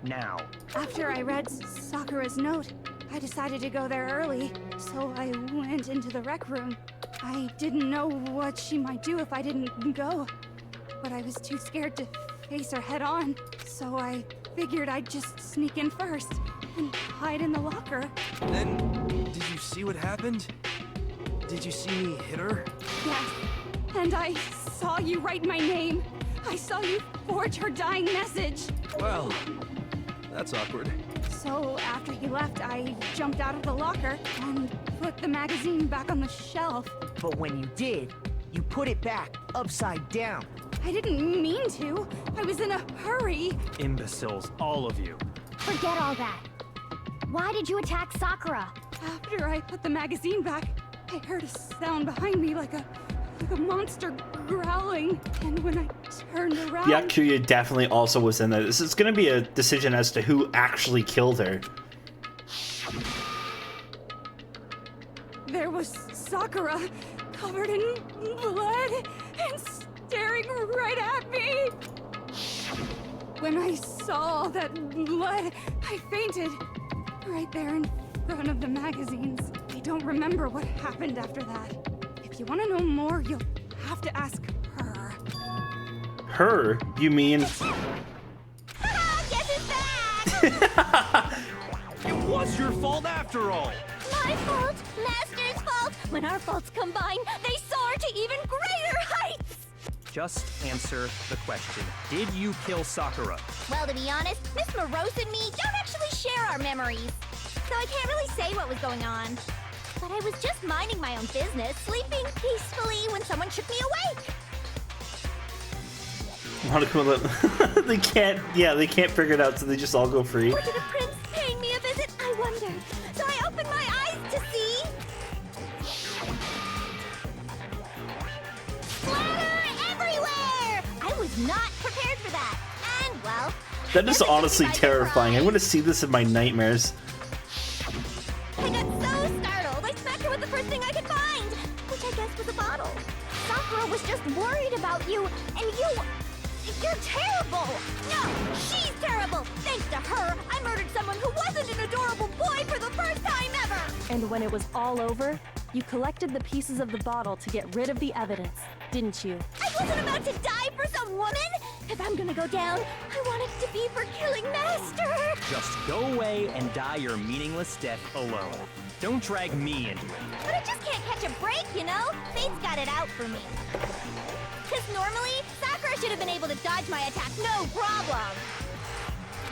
Now. After I read Sakura's note, I decided to go there early, so I went into the rec room. I didn't know what she might do if I didn't go, but I was too scared to face her head on, so I figured I'd just sneak in first and hide in the locker. Then, did you see what happened? Did you see me hit her? Yes, and I saw you write my name. I saw you forge her dying message. Well, that's awkward. So after you left, I jumped out of the locker and put the magazine back on the shelf. But when you did, you put it back upside down. I didn't mean to. I was in a hurry. Imbeciles, all of you. Forget all that. Why did you attack Sakura? After I put the magazine back, I heard a sound behind me like a monster growling. And when I turned around... Byakuya definitely also was in there. This is going to be a decision as to who actually killed her. There was Sakura, covered in blood and staring right at me. When I saw that blood, I I fainted. Right there in front of the magazines. I don't remember what happened after that. If you want to know more, you'll have to ask her. Her? You mean? Guess who's back? It was your fault after all. My fault, Master's fault. When our faults combine, they soar to even greater heights. Just answer the question. Did you kill Sakura? Well, to be honest, Miss Morose and me don't actually share our memories. So I can't really say what was going on. But I was just minding my own business, sleeping peacefully when someone shook me awake. Monokuma, they can't. Yeah, they can't figure it out, so they just all go free. Or did a prince paying me a visit? I wonder. So I opened my eyes to see. Splatter everywhere! I was not prepared for that. And, well... That is honestly terrifying. I'm gonna see this in my nightmares. I got so startled, I smacked her with the first thing I could find, which I guess was a bottle. Sakura was just worried about you, and you're terrible! No, she's terrible! Thanks to her, I murdered someone who wasn't an adorable boy for the first time ever! And when it was all over, you collected the pieces of the bottle to get rid of the evidence, didn't you? I wasn't about to die for some woman! If I'm gonna go down, I want it to be for killing Master! Just go away and die your meaningless death alone. Don't drag me into it. But I just can't catch a break, you know? Fate's got it out for me. Because normally, Sakura should have been able to dodge my attack, no problem!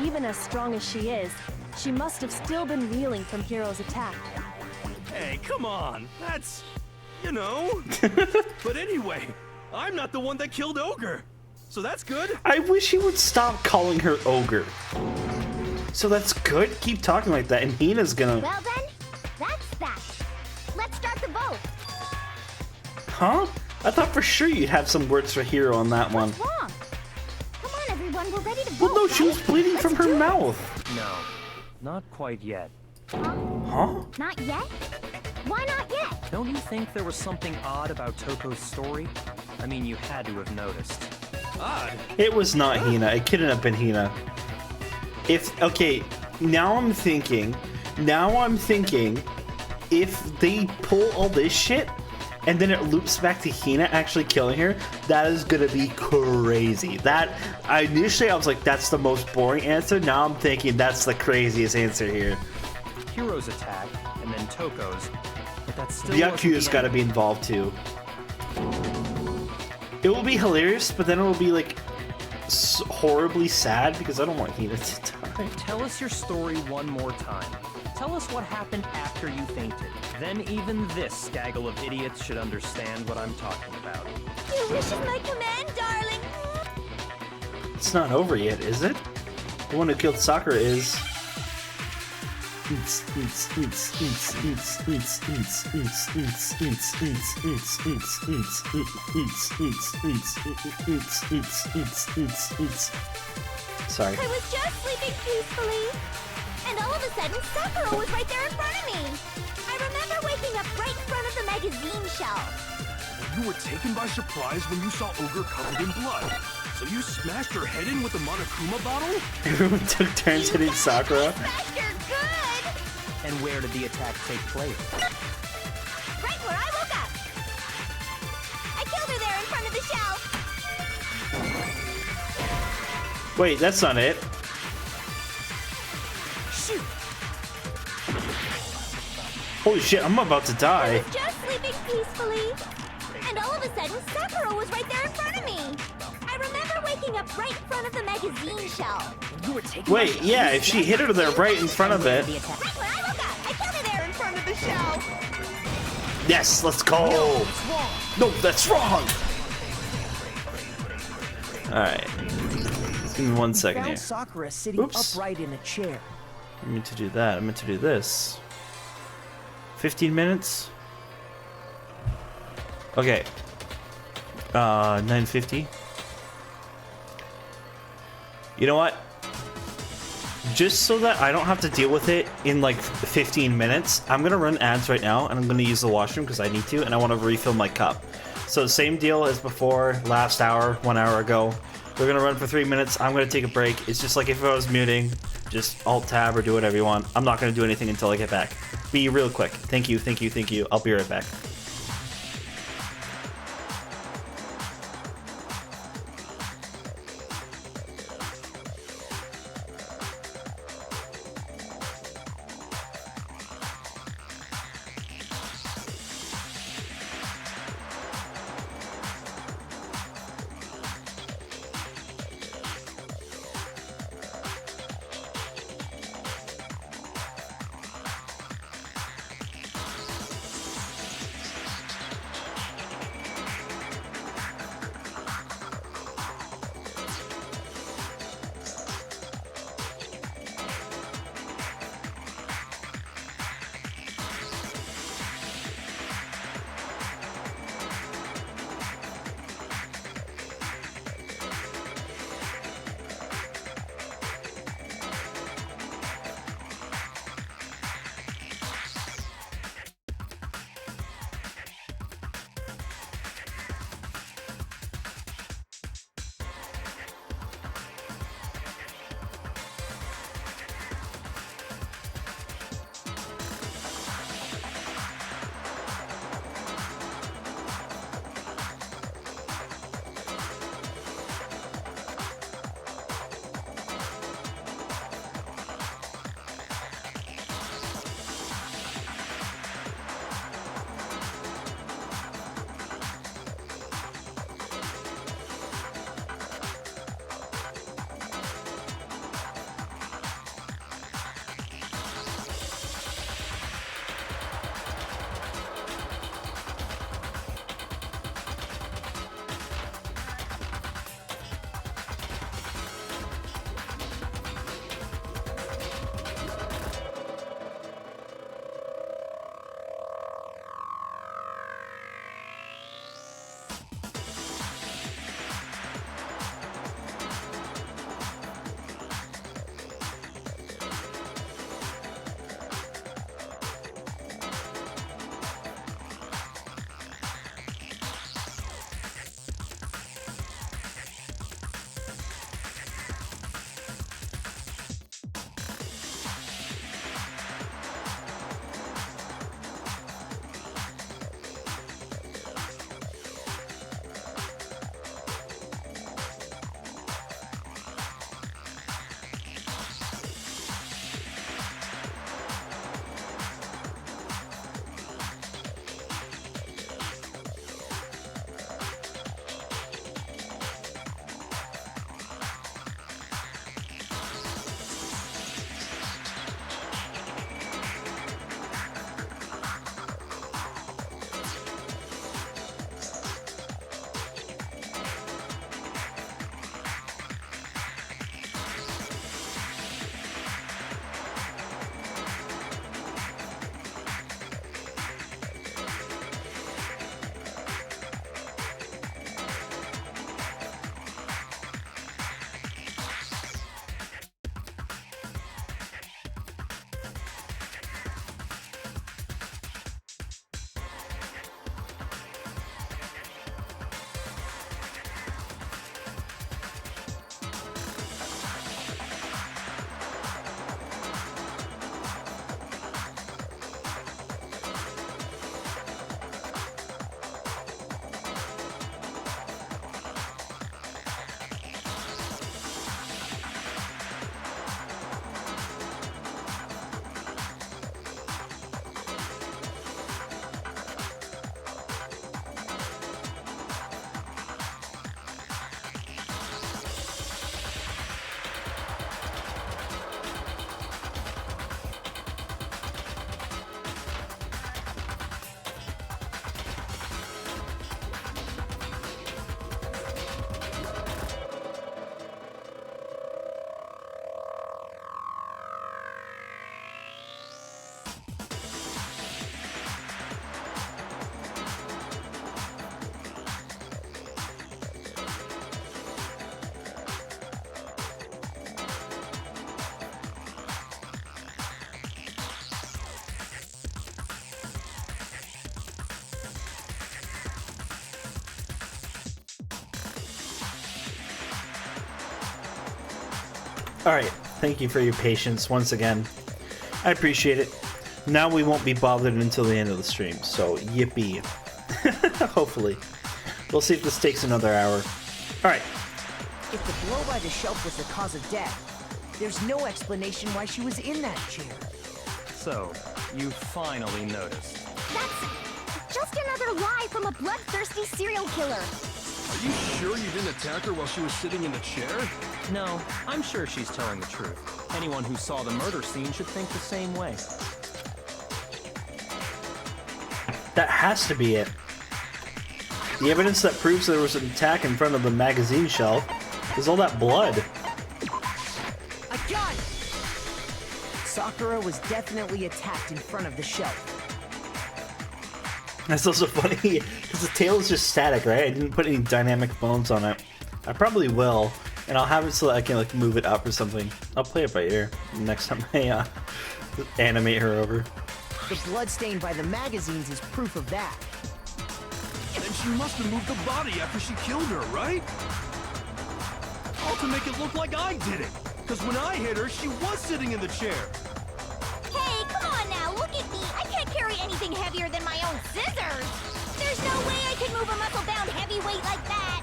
Even as strong as she is, she must have still been reeling from Hiro's attack. Hey, come on. That's, you know. But anyway, I'm not the one that killed Ogre. So that's good. I wish he would stop calling her ogre. So that's good. Keep talking like that, and Hina's gonna. Well then, that's that. Let's start the vote. Huh? I thought for sure you'd have some words for Hiro on that one. What's wrong? Come on, everyone, we're ready to vote. Well, no, she was right? bleeding Let's from her do it. mouth. No, not quite yet. Huh? Not yet? Why not yet? Don't you think there was something odd about Toko's story? I mean, you had to have noticed. Odd. It was not Hina. It couldn't have been Hina. Okay, now I'm thinking, if they pull all this shit, and then it loops back to Hina actually killing her, that is gonna be crazy. Initially I was like, that's the most boring answer. Now I'm thinking that's the craziest answer here. Hiro's attack, and then Toko's, but that's still Byakuya's gotta be involved too. It will be hilarious, but then it will be like horribly sad because I don't want Hina to die. Tell us your story one more time. Tell us what happened after you fainted. Then even this gaggle of idiots should understand what I'm talking about. Your wish is my command, darling. It's not over yet, is it? The one who killed Sakura is. Sorry. I was just sleeping peacefully. And all of a sudden, Sakura was right there in front of me. I remember waking up right in front of the magazine shelf. You were taken by surprise when you saw Ogre covered in blood. So you smashed her head in with the Monokuma bottle? Everyone took turns hitting Sakura. Smashed her good! And where did the attack take place? Right where I woke up. I killed her there in front of the shelf. Wait, that's not it. Shoot! Holy shit, I'm about to I die. was just sleeping peacefully. And all of a sudden, Sakura was right there in front of me. I remember waking up right in front of the magazine shelf. You were taken Wait, yeah, if she hit her there right in front of it. Right when I woke up, I killed her there in front of the shelf. Yes, let's go. No, that's wrong. Alright. Give me 1 second here. Found Sakura sitting Oops. upright in a chair. I meant to do that. I meant to do this. 15 minutes? Okay. 9:50. You know what? Just so that I don't have to deal with it in like 15 minutes, I'm gonna run ads right now and I'm gonna use the washroom because I need to and I want to refill my cup. So same deal as before, last hour, 1 hour ago. We're gonna run for 3 minutes. I'm gonna take a break. It's just like if I was muting, just Alt-Tab or do whatever you want. I'm not gonna do anything until I get back. Be real quick. Thank you, thank you, thank you. I'll be right back. Alright, thank you for your patience once again. I appreciate it. Now we won't be bothered until the end of the stream, so yippee. Hopefully. We'll see if this takes another hour. Alright. If the blow by the shelf was the cause of death, there's no explanation why she was in that chair. So, you finally noticed. That's just another lie from a bloodthirsty serial killer. Are you sure you didn't attack her while she was sitting in the chair? No, I'm sure she's telling the truth. Anyone who saw the murder scene should think the same way. That has to be it. The evidence that proves there was an attack in front of the magazine shelf is all that blood. A gun! Sakura was definitely attacked in front of the shelf. That's also funny, because the tail is just static, right? I didn't put any dynamic bones on it. I probably will, and I'll have it so that I can like move it up or something. I'll play it by ear next time I animate her over. The blood stain by the magazines is proof of that. And she must have moved the body after she killed her, right? All to make it look like I did it. Because when I hit her, she was sitting in the chair. Hey, come on now, look at me. I can't carry anything heavier than my own scissors. There's no way I can move a muscle-bound heavyweight like that.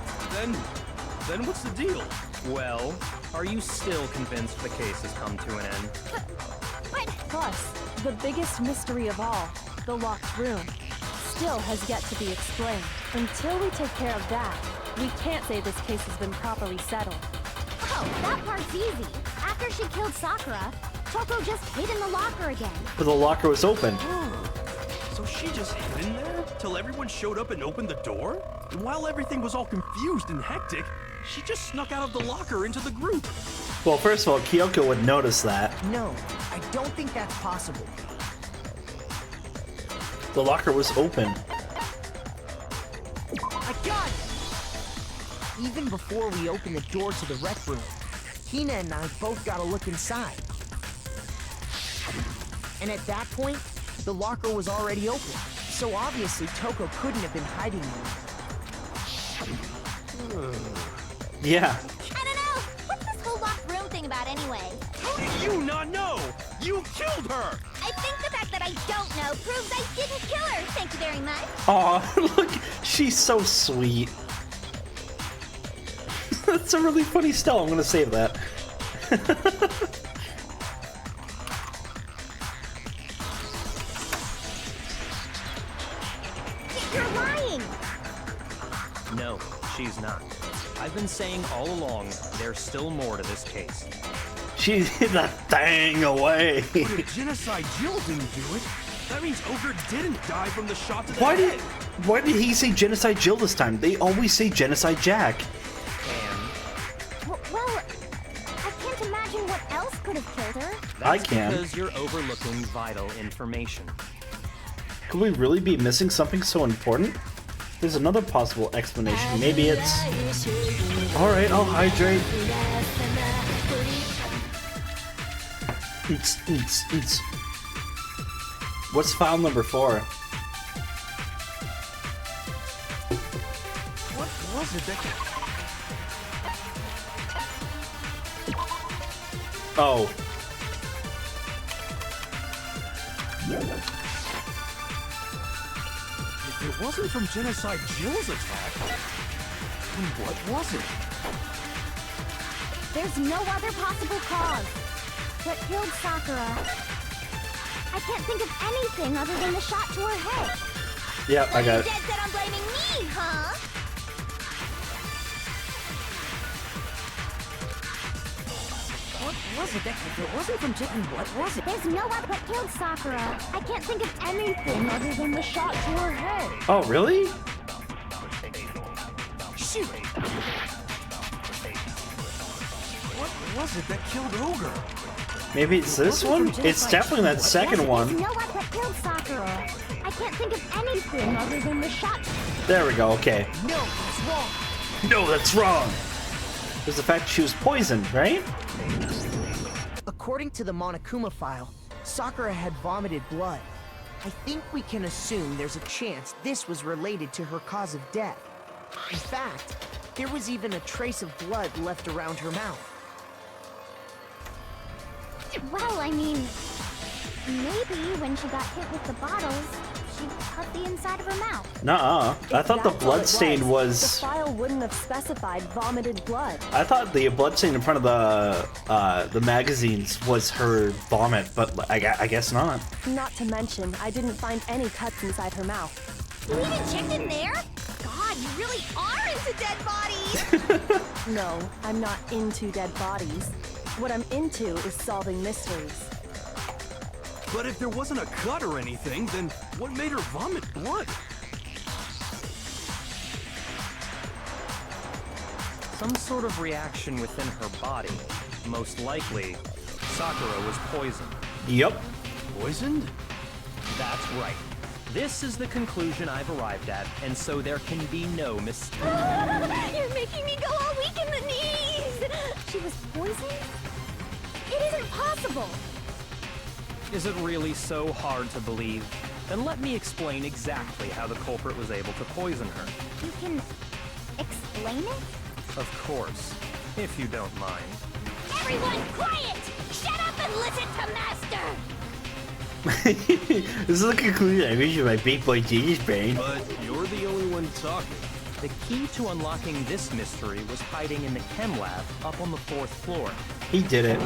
Then what's the deal? Well, are you still convinced the case has come to an end? But Plus, the biggest mystery of all, the locked room, still has yet to be explained. Until we take care of that, we can't say this case has been properly settled. oh, that part's easy. After she killed Sakura, Toko just hid in the locker again. But the locker was open. So she just hid in there till everyone showed up and opened the door? And while everything was all confused and hectic, she just snuck out of the locker into the group. Well, first of all, Kyoko would notice that. No, I don't think that's possible. The locker was open. A gun! Even before we opened the door to the rec room, Hina and I both got a look inside. And at that point, the locker was already open. So obviously Toko couldn't have been hiding there. Yeah. I don't know. What's this whole locked room thing about anyway? How do you not know? You killed her! I think the fact that I don't know proves I didn't kill her. Thank you very much. Aw, look, she's so sweet. That's a really funny still. I'm gonna save that. You're lying. No, she's not. I've been saying all along, there's still more to this case. She hid that thing away. But if Genocide Jill didn't do it, that means Ogre didn't die from the shot to the Why head. did he say Genocide Jill this time? They always say Genocide Jack. And Well, I can't imagine what else could have killed her. I that's can. because you're overlooking vital information. Could we really be missing something so important? There's another possible explanation. Maybe it's... Alright, I'll hydrate. What's file number 4? What was it that... Oh. If it wasn't from Genocide Jill's attack, then what was it? There's no other possible cause. What killed Sakura? I can't think of anything other than the shot to her head. Yep, I got it. You're dead set on blaming me, huh? What was it? If it wasn't from Chicken, what was it? There's no other. What killed Sakura? I can't think of anything other than the shot to her head. Oh, really? Shoot! What was it that killed Ogre? Maybe it's this one? It's definitely that second There's one. no other. What killed Sakura? I can't think of anything other than the shot. There we go, okay. No, that's wrong. No, that's wrong! There's the fact she was poisoned, right? According to the Monokuma file, Sakura had vomited blood. I think we can assume there's a chance this was related to her cause of death. In fact, there was even a trace of blood left around her mouth. Well, I mean, maybe when she got hit with the bottles, she cut the inside of her mouth. Nuh-uh. I If thought the that's all it bloodstain The was. file wouldn't have specified vomited blood. I thought the bloodstain in front of the magazines was her vomit, but I guess not. Not to mention, I didn't find any cuts inside her mouth. You even checked in there? God, you really are into dead bodies! No, I'm not into dead bodies. What I'm into is solving mysteries. But if there wasn't a cut or anything, then what made her vomit blood? Some sort of reaction within her body. Most likely, Sakura was poisoned. Yep. Poisoned? That's right. This is the conclusion I've arrived at, and so there can be no mistake. You're making me go all weak in the knees! She was poisoned? It isn't possible! Is it really so hard to believe? Then let me explain exactly how the culprit was able to poison her. You can explain it? Of course, if you don't mind. Everyone quiet! Shut up and listen to Master! This is the conclusion I reached with my big boy genius brain. But you're the only one talking. The key to unlocking this mystery was hiding in the chem lab up on the 4th floor. He did it.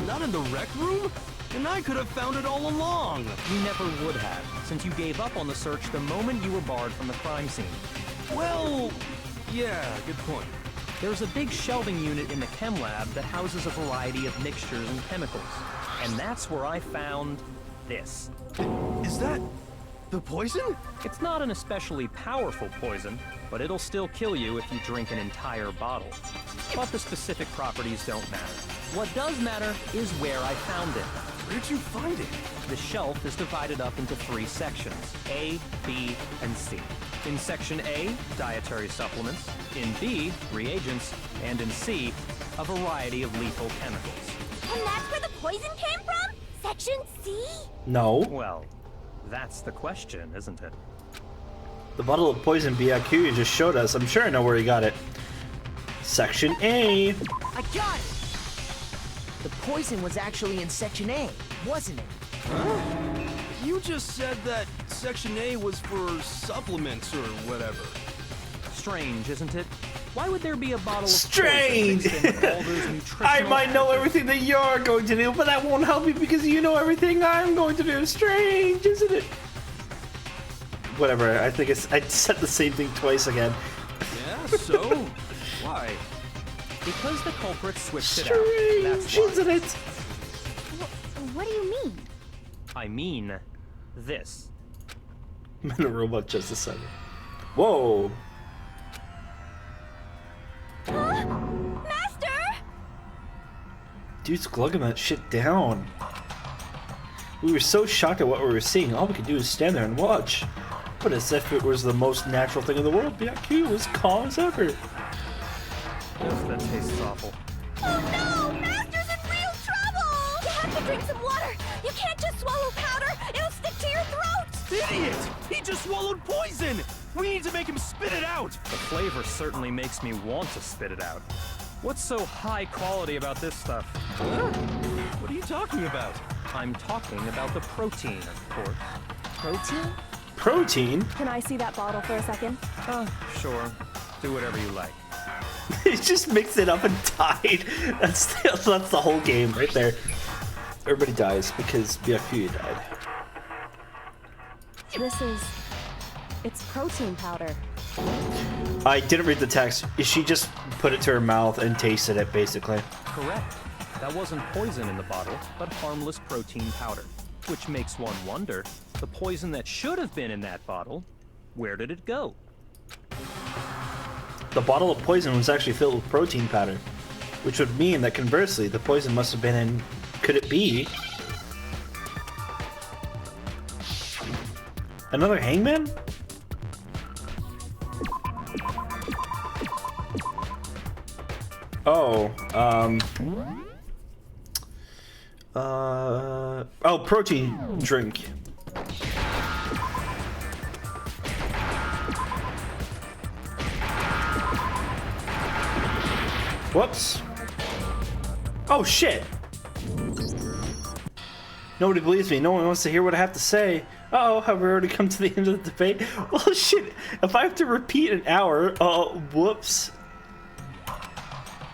Not in the rec room? And I could have found it all along. You never would have, since you gave up on the search the moment you were barred from the crime scene. Well, yeah, good point. There's a big shelving unit in the chem lab that houses a variety of mixtures and chemicals. And that's where I found this. Is that the poison? It's not an especially powerful poison, but it'll still kill you if you drink an entire bottle. But the specific properties don't matter. What does matter is where I found it. Where'd you find it? The shelf is divided up into 3 sections, A, B, and C. In Section A, dietary supplements. In B, reagents. And in C, a variety of lethal chemicals. And that's where the poison came from? Section C? No. Well, that's the question, isn't it? The bottle of poison Byakuya just showed us. I'm sure I know where he got it. Section A. I got it! The poison was actually in Section A, wasn't it? You just said that Section A was for supplements or whatever. Strange, isn't it? Why would there be a bottle of Strange! poison mixed in all those I nutritional might know additives? everything that you're going to do, but that won't help you because you know everything I'm going to do. Strange, isn't it? Whatever, I think I said the same thing twice again. Yeah, so? Why? Because the culprit switched it Strange, out. That's why. isn't it? What do you mean? I mean, this. I'm in a robot just a second. Whoa. Master! Dude's glugging that shit down. We were so shocked at what we were seeing, all we could do was stand there and watch. But as if it was the most natural thing in the world, Byakuya was calm as ever. Ugh, that tastes awful. Oh no! Master's in real trouble! You have to drink some water! You can't just swallow powder! It'll stick to your throat! Idiot! He just swallowed poison! We need to make him spit it out! The flavor certainly makes me want to spit it out. What's so high quality about this stuff? Huh? What are you talking about? I'm talking about the protein, of course. Protein? Protein? Can I see that bottle for a second? Sure. Do whatever you like. He just mixed it up and died. That's the whole game right there. Everybody dies because Byakuya died. It's protein powder. I didn't read the text. She just put it to her mouth and tasted it, basically. Correct. That wasn't poison in the bottle, but harmless protein powder. Which makes one wonder, the poison that should have been in that bottle, where did it go? The bottle of poison was actually filled with protein powder, which would mean that conversely, the poison must have been in... Could it be... another hangman? Oh, oh, protein drink. Whoops. Oh, shit. Nobody believes me. No one wants to hear what I have to say. Uh-oh, have we already come to the end of the debate? Well, shit. If I have to repeat an hour, whoops.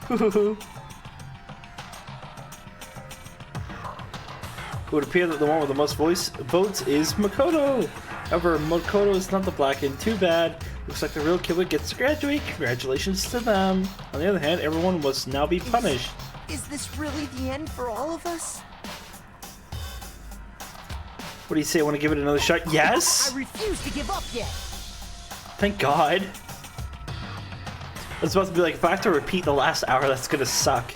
It would appear that the one with the most votes is Makoto. However, Makoto is not the black end. Too bad. Looks like the real killer gets to graduate. Congratulations to them. On the other hand, everyone must now be punished. Is this really the end for all of us? What do you say? Want to give it another shot? Yes? I refuse to give up yet. Thank God. I was about to be like, if I have to repeat the last hour, that's gonna suck.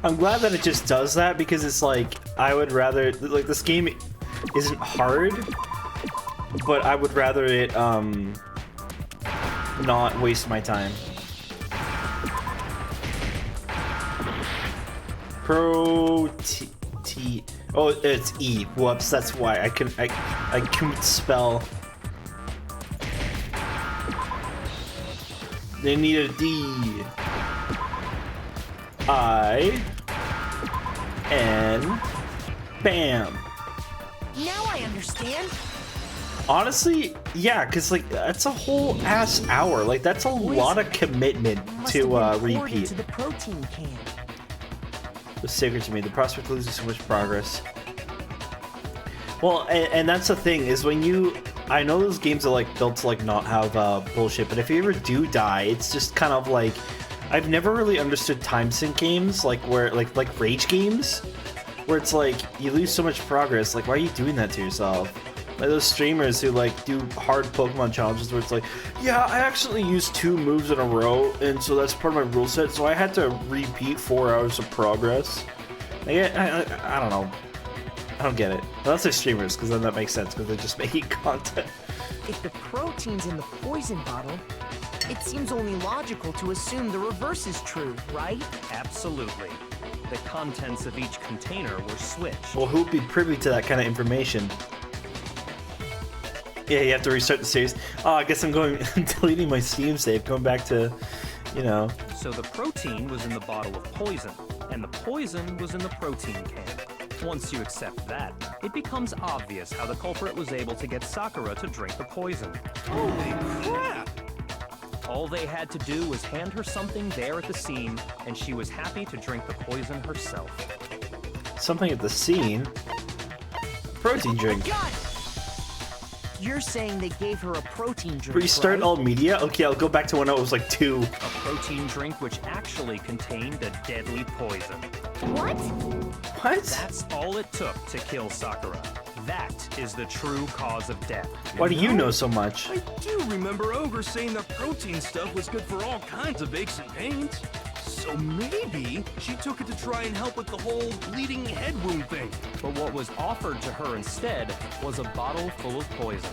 I'm glad that it just does that, because it's like, I would rather, like, this game isn't hard, but I would rather it, not waste my time. Oh, it's E. Whoops, that's why I couldn't spell. They need a D. I N bam. Now I understand. Honestly, yeah, because like that's a whole ass hour. Like that's a lot of commitment to repeat. To the protein can. It was sacred to me. The prospect of losing so much progress. Well, and that's the thing is when you, I know those games are like built to like not have bullshit, but if you ever do die, it's just kind of like, I've never really understood time sink games like where like rage games, where it's like you lose so much progress. Like, why are you doing that to yourself? Like those streamers who like do hard Pokemon challenges where it's like, yeah, I actually used 2 moves in a row, and so that's part of my rule set, so I had to repeat 4 hours of progress. Like, I don't know. I don't get it. Unless they're streamers, because then that makes sense, because they're just making content. If the protein's in the poison bottle, it seems only logical to assume the reverse is true, right? Absolutely. The contents of each container were switched. Well, who'd be privy to that kind of information? Yeah, you have to restart the series. Oh, I guess I'm deleting my Steam save, going back to, you know. So the protein was in the bottle of poison, and the poison was in the protein can. Once you accept that, it becomes obvious how the culprit was able to get Sakura to drink the poison. Holy crap! All they had to do was hand her something there at the scene, and she was happy to drink the poison herself. Something at the scene? Protein drink. Got it! You're saying they gave her a protein drink, Restart right? all media? Okay, I'll go back to when I was like 2. A protein drink which actually contained a deadly poison. What? What? That's all it took to kill Sakura. That is the true cause of death. Why do you know so much? I do remember Ogre saying that protein stuff was good for all kinds of aches and pains. So maybe she took it to try and help with the whole bleeding head wound thing. But what was offered to her instead was a bottle full of poison.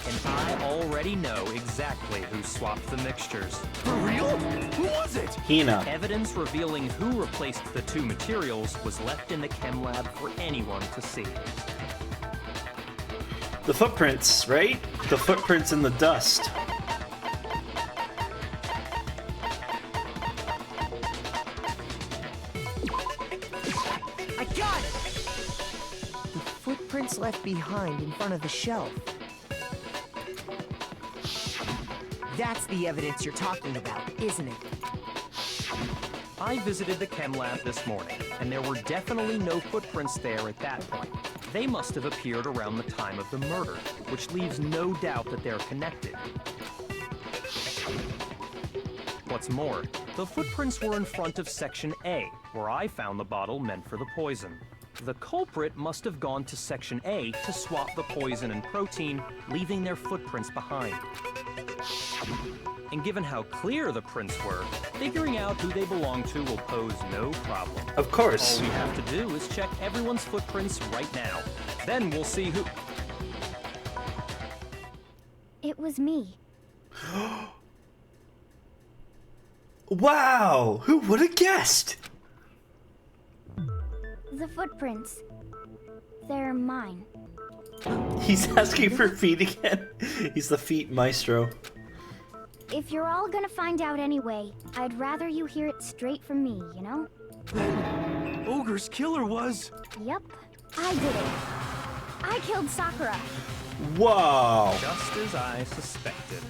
And I already know exactly who swapped the mixtures. For real? Who was it? Hina. Evidence revealing who replaced the 2 materials was left in the chem lab for anyone to see. The footprints, right? The footprints in the dust. I got it! The footprints left behind in front of the shelf. That's the evidence you're talking about, isn't it? I visited the chem lab this morning, and there were definitely no footprints there at that point. They must have appeared around the time of the murder, which leaves no doubt that they're connected. What's more, the footprints were in front of Section A, where I found the bottle meant for the poison. The culprit must have gone to Section A to swap the poison and protein, leaving their footprints behind. And given how clear the prints were, figuring out who they belong to will pose no problem. Of course. All we have to do is check everyone's footprints right now. Then we'll see who... It was me. Wow! Who would have guessed? The footprints. They're mine. He's asking for feet again. He's the feet maestro. if you're all gonna find out anyway, I'd rather you hear it straight from me, you know? Ogre's killer was... Yep, I did it. I killed Sakura. Whoa. Just as I suspected.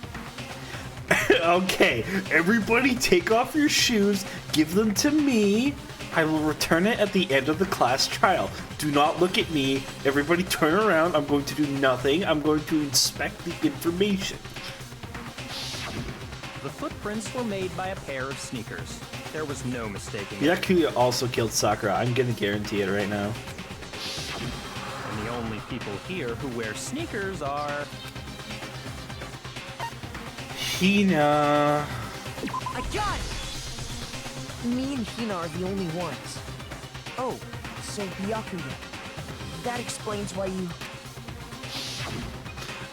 Okay, everybody take off your shoes, give them to me. I will return it at the end of the class trial. Do not look at me. Everybody turn around. I'm going to do nothing. I'm going to inspect the information. The footprints were made by a pair of sneakers. There was no mistaking it. Byakuya also killed Sakura. I'm gonna guarantee it right now. And the only people here who wear sneakers are... Hina. I got it! Me and Hina are the only ones. Oh, so Byakuya. That explains why you...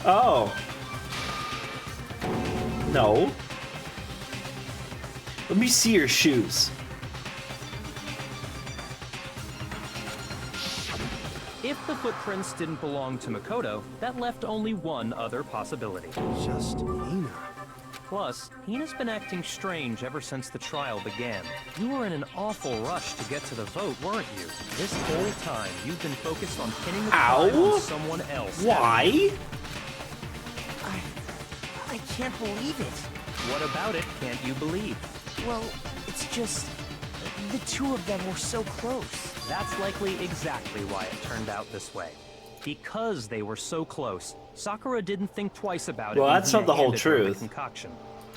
Oh. No. Let me see your shoes. If the footprints didn't belong to Makoto, that left only one other possibility. Just Hina. Plus, Hina's been acting strange ever since the trial began. You were in an awful rush to get to the vote, weren't you? This whole time, you've been focused on pinning the crime on someone else. Why? I can't believe it. What about it can't you believe? Well, it's just... the two of them were so close. That's likely exactly why it turned out this way. Because they were so close, Sakura didn't think twice about it. Well, when that's Hina not the whole handed her the truth. concoction.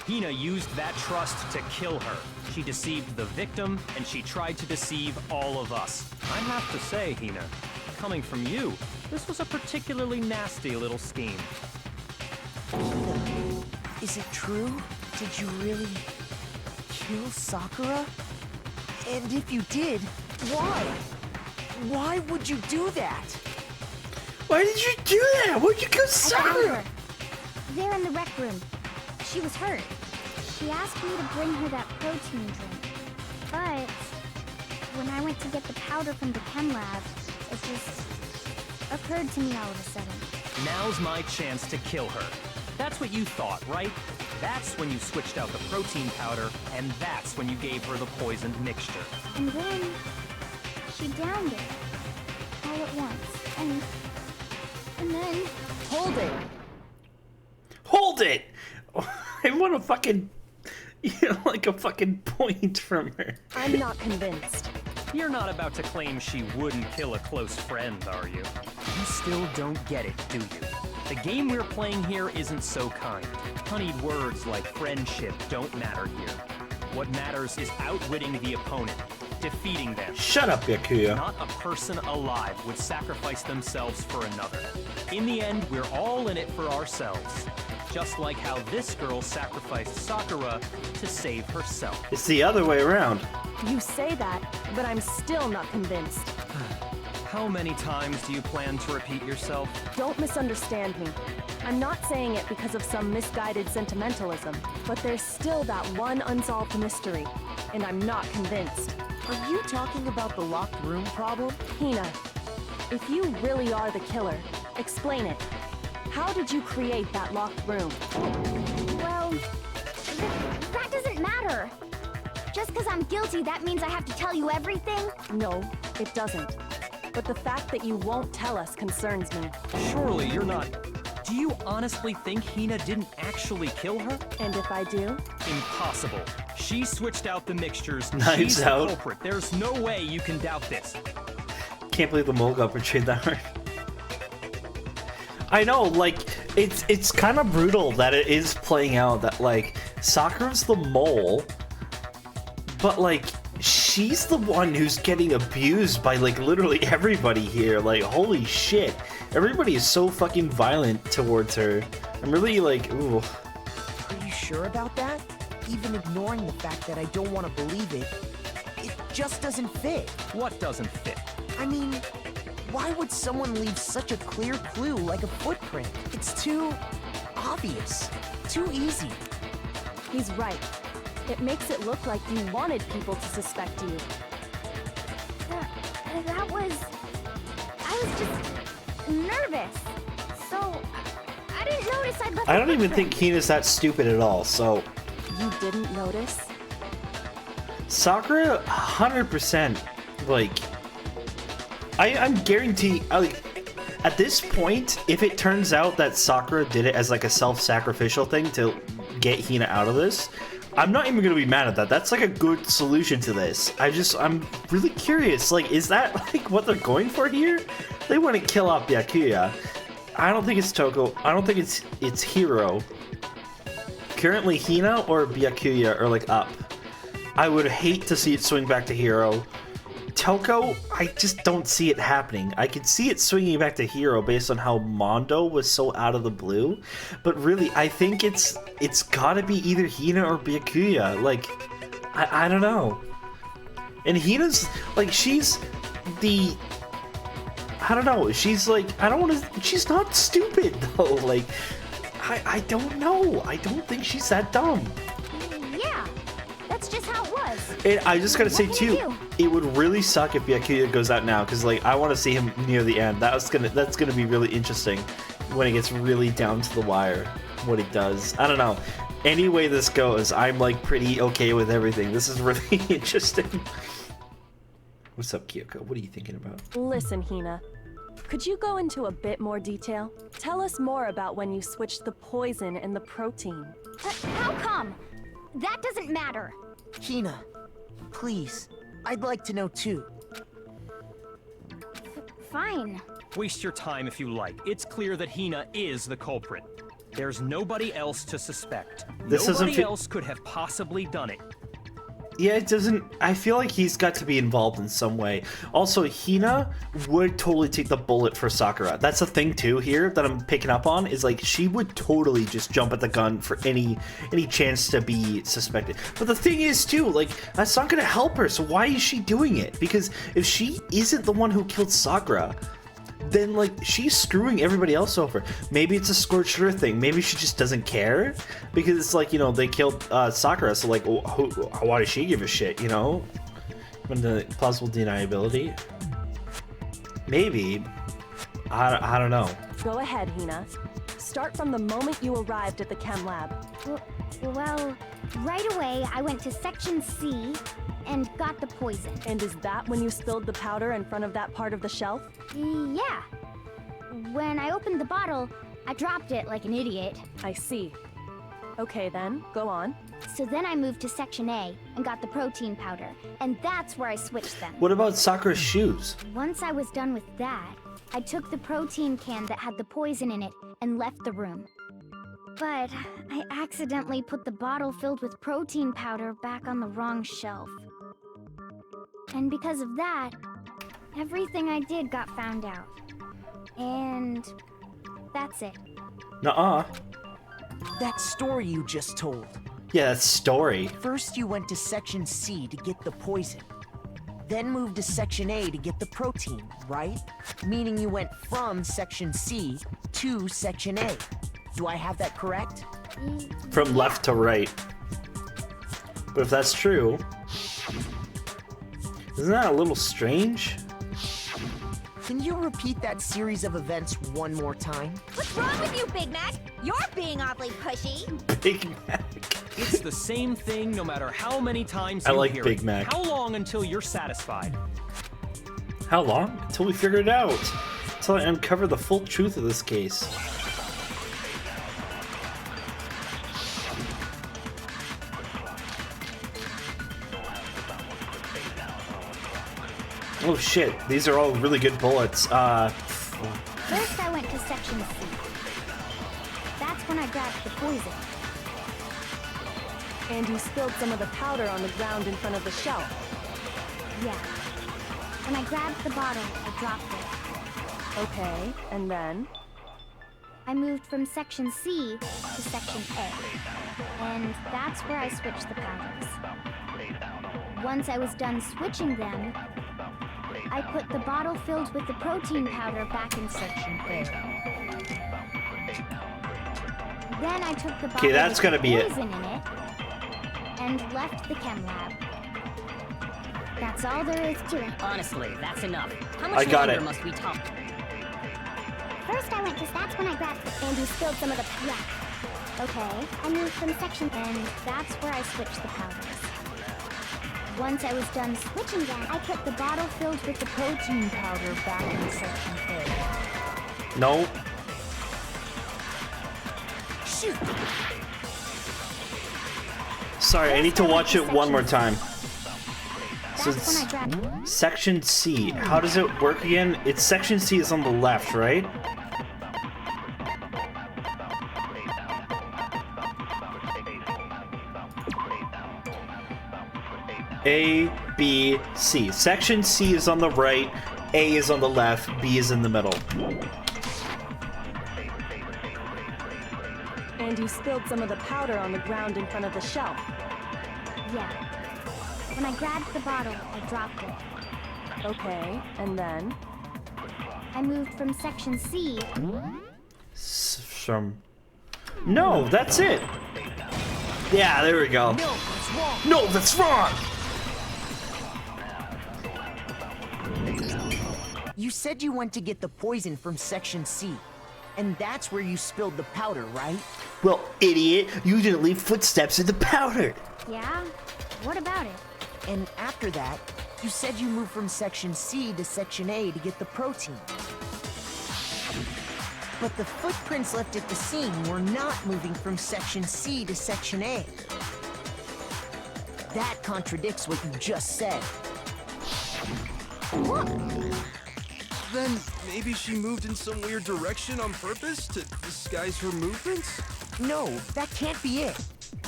Hina used that trust to kill her. She deceived the victim, and she tried to deceive all of us. I have to say, Hina, coming from you, this was a particularly nasty little scheme. Hina, is it true? Did you really kill Sakura? And if you did, why? Why would you do that? Why did you do that? Why'd you kill I found Sakura? her. There in the rec room. She was hurt. She asked me to bring her that protein drink. But when I went to get the powder from the chem lab, it just occurred to me all of a sudden. Now's my chance to kill her. That's what you thought, right? That's when you switched out the protein powder, and that's when you gave her the poisoned mixture. And then she downed it all at once. And then Hold it! Hold it! I want a fucking, like a fucking point from her. I'm not convinced. You're not about to claim she wouldn't kill a close friend, are you? You still don't get it, do you? The game we're playing here isn't so kind. Honeyed words like friendship don't matter here. What matters is outwitting the opponent, defeating them. Shut up, Byakuya. Not a person alive would sacrifice themselves for another. In the end, we're all in it for ourselves. Just like how this girl sacrificed Sakura to save herself. It's the other way around. You say that, but I'm still not convinced. How many times do you plan to repeat yourself? Don't misunderstand me. I'm not saying it because of some misguided sentimentalism, but there's still that one unsolved mystery, and I'm not convinced. Are you talking about the locked room problem? Hina, if you really are the killer, explain it. How did you create that locked room? well, that doesn't matter. Just because I'm guilty, that means I have to tell you everything? No, it doesn't. But the fact that you won't tell us concerns me. Surely you're not... Do you honestly think Hina didn't actually kill her? And if I do? Impossible. She switched out the mixtures. Knives She's out. the culprit. There's no way you can doubt this. Can't believe the mole got portrayed that hard. I know, like, it's kind of brutal that it is playing out that, like, Sakura's the mole, but, like, she's the one who's getting abused by, like, literally everybody here. Like, holy shit. Everybody is so fucking violent towards her. I'm really, like, ooh. Are you sure about that? Even ignoring the fact that I don't want to believe it, it just doesn't fit. What doesn't fit? I mean, why would someone leave such a clear clue like a footprint? It's too obvious, too easy. He's right. It makes it look like you wanted people to suspect you. That was... I was just nervous. So, I didn't didn't notice I left I the don't even footprint. think Hina's that stupid at all, so... You didn't notice? Sakura, 100%, like... I'm guaranteed, like, at this point, if it turns out that Sakura did it as like a self-sacrificial thing to get Hina out of this, I'm not even gonna be mad at that. That's like a good solution to this. I'm really curious, like, is that like what they're going for here? They want to kill off Byakuya. I don't think it's Toko. I don't think it's Hiro. Currently, Hina or Byakuya are like up. I would hate to see it swing back to Hiro. Toko, I just don't see it happening. I could see it swinging back to Hiro based on how Mondo was so out of the blue, but really, I think it's gotta be either Hina or Byakuya. Like, I don't know. And Hina's, like, she's the... I don't know, she's like, I don't want to... She's not stupid, though. Like, I don't know. I don't think she's that dumb. Yeah, that's just how it was. And I just gotta say What can you too, do? it would really suck if Byakuya goes out now, because like I want to see him near the end. That's gonna be really interesting when it gets really down to the wire. What he does, I don't know. Any way this goes, I'm like pretty okay with everything. This is really interesting. What's up, Kyoko? What are you thinking about? Listen, Hina. Could you go into a bit more detail? Tell us more about when you switched the poison and the protein. How come? That doesn't matter. Hina, please. I'd like to know too. Fine. Waste your time if you like. It's clear that Hina is the culprit. There's nobody else to suspect. This doesn't Nobody feel- else could have possibly done it. Yeah, it doesn't... I feel like he's got to be involved in some way. Also, Hina would totally take the bullet for Sakura. That's the thing, too, here, that I'm picking up on, is, like, she would totally just jump at the gun for any chance to be suspected. But the thing is, too, like, that's not gonna help her, so why is she doing it? Because if she isn't the one who killed Sakura, then, like, she's screwing everybody else over. Maybe it's a scorched earth thing. Maybe she just doesn't care. Because it's like, you know, they killed Sakura, so, like, why does she give a shit, you know? When the plausible deniability. Maybe. I don't know. Go ahead, Hina. Start from the moment you arrived at the chem lab. Well, right away I went to Section C and got the poison. And is that when you spilled the powder in front of that part of the shelf? Yeah. When I opened the bottle, I dropped it like an idiot. I see. Okay then, go on. So then I moved to Section A and got the protein powder, and that's where I switched them. What about Sakura's shoes? Once I was done with that, I took the protein can that had the poison in it and left the room. But I accidentally put the bottle filled with protein powder back on the wrong shelf. And because of that, everything I did got found out. And that's it. Nuh-uh. That story you just told. Yeah, that's story. First you went to Section C to get the poison. Then moved to Section A to get the protein, right? Meaning you went from Section C to Section A. Do I have that correct? From left to right. But if that's true, isn't that a little strange? Can you repeat that series of events one more time? What's wrong with you, Big Mac? You're being awfully pushy. Big Mac. It's the same thing no matter how many times I you like hear Big it. Mac. How long until you're satisfied? How long? Until we figure it out. Until I uncover the full truth of this case. Oh shit, these are all really good bullets. First I went to Section C. That's when I grabbed the poison. And you spilled some of the powder on the ground in front of the shelf. Yeah. When I grabbed the bottle, I dropped it. Okay, and then? I moved from Section C to Section A. And that's where I switched the powders. Once I was done switching them, I put the bottle filled with the protein powder back in Section A. Then I took the bottle Okay, that's with gotta the be it. poison in it and left the chem lab. That's all there is to it. Honestly, that's enough. How I much got longer it. must we talk? First I went to... That's when I grabbed... And you spilled some of the... Yeah. Okay. I moved from section... And that's where I switched the powders. Once I was done switching that, I put the bottle filled with the protein powder back in section A. No. Shoot! Sorry, I need to watch it one more time. So That's when I grabbed... it's section C. How does it work again? It's section C is on the left, right? A, B, C. Section C is on the right, A is on the left, B is in the middle. And you spilled some of the powder on the ground in front of the shelf. Yeah. When I grabbed the bottle, I dropped it. Okay, and then? I moved from section C... From... No, that's it! Yeah, there we go. No, that's wrong. No, that's wrong! You said you went to get the poison from section C. And that's where you spilled the powder, right? Well, idiot, you didn't leave footsteps in the powder! Yeah? What about it? And after that, you said you moved from section C to section A to get the protein. But the footprints left at the scene were not moving from section C to section A. That contradicts what you just said. Then maybe she moved in some weird direction on purpose to disguise her movements? No, that can't be it.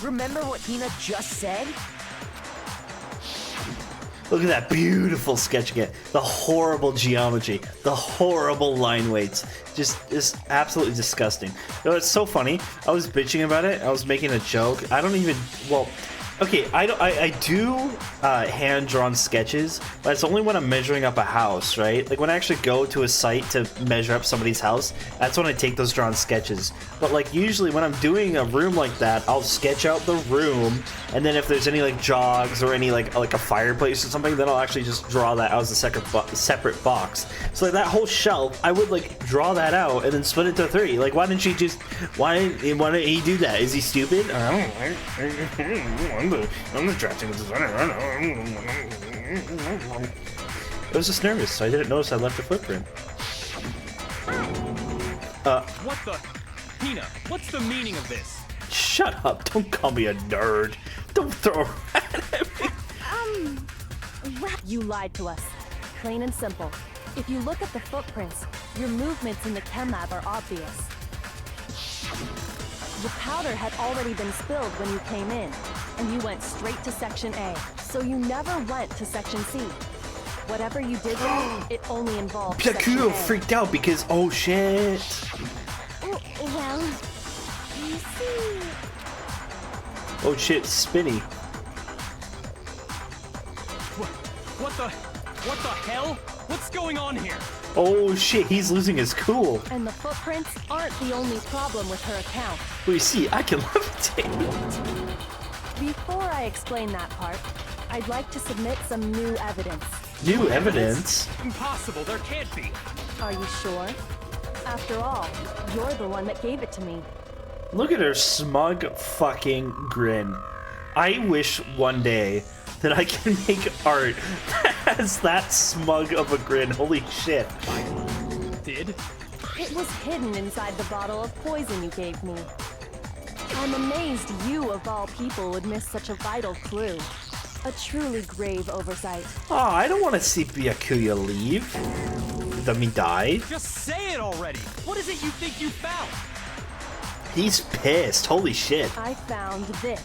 Remember what Hina just said? Look at that beautiful sketch again. The horrible geometry, the horrible line weights. Just absolutely disgusting. You know, it's so funny. I was bitching about it. I was making a joke. I don't even, well, okay, I do hand-drawn sketches, but it's only when I'm measuring up a house, right? Like when I actually go to a site to measure up somebody's house, that's when I take those drawn sketches. But like usually when I'm doing a room like that, I'll sketch out the room, and then if there's any like jogs or any like a fireplace or something, then I'll actually just draw that out as a separate box. So like that whole shelf, I would like draw that out and then split it to 3. Like why didn't didn't he do that? Is he stupid? I don't know. I'm the drafting designer. I was just nervous, so I didn't notice I left a footprint. What the? Hina, what's the meaning of this? Shut up! Don't call me a nerd. Don't throw a rat at me. You lied to us. Plain and simple. If you look at the footprints, your movements in the chem lab are obvious. The powder had already been spilled when you came in, and you went straight to section A, so you never went to section C. Whatever you did with it only involved section Pyakudo A. freaked out because, oh shit. Well, you see... Oh shit, Spinny. What the hell? What's going on here? Oh shit, he's losing his cool. And the footprints aren't the only problem with her account. Well, you see, I can levitate. Before I explain that part, I'd like to submit some new evidence. New evidence? Impossible, there can't be. Are you sure? After all, you're the one that gave it to me. Look at her smug fucking grin. I wish one day that I can make art that has that smug of a grin. Holy shit. Did? It was hidden inside the bottle of poison you gave me. I'm amazed you, of all people, would miss such a vital clue. A truly grave oversight. Oh, I don't want to see Byakuya leave. Let me die. Just say it already. What is it you think you found? He's pissed. Holy shit. I found this.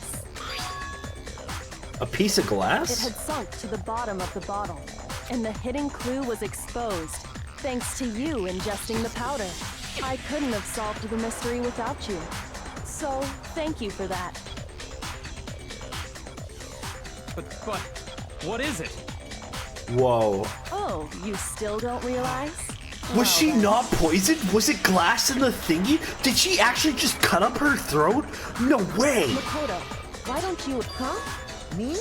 A piece of It glass? had sunk to the bottom of the bottle, and the hidden clue was exposed, thanks to you ingesting the powder. I couldn't have solved the mystery without you. So, thank you for that. But, what is it? Whoa. Oh, you still don't realize? Was she not poisoned? Was it glass in the thingy? Did she actually just cut up her throat? No way! Makoto, why don't you... Huh? Me?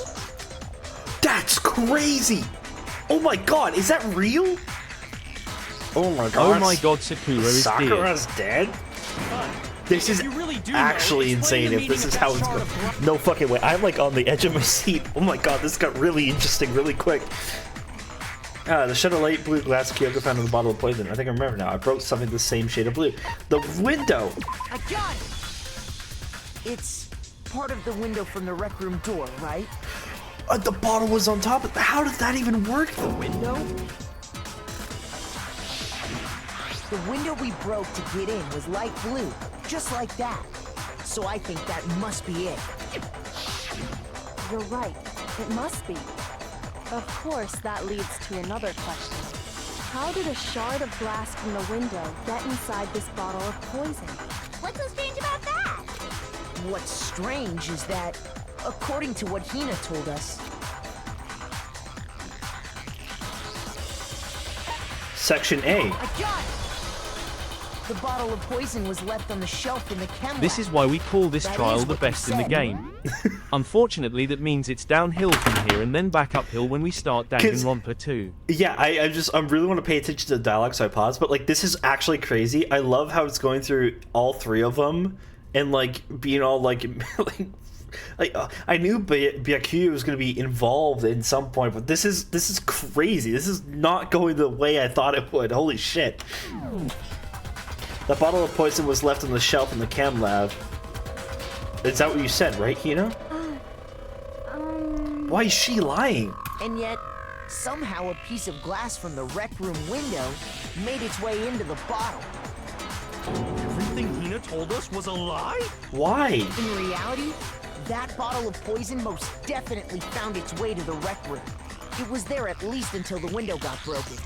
That's crazy! Oh my god, is that real? Oh my god. Oh my god, Sakura is dead. Sakura's dead? This is you really do know, actually explain insane the if this meaning is of how that it's shard going. of No fucking way. I'm like on the edge of my seat. Oh my god, this got really interesting really quick. The shed of light blue glass Kyoko found in the bottle of poison. I think I remember now. I broke something the same shade of blue. The window! I got it! It's part of the window from the rec room door, right? The bottle was on top of it. How does that even work? The window? The window we broke to get in was light blue, just like that. So I think that must be it. You're right. It must be. Of course, that leads to another question. How did a shard of glass from the window get inside this bottle of poison? What's so strange about that? What's strange is that, according to what Hina told us, Section A. I got it! The bottle of poison was left on the shelf in the chem lab. This is why we call this That trial is the what you best in the said. game. Unfortunately, that means it's downhill from here and then back uphill when we start 'Cause- Danganronpa 2. Yeah, I really want to pay attention to the dialogue, so I pause. But like, this is actually crazy. I love how it's going through all three of them, and like being all like, I knew Byakuya was going to be involved in some point, but this is crazy. This is not going the way I thought it would. Holy shit! The bottle of poison was left on the shelf in the chem lab. Is that what you said, right, Hina? Why is she lying? And yet, somehow a piece of glass from the rec room window made its way into the bottle. Everything Hina told us was a lie? Why? In reality, that bottle of poison most definitely found its way to the rec room. It was there at least until the window got broken.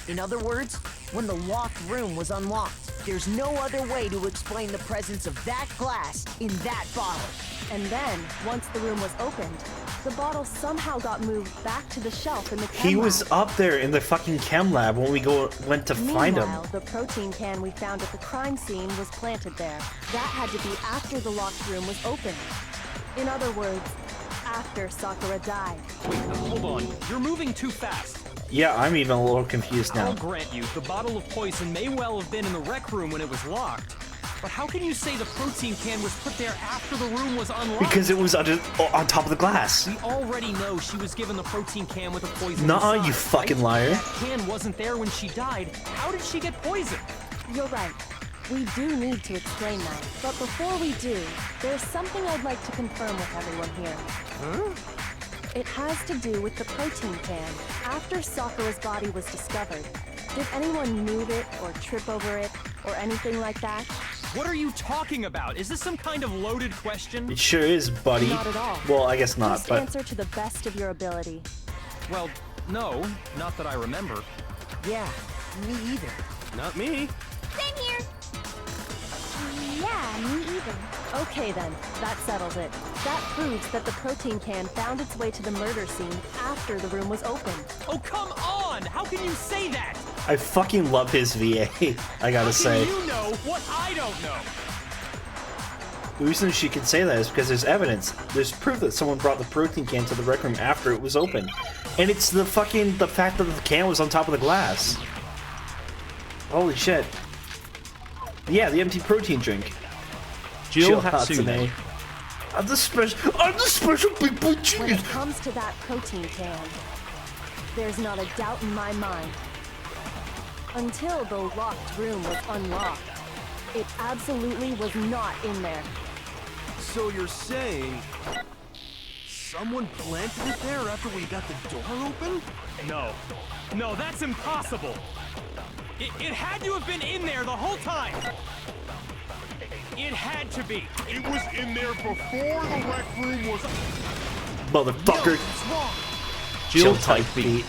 In other words, when the locked room was unlocked. There's no other way to explain the presence of that glass in that bottle. And then, once the room was opened, the bottle somehow got moved back to the shelf in the chem He was lab. up there in the fucking chem lab when we went to find him. Meanwhile, the protein can we found at the crime scene was planted there. That had to be after the locked room was opened. In other words, after Sakura died. Wait, hold on. You're moving too fast. Yeah, I'm even a little confused now. I'll grant you, the bottle of poison may well have been in the rec room when it was locked. But how can you say the protein can was put there after the room was unlocked? Because it was on top of the glass. We already know she was given the protein can with the poison Nuh-uh, inside, you fucking right? liar. That can wasn't there when she died. How did she get poisoned? You're right. We do need to explain that. But before we do, there's something I'd like to confirm with everyone here. Huh? It has to do with the protein can. After Sakura's body was discovered, did anyone move it or trip over it or anything like that? What are you talking about? Is this some kind of loaded question? It sure is, buddy. Not at all. Well, I guess not, Just but answer to the best of your ability. Well, no, not that I remember. Yeah, me either. Not me. Same here. Yeah, me either. Okay then, that settles it. That proves that the protein can found its way to the murder scene after the room was opened. Oh, come on! How can you say that? I fucking love his VA, I gotta How say. can you know what I don't know? The reason she can say that is because there's evidence. There's proof that someone brought the protein can to the rec room after it was open. And it's the fact that the can was on top of the glass. Holy shit. Yeah, the empty protein drink. Jill Hatsune. I'm the special big boy When genius. it comes to that protein can, there's not a doubt in my mind. Until the locked room was unlocked, it absolutely was not in there. So you're saying someone planted it there after we got the door open? No. No, that's impossible. It had to have been in there the whole time. It had to be. It was in there before the rec room was. Motherfucker. It's wrong. Jill type type beat.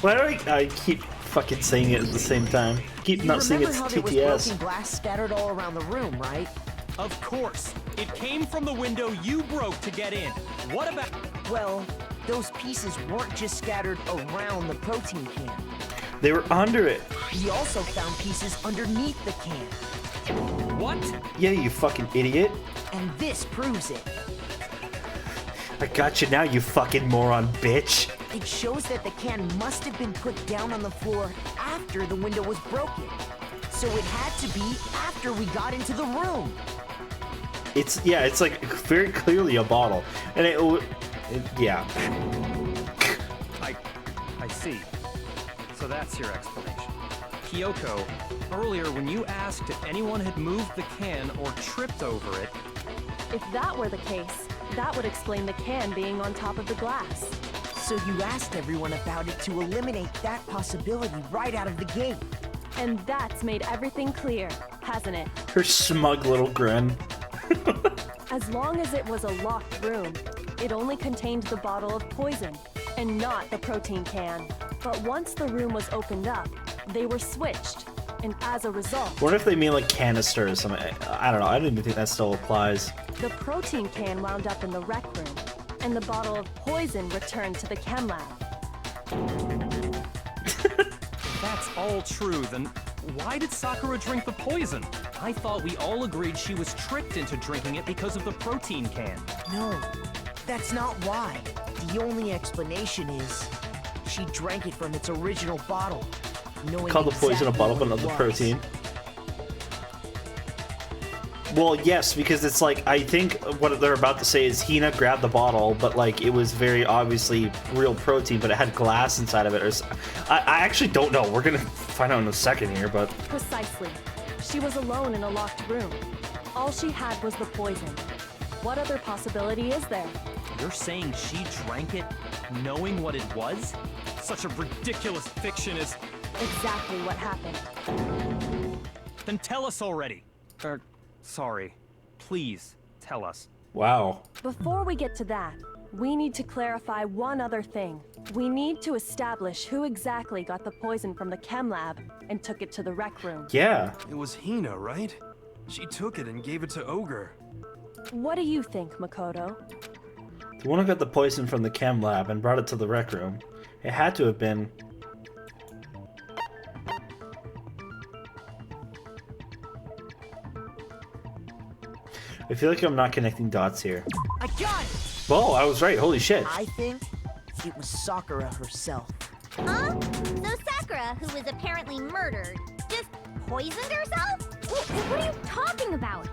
Why do I keep fucking saying it at the same time? Keep You not saying remember it's how there was TTS. broken glass scattered all around the room, right? Of course. It came from the window you broke to get in. What about... Well, those pieces weren't just scattered around the protein can. They were under it. We also found pieces underneath the can. What? Yeah, you fucking idiot. And this proves it. I got you now, you fucking moron bitch. It shows that the can must have been put down on the floor after the window was broken. So it had to be after we got into the room. It's like very clearly a bottle, and yeah. I see. So that's your explanation. Kyoko, earlier when you asked if anyone had moved the can or tripped over it, If that were the case, that would explain the can being on top of the glass. So you asked everyone about it to eliminate that possibility right out of the gate. And that's made everything clear, hasn't it? Her smug little grin. As long as it was a locked room, it only contained the bottle of poison, and not the protein can. But once the room was opened up, they were switched, and as a result, What if they mean like canister or something? I don't know. I don't even think that still applies. the protein can wound up in the rec room, and the bottle of poison returned to the chem lab. if that's all true, then why did Sakura drink the poison? I thought we all agreed she was tricked into drinking it because of the protein can. No, that's not why. The only explanation is she drank it from its original bottle, knowing Call the poison a exactly bottle, what but not it the was. protein. Well, yes, because it's like, I think what they're about to say is Hina grabbed the bottle, but like it was very obviously real protein, but it had glass inside of it. I actually don't know. We're gonna find out in a second here, but Precisely. She was alone in a locked room. All she had was the poison. What other possibility is there? You're saying she drank it knowing what it was? Such a ridiculous fiction is... Exactly what happened. Then tell us already. Sorry. Please, tell us. wow. Before we get to that, we need to clarify one other thing. We need to establish who exactly got the poison from the chem lab and took it to the rec room. Yeah. It was Hina, right? She took it and gave it to Ogre. What do you think, Makoto? The one who got the poison from the chem lab and brought it to the rec room. It had to have been... I feel like I'm not connecting dots here. I got it! Whoa, I was right. Holy shit. I think it was Sakura herself. Huh? So Sakura, who was apparently murdered, just poisoned herself? What are you talking about?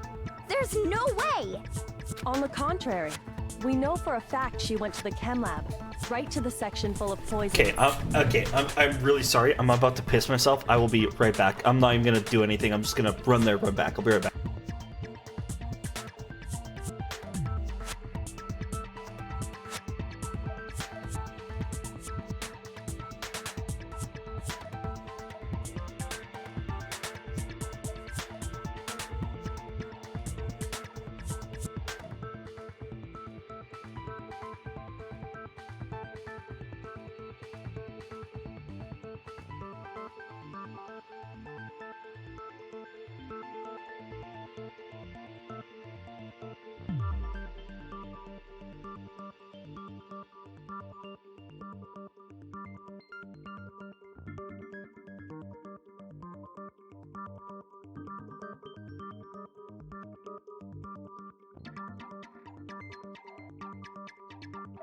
There's no way! On the contrary, we know for a fact she went to the chem lab, right to the section full of poison. Okay, I'm really sorry. I'm about to piss myself. I will be right back. I'm not even gonna do anything. I'm just gonna run there, run back. I'll be right back.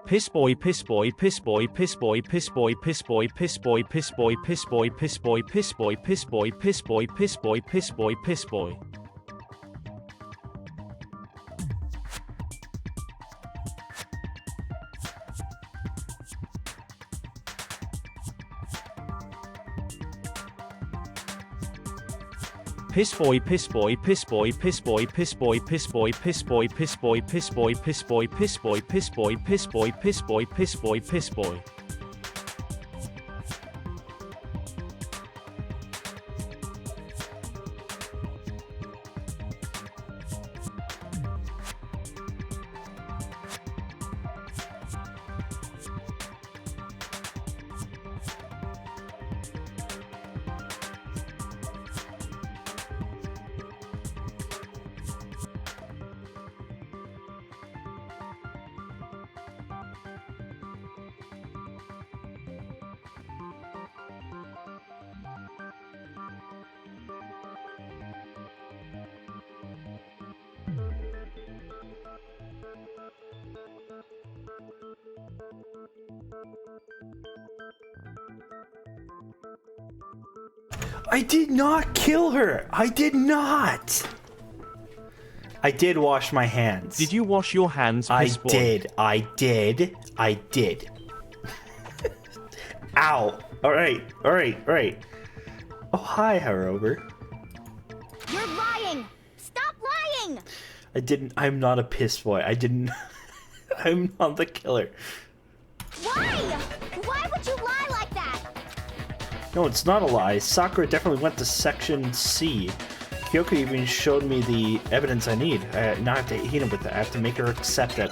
Piss boy, piss boy, piss boy, piss boy, piss boy, piss boy, piss boy, piss boy, piss boy, piss boy, piss boy, piss boy, piss boy, piss boy, piss boy, piss boy. Piss boy, piss boy, piss boy, piss boy, piss boy, piss boy, piss boy, piss boy, piss boy, piss boy, piss boy, piss boy, piss boy, piss boy, piss boy, piss boy. I did not kill her. I did not. I did wash my hands. Did you wash your hands, I piss boy? did. I did. Ow. All right. Oh, hi, Harover. You're lying! Stop lying! I didn't. I'm not a piss boy. I didn't. I'm not the killer. Why? Why would you lie like that? No, it's not a lie. Sakura definitely went to Section C. Kyoko even showed me the evidence I need. Now I have to hit him with it. I have to make her accept it.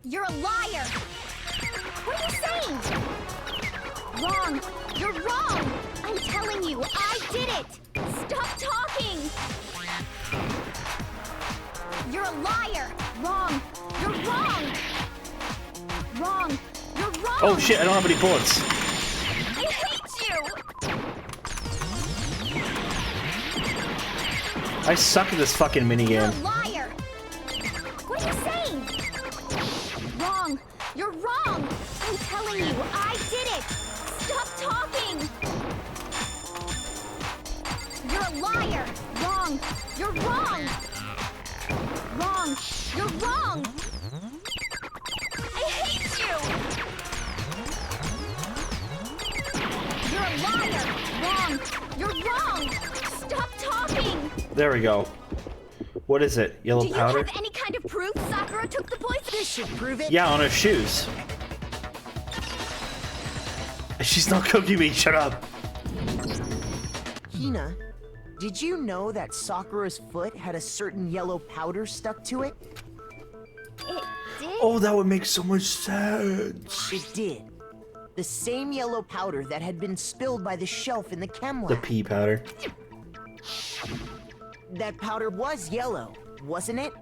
You're a liar! What are you saying? Wrong! You're wrong! I'm telling you, I did it! Stop talking! You're a liar! Wrong! You're wrong! Wrong! You're wrong! Oh shit, I don't have any bullets. I hate you! I suck at this fucking You're minigame. a liar! What are you saying? Wrong! You're wrong! I'm telling you, I did it! Stop talking! You're a liar! Wrong! You're wrong! Wrong! You're wrong! I hate you! You're a liar! Wrong! You're wrong! Stop talking! There we go. What is it? Yellow Do you powder? have any kind of proof Sakura took the poison? This should prove it. Yeah, on her shoes. She's not cooking me. Shut up. Hina, did you know that Sakura's foot had a certain yellow powder stuck to it? It did? Oh, that would make so much sense. It did. The same yellow powder that had been spilled by the shelf in the chem The lab. pea powder. That powder was yellow, wasn't it?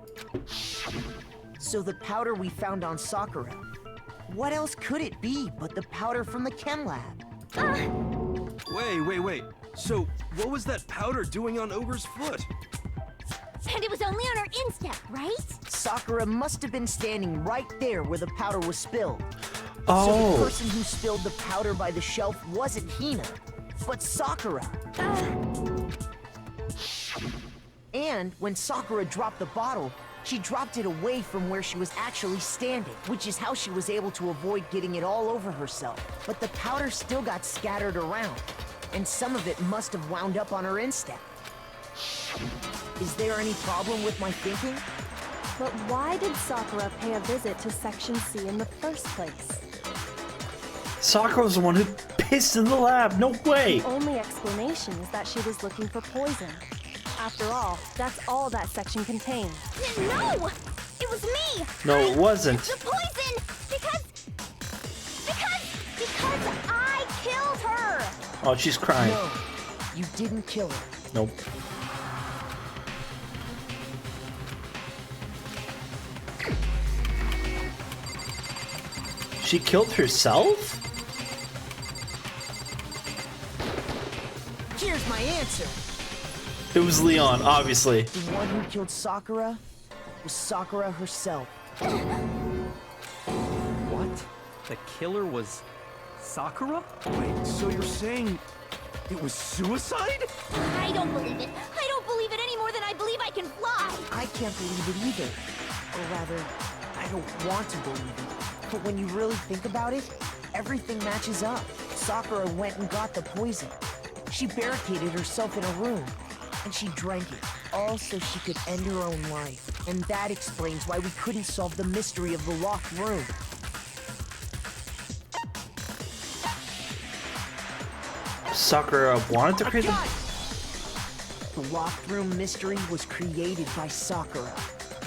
So the powder we found on Sakura, what else could it be but the powder from the chem lab? Wait. So, what was that powder doing on Ogre's foot? And it was only on her instep, right? Sakura must have been standing right there where the powder was spilled. So Oh. the person who spilled the powder by the shelf wasn't Hina, but Sakura. And when Sakura dropped the bottle, she dropped it away from where she was actually standing, which is how she was able to avoid getting it all over herself. But the powder still got scattered around, and some of it must have wound up on her instep. Is there any problem with my thinking? But why did Sakura pay a visit to Section C in the first place? Sakura was the one who pissed in the lab. No way. The only explanation is that she was looking for poison. After all, that's all that section contained. No! It was me! No, it wasn't. The poison! Because I killed her! Oh, she's crying. No, you didn't kill her. Nope. She killed herself? Here's my answer. It was Leon, obviously. The one who killed Sakura was Sakura herself. What? The killer was Sakura? Wait, so you're saying it was suicide? I don't believe it. I don't believe it any more than I believe I can fly. I can't believe it either. Or rather, I don't want to believe it. But when you really think about it, everything matches up. Sakura went and got the poison. She barricaded herself in a room, and she drank it, all so she could end her own life. And that explains why we couldn't solve the mystery of the locked room. Sakura wanted to create Got it! The locked room mystery was created by Sakura.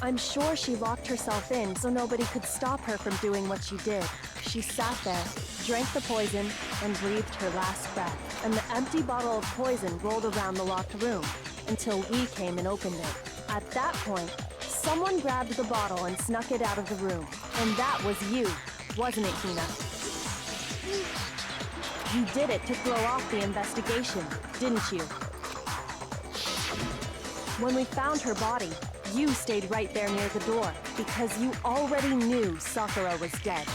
I'm sure she locked herself in so nobody could stop her from doing what she did. She sat there, drank the poison, and breathed her last breath. And the empty bottle of poison rolled around the locked room until we came and opened it. At that point, someone grabbed the bottle and snuck it out of the room. And that was you, wasn't it, Hina? You did it to throw off the investigation, didn't you? When we found her body, you stayed right there near the door because you already knew Sakura was dead.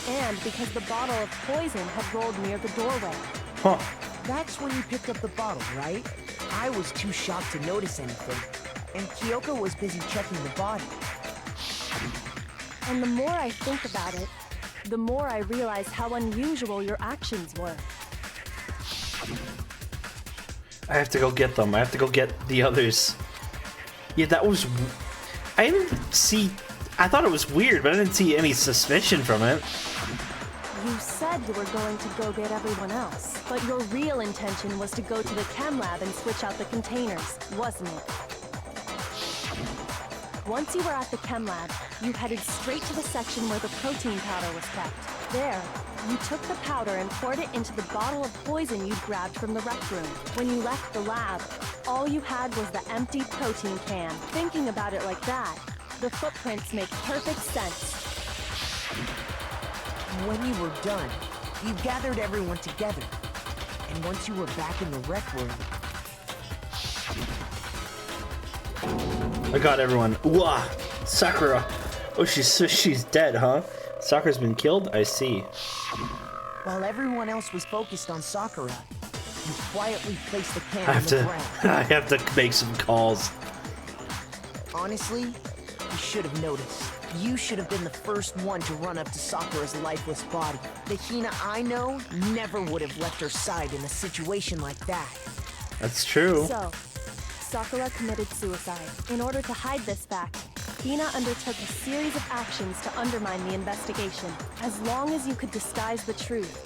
And because the bottle of poison had rolled near the doorway. Huh. That's when you picked up the bottle, right? I was too shocked to notice anything, and Kyoko was busy checking the body. And the more I think about it, the more I realize how unusual your actions were. I have to go get them. I have to go get the others. Yeah, that was... I didn't see... I thought it was weird, but I didn't see any suspicion from it. You said you were going to go get everyone else, but your real intention was to go to the chem lab and switch out the containers, wasn't it? Once you were at the chem lab, you headed straight to the section where the protein powder was kept. There, you took the powder and poured it into the bottle of poison you'd grabbed from the rec room. When you left the lab, all you had was the empty protein can. Thinking about it like that, the footprints make perfect sense. When you were done, you gathered everyone together. And once you were back in the rec room... I got everyone. Wah! Sakura! Oh, she's dead, huh? Sakura's been killed? I see. While everyone else was focused on Sakura, you quietly placed the can I on have the to... ground. I have to make some calls. Honestly, you should have noticed. You should have been the first one to run up to Sakura's lifeless body. The Hina I know never would have left her side in a situation like that. That's true. So, Sakura committed suicide. In order to hide this fact, Hina undertook a series of actions to undermine the investigation. As long as you could disguise the truth,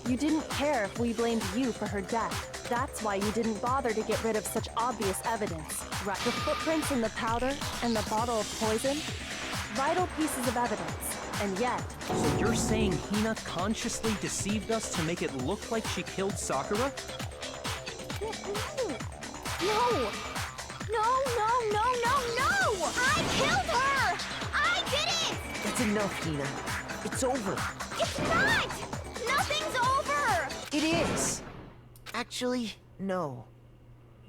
you didn't care if we blamed you for her death. That's why you didn't bother to get rid of such obvious evidence. Right? The footprints in the powder and the bottle of poison? Vital pieces of evidence. And yet... So you're saying Hina consciously deceived us to make it look like she killed Sakura? No! No, no, no, no, no! I killed her! I did it! That's enough, Hina. It's over. It's not! Nothing's over! It is. Actually, no.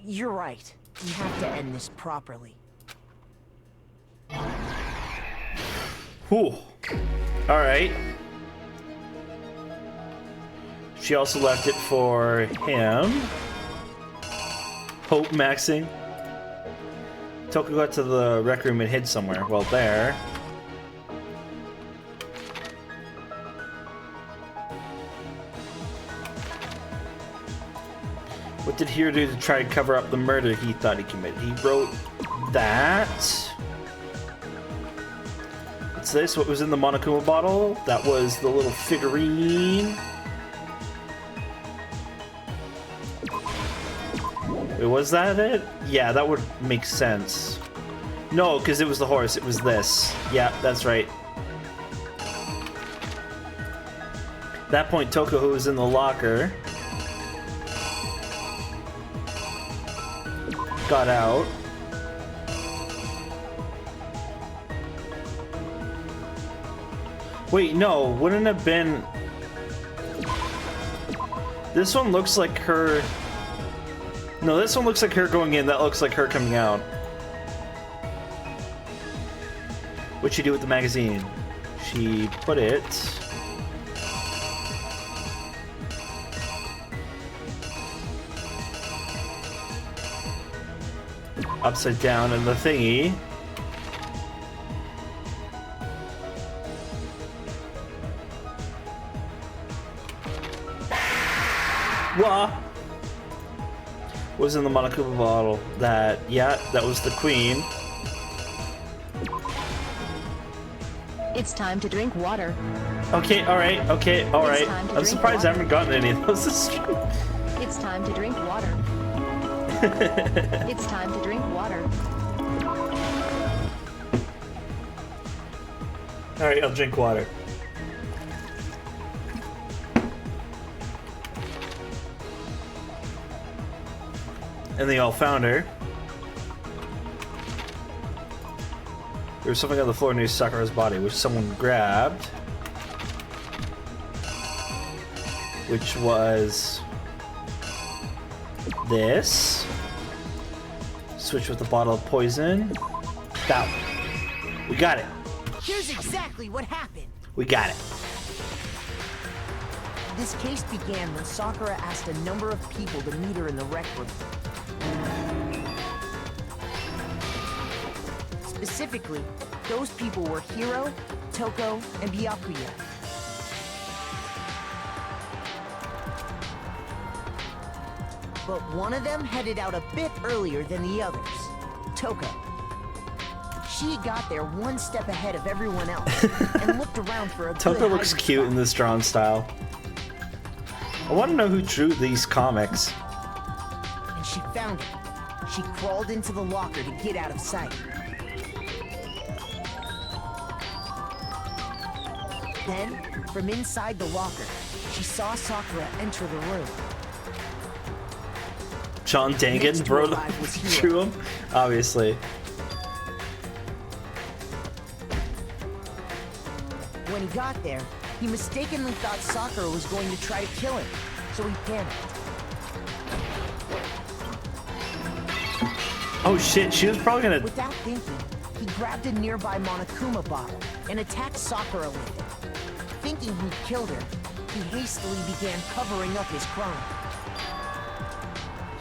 You're right. We have to end this properly. Whew. Alright. She also left it for him. Hope maxing. Toku got to the rec room and hid somewhere. Well, there. What did Hiro do to try to cover up the murder he thought he committed? He wrote that. What's this? What was in the Monokuma bottle? That was the little figurine. Wait, was that it? Yeah, that would make sense. No, because it was the horse. It was this. Yeah, that's right. At that point, Toku was in the locker. Got out. Wait, no, wouldn't have been... This one looks like her... No, this one looks like her going in. That looks like her coming out. What'd she do with the magazine? She put it... upside down in the thingy. What was in the Monokuma bottle? That, yeah, that was the queen. It's time to drink water. Okay, alright, okay, alright. I'm surprised I haven't gotten any of those this stream. It's time to drink water. It's time to drink water. Alright, I'll drink water. And they all found her. There was something on the floor near Sakura's body, which someone grabbed. Which was... this. Switch with the bottle of poison. That. We got it. Here's exactly what happened. We got it. This case began when Sakura asked a number of people to meet her in the rec room. Specifically, those people were Hiro, Toko, and Byakuya. But one of them headed out a bit earlier than the others, Toko. She got there one step ahead of everyone else and looked around for a good Toko looks hiding cute spot. in this drawn style. I want to know who drew these comics. And she found it. She crawled into the locker to get out of sight. Then, from inside the locker, she saw Sakura enter the room. John Next Dangan to her wrote live was Hiro. drew him, obviously. When he got there, he mistakenly thought Sakura was going to try to kill him, so he panicked. Oh shit, she was probably gonna. Without thinking, he grabbed a nearby Monokuma bottle and attacked Sakura with it. Thinking he'd killed her, he hastily began covering up his crime.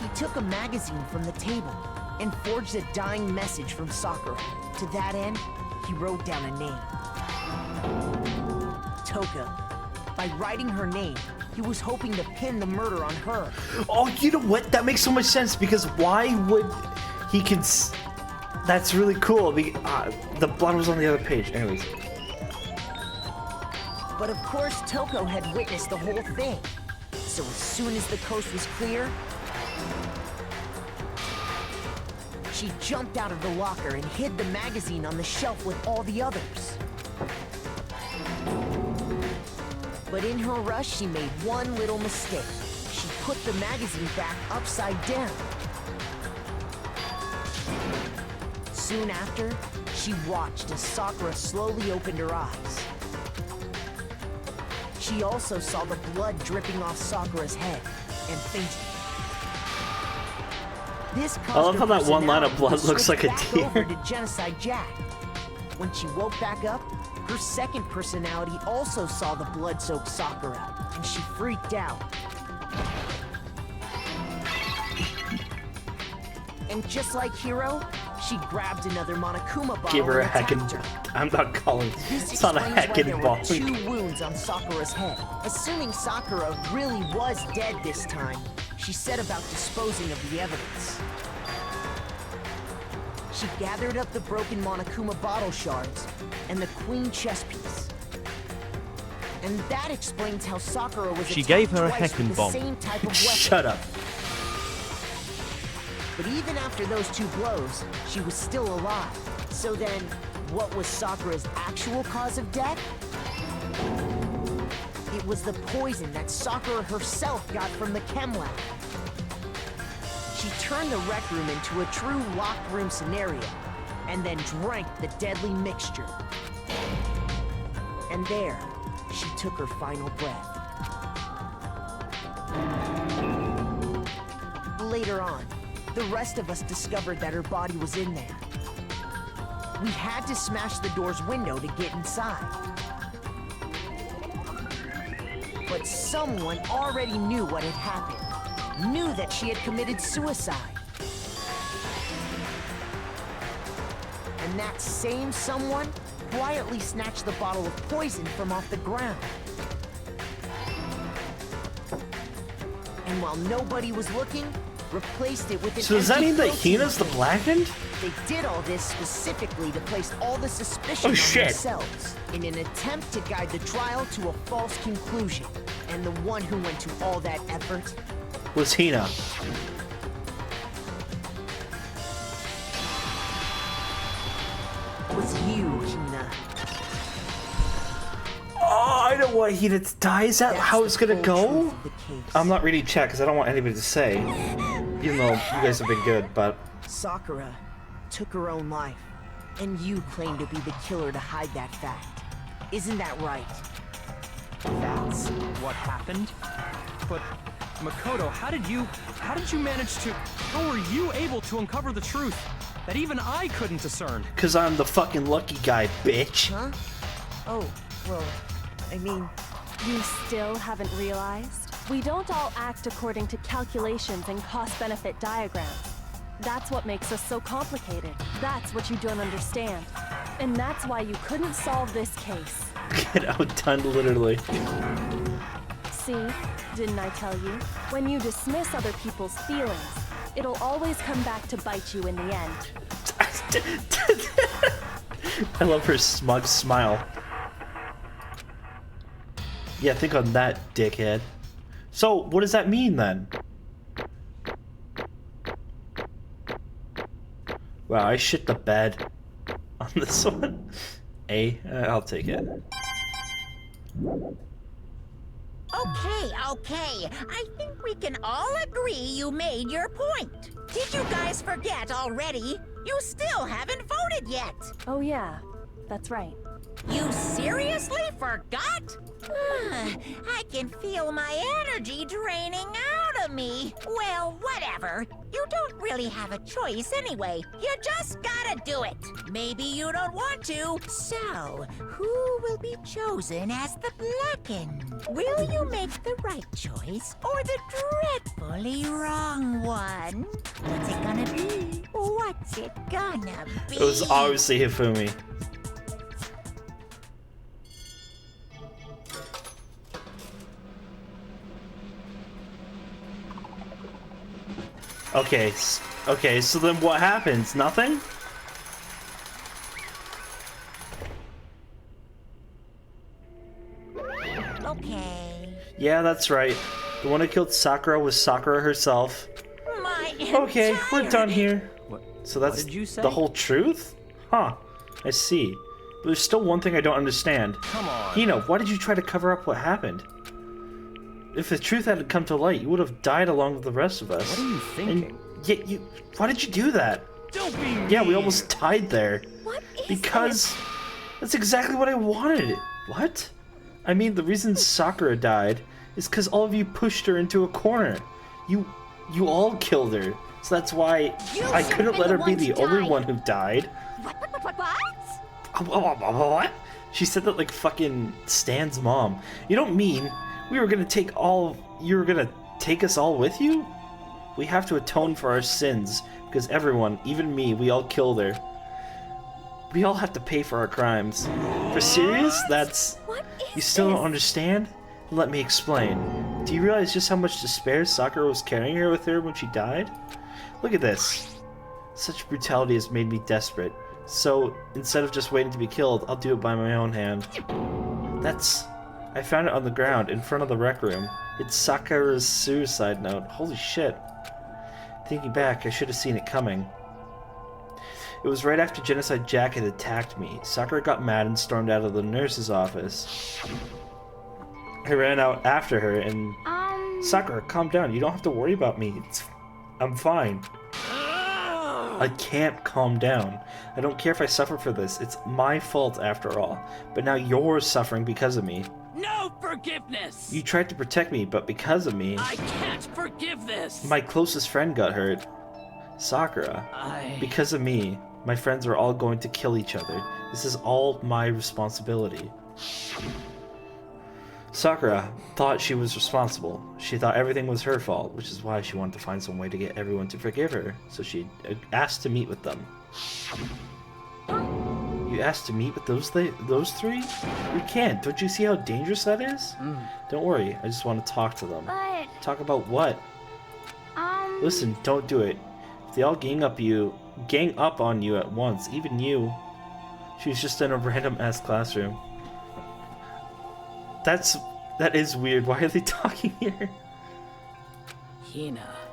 He took a magazine from the table and forged a dying message from Sakura. To that end, he wrote down a name. Toka. By writing her name, he was hoping to pin the murder on her. Oh, you know what? That makes so much sense because why would he That's really cool. The blood was on the other page. Anyways. But of course, Toko had witnessed the whole thing. So as soon as the coast was clear, she jumped out of the locker and hid the magazine on the shelf with all the others. But in her rush, she made one little mistake. She put the magazine back upside down. Soon after, she watched as Sakura slowly opened her eyes. She also saw the blood dripping off Sakura's head and fainted. This I love how that one line of blood personality looks like a switched back over deer. to Genocide Jack. When she woke back up, her second personality also saw the blood-soaked Sakura, and she freaked out. And just like Hiro, she grabbed another Monokuma bottle Give her a and attacked heckin'. her. I'm not calling. This It's not a explains why there heckin' were ball. 2 wounds on Sakura's head. Assuming Sakura really was dead this time, she set about disposing of the evidence. She gathered up the broken Monokuma bottle shards and the queen chess piece. And that explains how Sakura was She attacked gave her a twice with heckin' the bomb. same type of weapon. Shut up. But even after those 2 blows, she was still alive. So then, what was Sakura's actual cause of death? It was the poison that Sakura herself got from the chem lab. She turned the rec room into a true locked room scenario, and then drank the deadly mixture. And there, she took her final breath. Later on, the rest of us discovered that her body was in there. We had to smash the door's window to get inside. But someone already knew what had happened. Knew that she had committed suicide. And that same someone quietly snatched the bottle of poison from off the ground. And while nobody was looking, replaced it with an So does that empty mean that protein Hina's the tank. Blackened? They did all this specifically to place all the suspicion Oh, on shit. themselves in an attempt to guide the trial to a false conclusion. And the one who went to all that effort Was Hina. was you, Hina. Oh, I know why Hina died. Is that That's how the it's gonna full go? truth of the case. I'm not reading chat because I don't want anybody to say. Even though you guys have been good, but Sakura took her own life, and you claim to be the killer to hide that fact. Isn't that right? That's what happened? But Makoto, how did you manage to, how were you able to uncover the truth that even I couldn't discern? Cause I'm the fucking lucky guy, bitch. Huh? Oh, well, I mean, You still haven't realized? We don't all act according to calculations and cost-benefit diagrams. That's what makes us so complicated. That's what you don't understand. And that's why you couldn't solve this case. Get outdone, literally. See? Didn't I tell you? When you dismiss other people's feelings, it'll always come back to bite you in the end. I love her smug smile. Yeah, think on that, dickhead. So, what does that mean then? Wow, I shit the bed on this one. I'll take it. Okay. I think we can all agree you made your point. Did you guys forget already? You still haven't voted yet. Oh yeah, that's right. You seriously forgot? I can feel my energy draining out of me. Well, whatever. You don't really have a choice anyway. You just gotta do it. Maybe you don't want to. So, who will be chosen as the Blackened? Will you make the right choice or the dreadfully wrong one? What's it gonna be? What's it gonna be? It was obviously Hifumi. Okay, so then what happens? Nothing? Okay. Yeah, that's right. The one who killed Sakura was Sakura herself. Okay, we're done here. So that's did you say? the whole truth? Huh. I see. But there's still one thing I don't understand. Come on. Hino, why did you try to cover up what happened? If the truth had come to light, you would have died along with the rest of us. What are you thinking? And yet why did you do that? Don't be mean. Yeah, we almost died there. What is Because that's exactly what I wanted. What? I mean, the reason Sakura died is because all of you pushed her into a corner. You all killed her. So that's why I couldn't let her be the only one who died. What? She said that like fucking Stan's mom. You don't mean you were gonna take us all with you? We have to atone for our sins, because everyone, even me, we all killed her. We all have to pay for our crimes. For serious? You still don't understand? Let me explain. Do you realize just how much despair Sakura was carrying her with her when she died? Look at this. Such brutality has made me desperate. So, instead of just waiting to be killed, I'll do it by my own hand. I found it on the ground, in front of the rec room. It's Sakura's suicide note. Holy shit. Thinking back, I should have seen it coming. It was right after Genocide Jack had attacked me. Sakura got mad and stormed out of the nurse's office. I ran out after her and... Sakura, calm down. You don't have to worry about me. I'm fine. I can't calm down. I don't care if I suffer for this. It's my fault after all. But now you're suffering because of me. No forgiveness! You tried to protect me, but because of me... I can't forgive this! My closest friend got hurt. Sakura. Because of me, my friends are all going to kill each other. This is all my responsibility. Sakura thought she was responsible. She thought everything was her fault, which is why she wanted to find some way to get everyone to forgive her. So she asked to meet with them. You asked to meet with those three? We can't. Don't you see how dangerous that is? Don't worry. I just want to talk to them. But... Talk about what? Listen, don't do it. If they all gang up on you at once, even you. She was just in a random-ass classroom. That is weird. Why are they talking here?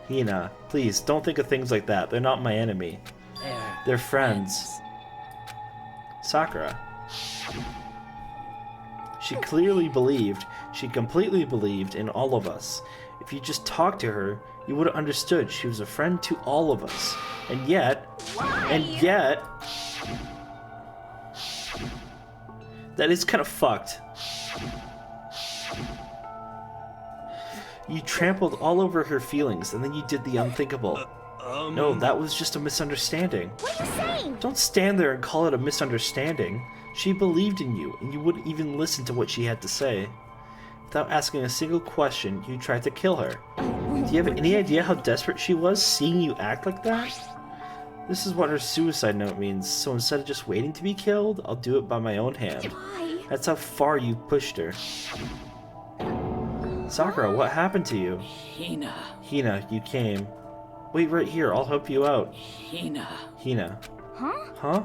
Hina, please, don't think of things like that. They're not my enemy. They're friends. Sakura. She completely believed in all of us. If you just talked to her, you would have understood she was a friend to all of us. And yet... That is kind of fucked. You trampled all over her feelings, and then you did the unthinkable. No, that was just a misunderstanding. What are you saying? Don't stand there and call it a misunderstanding. She believed in you, and you wouldn't even listen to what she had to say. Without asking a single question, you tried to kill her. Do you have any idea how desperate she was, seeing you act like that? This is what her suicide note means, so instead of just waiting to be killed, I'll do it by my own hand. Why? That's how far you pushed her. Sakura, what happened to you? Hina. Hina, you came. Wait right here, I'll help you out. Hina. Hina. Huh? Huh?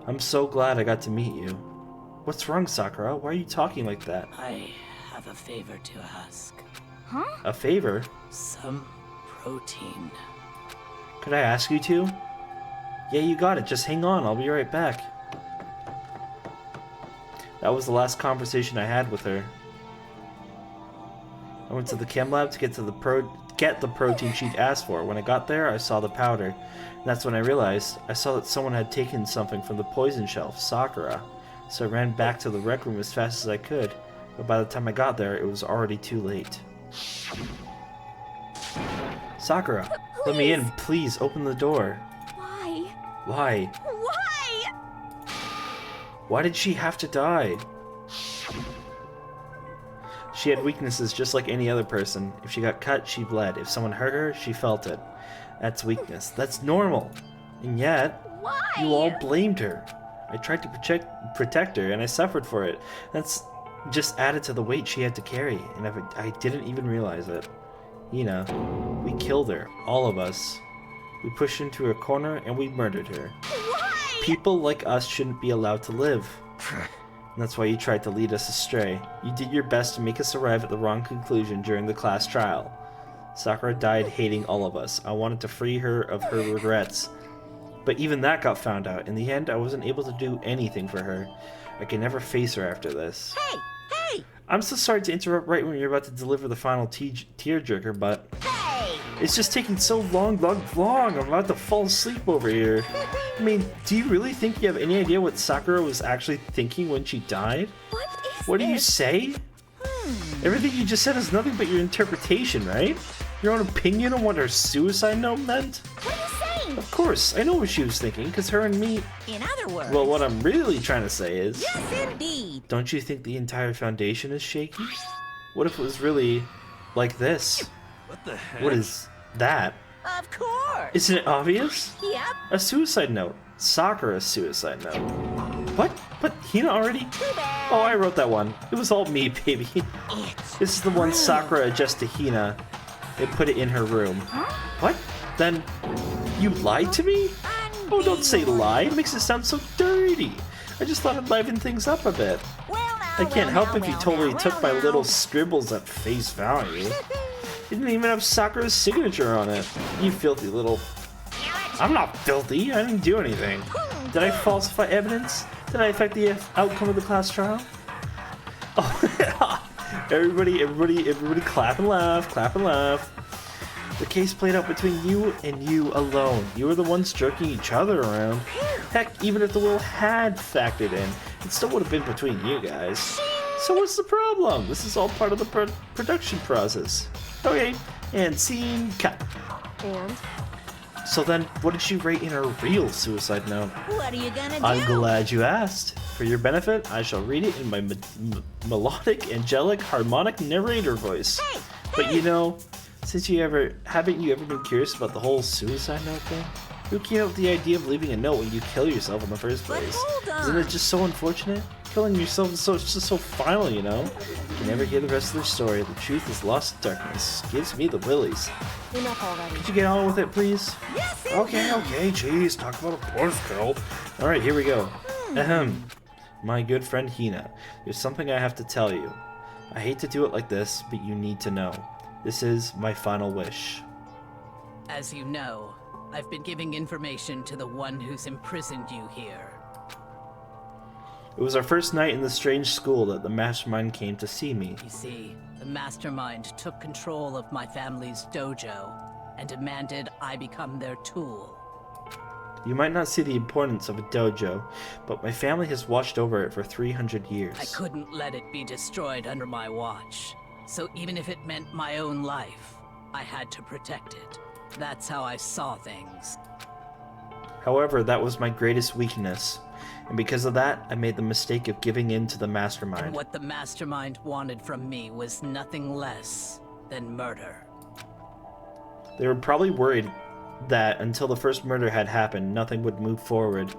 I'm so glad I got to meet you. What's wrong, Sakura? Why are you talking like that? I have a favor to ask. Huh? A favor? Some protein. Could I ask you to? Yeah, you got it. Just hang on. I'll be right back. That was the last conversation I had with her. I went to the chem lab to get the protein she'd asked for. When I got there, I saw the powder. And that's when I realized I saw that someone had taken something from the poison shelf, Sakura. So I ran back to the rec room as fast as I could. But by the time I got there, it was already too late. Sakura, let me in. Please, open the door. Why? Why? Why? Why did she have to die? She had weaknesses just like any other person. If she got cut, she bled. If someone hurt her, she felt it. That's weakness. That's normal. And yet, Why? you all blamed her. I tried to protect her, and I suffered for it. That's just added to the weight she had to carry, and I didn't even realize it. Hina, we killed her. All of us. We pushed her into a corner, and we murdered her. Why? People like us shouldn't be allowed to live. And that's why you tried to lead us astray. You did your best to make us arrive at the wrong conclusion during the class trial. Sakura died hating all of us. I wanted to free her of her regrets. But even that got found out. In the end, I wasn't able to do anything for her. I can never face her after this. Hey! Hey! I'm so sorry to interrupt right when you're about to deliver the final tearjerker, but... Hey! It's just taking so long. I'm about to fall asleep over here. I mean, do you really think you have any idea what Sakura was actually thinking when she died? What do you say? Everything you just said is nothing but your interpretation, right? Your own opinion on what her suicide note meant? What are you saying? Of course, I know what she was thinking, because her and me... In other words... Well, what I'm really trying to say is... Yes, indeed! Don't you think the entire foundation is shaky? What if it was really like this? What the heck? What is that? Of course! Isn't it obvious? Yep. A suicide note. Sakura's suicide note. What? But Hina already? Oh, I wrote that one. It was all me, baby. This is the one Sakura adjusted to Hina and put it in her room. What? Then you lied to me? Oh, don't say lie. It makes it sound so dirty. I just thought I'd liven things up a bit. I can't help if you totally took my little scribbles at face value. It didn't even have Sakura's signature on it. You filthy little... I'm not filthy. I didn't do anything. Did I falsify evidence? Did I affect the outcome of the class trial? Oh, everybody clap and laugh, clap and laugh. The case played out between you and you alone. You were the ones jerking each other around. Heck, even if the will had factored in, it still would have been between you guys. So what's the problem? This is all part of the production process. Okay, and scene cut. And? So then, what did she write in her real suicide note? What are you gonna do? I'm glad you asked. For your benefit, I shall read it in my melodic, angelic, harmonic narrator voice. Hey, But you know, since haven't you ever been curious about the whole suicide note thing? Who came up with the idea of leaving a note when you kill yourself in the first place? hold on. Isn't it just so unfortunate? Killing yourself is just so final, you know? You never hear the rest of their story. The truth is lost in darkness. Gives me the willies. Enough already. Could you get on with it, please? Yes, Okay, jeez, talk about a horse girl. Alright, here we go. Ahem. My good friend Hina, there's something I have to tell you. I hate to do it like this, but you need to know. This is my final wish. As you know, I've been giving information to the one who's imprisoned you here. It was our first night in the strange school that the mastermind came to see me. You see, the mastermind took control of my family's dojo and demanded I become their tool. You might not see the importance of a dojo, but my family has watched over it for 300 years. I couldn't let it be destroyed under my watch. So even if it meant my own life, I had to protect it. That's how I saw things. However, that was my greatest weakness, and because of that, I made the mistake of giving in to the Mastermind. And what the Mastermind wanted from me was nothing less than murder. They were probably worried that until the first murder had happened, nothing would move forward.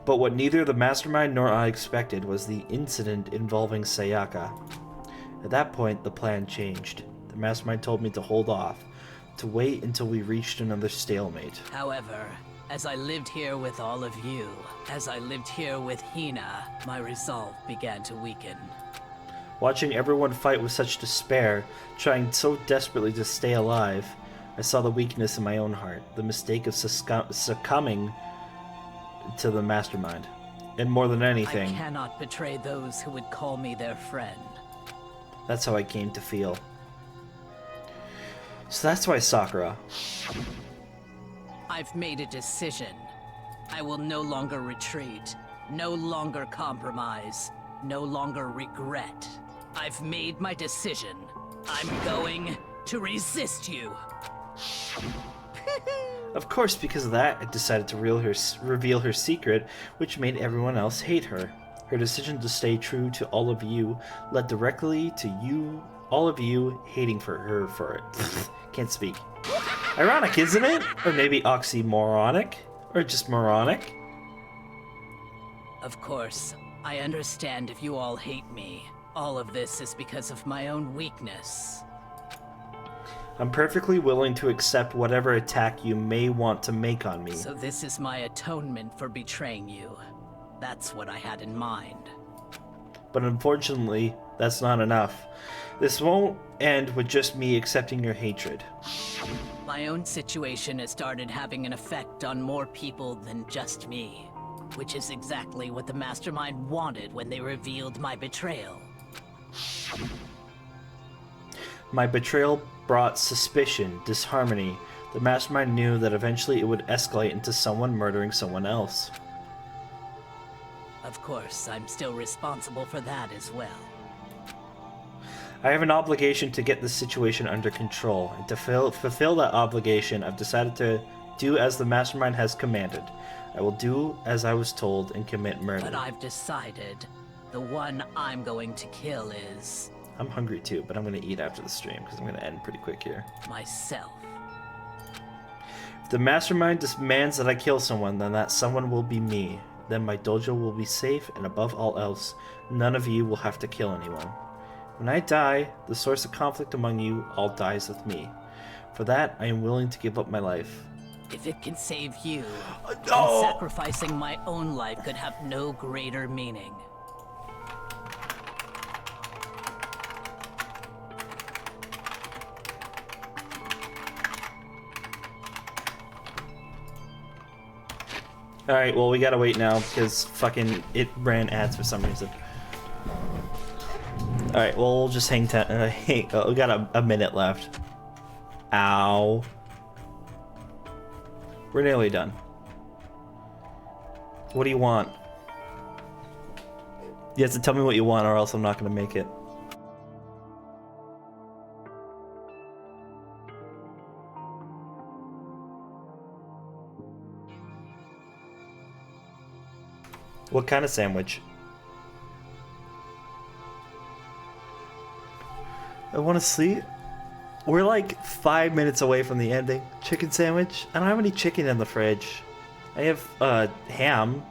But what neither the Mastermind nor I expected was the incident involving Sayaka. At that point, the plan changed. The Mastermind told me to hold off, to wait until we reached another stalemate. However, as I lived here with all of you, as I lived here with Hina, my resolve began to weaken. Watching everyone fight with such despair, trying so desperately to stay alive, I saw the weakness in my own heart, the mistake of succumbing to the Mastermind. And more than anything, I cannot betray those who would call me their friend. That's how I came to feel. So that's why Sakura. I've made a decision. I will no longer retreat, no longer compromise, no longer regret. I've made my decision. I'm going to resist you. Of course, because of that, I decided to reveal her secret, which made everyone else hate her. Her decision to stay true to all of you led directly to all of you hating her for it. Can't speak. Ironic, isn't it? Or maybe oxymoronic? Or just moronic? Of course, I understand if you all hate me. All of this is because of my own weakness. I'm perfectly willing to accept whatever attack you may want to make on me. So this is my atonement for betraying you. That's what I had in mind. But unfortunately, that's not enough. This won't end with just me accepting your hatred. My own situation has started having an effect on more people than just me, which is exactly what the Mastermind wanted when they revealed my betrayal. My betrayal brought suspicion, disharmony. The Mastermind knew that eventually it would escalate into someone murdering someone else. Of course, I'm still responsible for that as well. I have an obligation to get this situation under control, and to fulfill that obligation, I've decided to do as the Mastermind has commanded. I will do as I was told and commit murder. But I've decided the one I'm going to kill is... I'm hungry too, but I'm going to eat after the stream because I'm going to end pretty quick here. myself. If the Mastermind demands that I kill someone, then that someone will be me. Then my dojo will be safe, and above all else, none of you will have to kill anyone. When I die, the source of conflict among you all dies with me. For that, I am willing to give up my life. If it can save you, then sacrificing my own life could have no greater meaning. Alright, well, we gotta wait now because fucking it ran ads for some reason. Alright, well, we'll just hang tight. We got a minute left. Ow. We're nearly done. What do you want? You have to tell me what you want or else I'm not gonna make it. What kind of sandwich? I want to sleep. We're like 5 minutes away from the ending. Chicken sandwich? I don't have any chicken in the fridge. I have ham.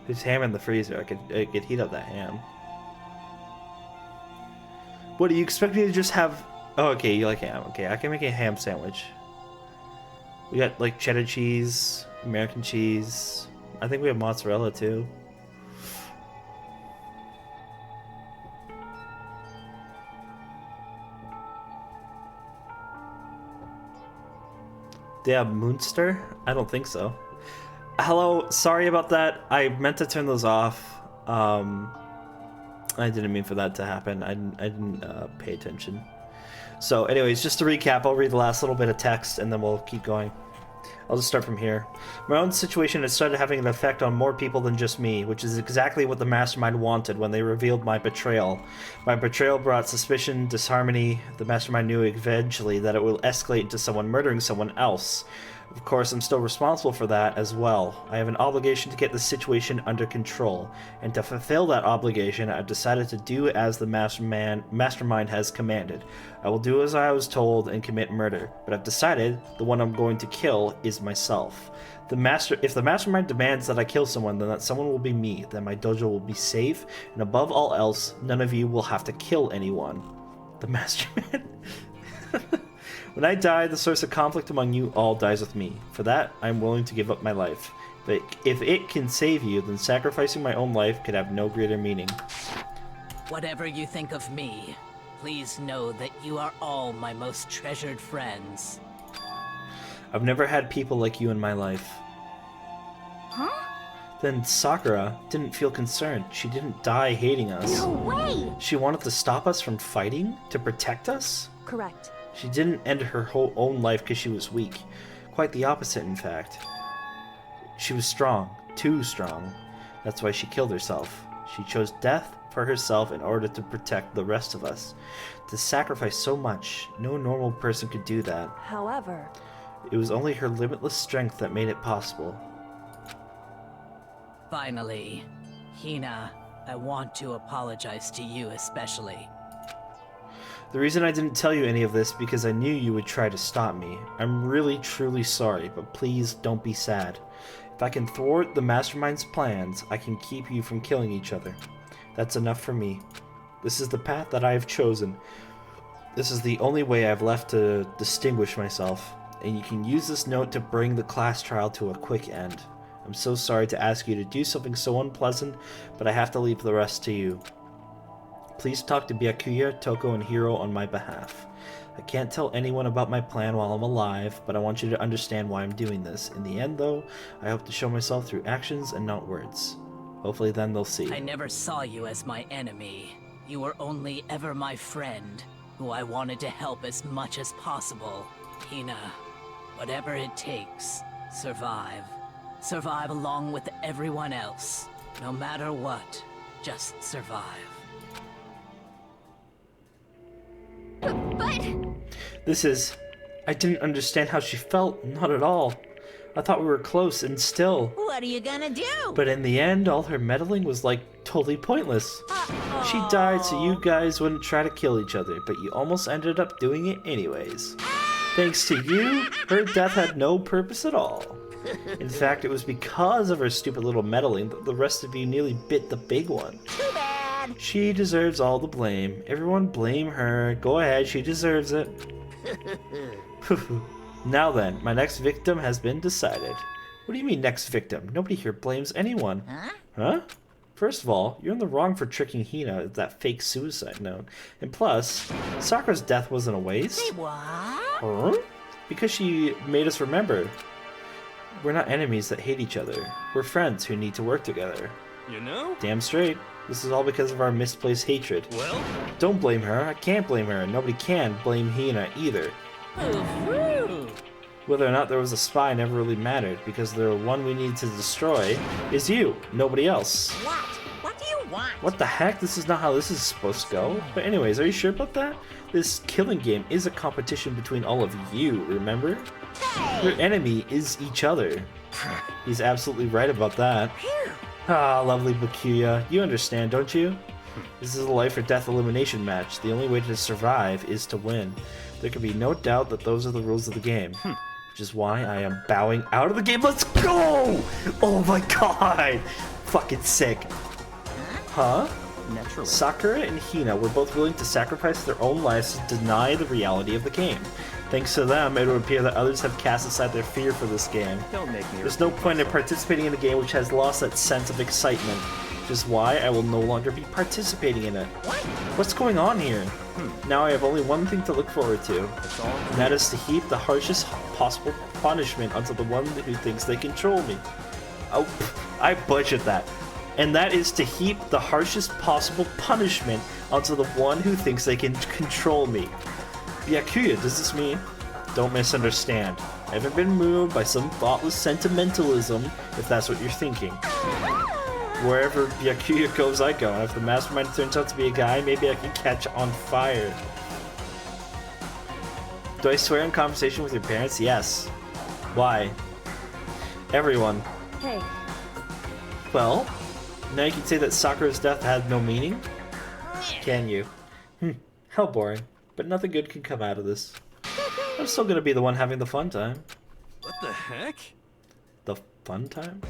There's ham in the freezer. I could heat up that ham. What, do you expect me to just have... Oh, okay, you like ham. Okay, I can make a ham sandwich. We got like cheddar cheese, American cheese. I think we have mozzarella too. They have Munster? I don't think so. Hello, sorry about that. I meant to turn those off. I didn't mean for that to happen. I didn't pay attention. So anyways, just to recap, I'll read the last little bit of text and then we'll keep going. I'll just start from here. My own situation has started having an effect on more people than just me, which is exactly what the Mastermind wanted when they revealed my betrayal. My betrayal brought suspicion, disharmony. The Mastermind knew eventually that it will escalate into someone murdering someone else. Of course, I'm still responsible for that as well. I have an obligation to get the situation under control, and to fulfill that obligation, I've decided to do as the Mastermind has commanded. I will do as I was told and commit murder, but I've decided the one I'm going to kill is myself. If the Mastermind demands that I kill someone, then that someone will be me. Then my dojo will be safe, and above all else, none of you will have to kill anyone. The Mastermind... When I die, the source of conflict among you all dies with me. For that, I am willing to give up my life. But if it can save you, then sacrificing my own life could have no greater meaning. Whatever you think of me, please know that you are all my most treasured friends. I've never had people like you in my life. Huh? Then Sakura didn't feel concerned. She didn't die hating us. No way! She wanted to stop us from fighting? To protect us? Correct. She didn't end her whole own life because she was weak. Quite the opposite, in fact. She was strong. Too strong. That's why she killed herself. She chose death for herself in order to protect the rest of us. To sacrifice so much, no normal person could do that. However, it was only her limitless strength that made it possible. Finally, Hina, I want to apologize to you especially. The reason I didn't tell you any of this because I knew you would try to stop me. I'm really, truly sorry, but please don't be sad. If I can thwart the Mastermind's plans, I can keep you from killing each other. That's enough for me. This is the path that I have chosen. This is the only way I've left to distinguish myself, and you can use this note to bring the class trial to a quick end. I'm so sorry to ask you to do something so unpleasant, but I have to leave the rest to you. Please talk to Byakuya, Toko, and Hiro on my behalf. I can't tell anyone about my plan while I'm alive, but I want you to understand why I'm doing this. In the end, though, I hope to show myself through actions and not words. Hopefully then they'll see. I never saw you as my enemy. You were only ever my friend, who I wanted to help as much as possible. Hina, whatever it takes, survive. Survive along with everyone else. No matter what, just survive. But... I didn't understand how she felt, not at all. I thought we were close and still. What are you gonna do? But in the end, all her meddling was like totally pointless. She died so you guys wouldn't try to kill each other, but you almost ended up doing it anyways. Thanks to you, her death had no purpose at all. In fact, it was because of her stupid little meddling that the rest of you nearly bit the big one. Too bad. She deserves all the blame. Everyone blame her. Go ahead, she deserves it. Now then, my next victim has been decided. What do you mean next victim? Nobody here blames anyone. Huh? First of all, you're in the wrong for tricking Hina with that fake suicide note. And plus, Sakura's death wasn't a waste. Say what? Huh? Because she made us remember. We're not enemies that hate each other. We're friends who need to work together. You know? Damn straight. This is all because of our misplaced hatred. Well? Don't blame her. I can't blame her. Nobody can blame Hina either. Whether or not there was a spy never really mattered, because the one we need to destroy is you, nobody else. What? What do you want? What the heck? This is not how this is supposed to go. But anyways, are you sure about that? This killing game is a competition between all of you, remember? Hey! Your enemy is each other. He's absolutely right about that. Ah, lovely Bakuya. You understand, don't you? This is a life or death elimination match. The only way to survive is to win. There can be no doubt that those are the rules of the game. Which is why I am bowing out of the game. Let's go! Oh my god! Fucking sick. Huh? Naturally. Sakura and Hina were both willing to sacrifice their own lives to deny the reality of the game. Thanks to them, it would appear that others have cast aside their fear for this game. Don't make me. There's no point in participating in a game which has lost that sense of excitement, which is why I will no longer be participating in it. What's going on here? Now I have only one thing to look forward to, and that is to heap the harshest possible punishment onto the one who thinks they control me. Oh, I butchered that. And that is to heap the harshest possible punishment onto the one who thinks they can control me. Byakuya, does this mean? Don't misunderstand. I haven't been moved by some thoughtless sentimentalism, if that's what you're thinking. Wherever Byakuya goes, I go, and if the mastermind turns out to be a guy, maybe I can catch on fire. Do I swear in conversation with your parents? Yes. Why? Everyone. Hey, Well, now you can say that Sakura's death had no meaning? Can you? How boring. But nothing good can come out of this. I'm still gonna be the one having the fun time. What the heck? The fun time?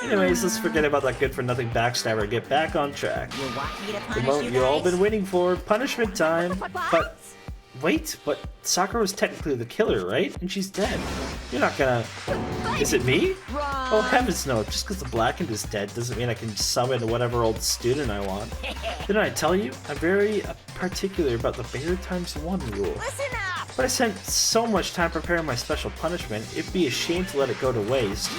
Anyways, let's forget about that good-for-nothing backstabber and get back on track. You want me to The punish moment you you've all guys? been waiting for, punishment time. But wait, but Sakura was technically the killer, right? And she's dead. You're not gonna... Is it me? Oh heavens no, just because the Blackened is dead doesn't mean I can summon whatever old student I want. Didn't I tell you? I'm very particular about the bear times one rule. Listen up! But I spent so much time preparing my special punishment, it'd be a shame to let it go to waste.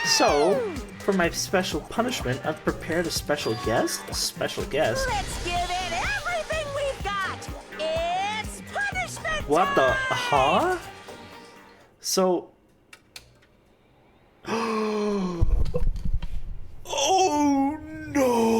So, for my special punishment, I've prepared a special guest. A special guest? Let's give it everything we've got! It's punishment What the? time! Huh? So... Oh no!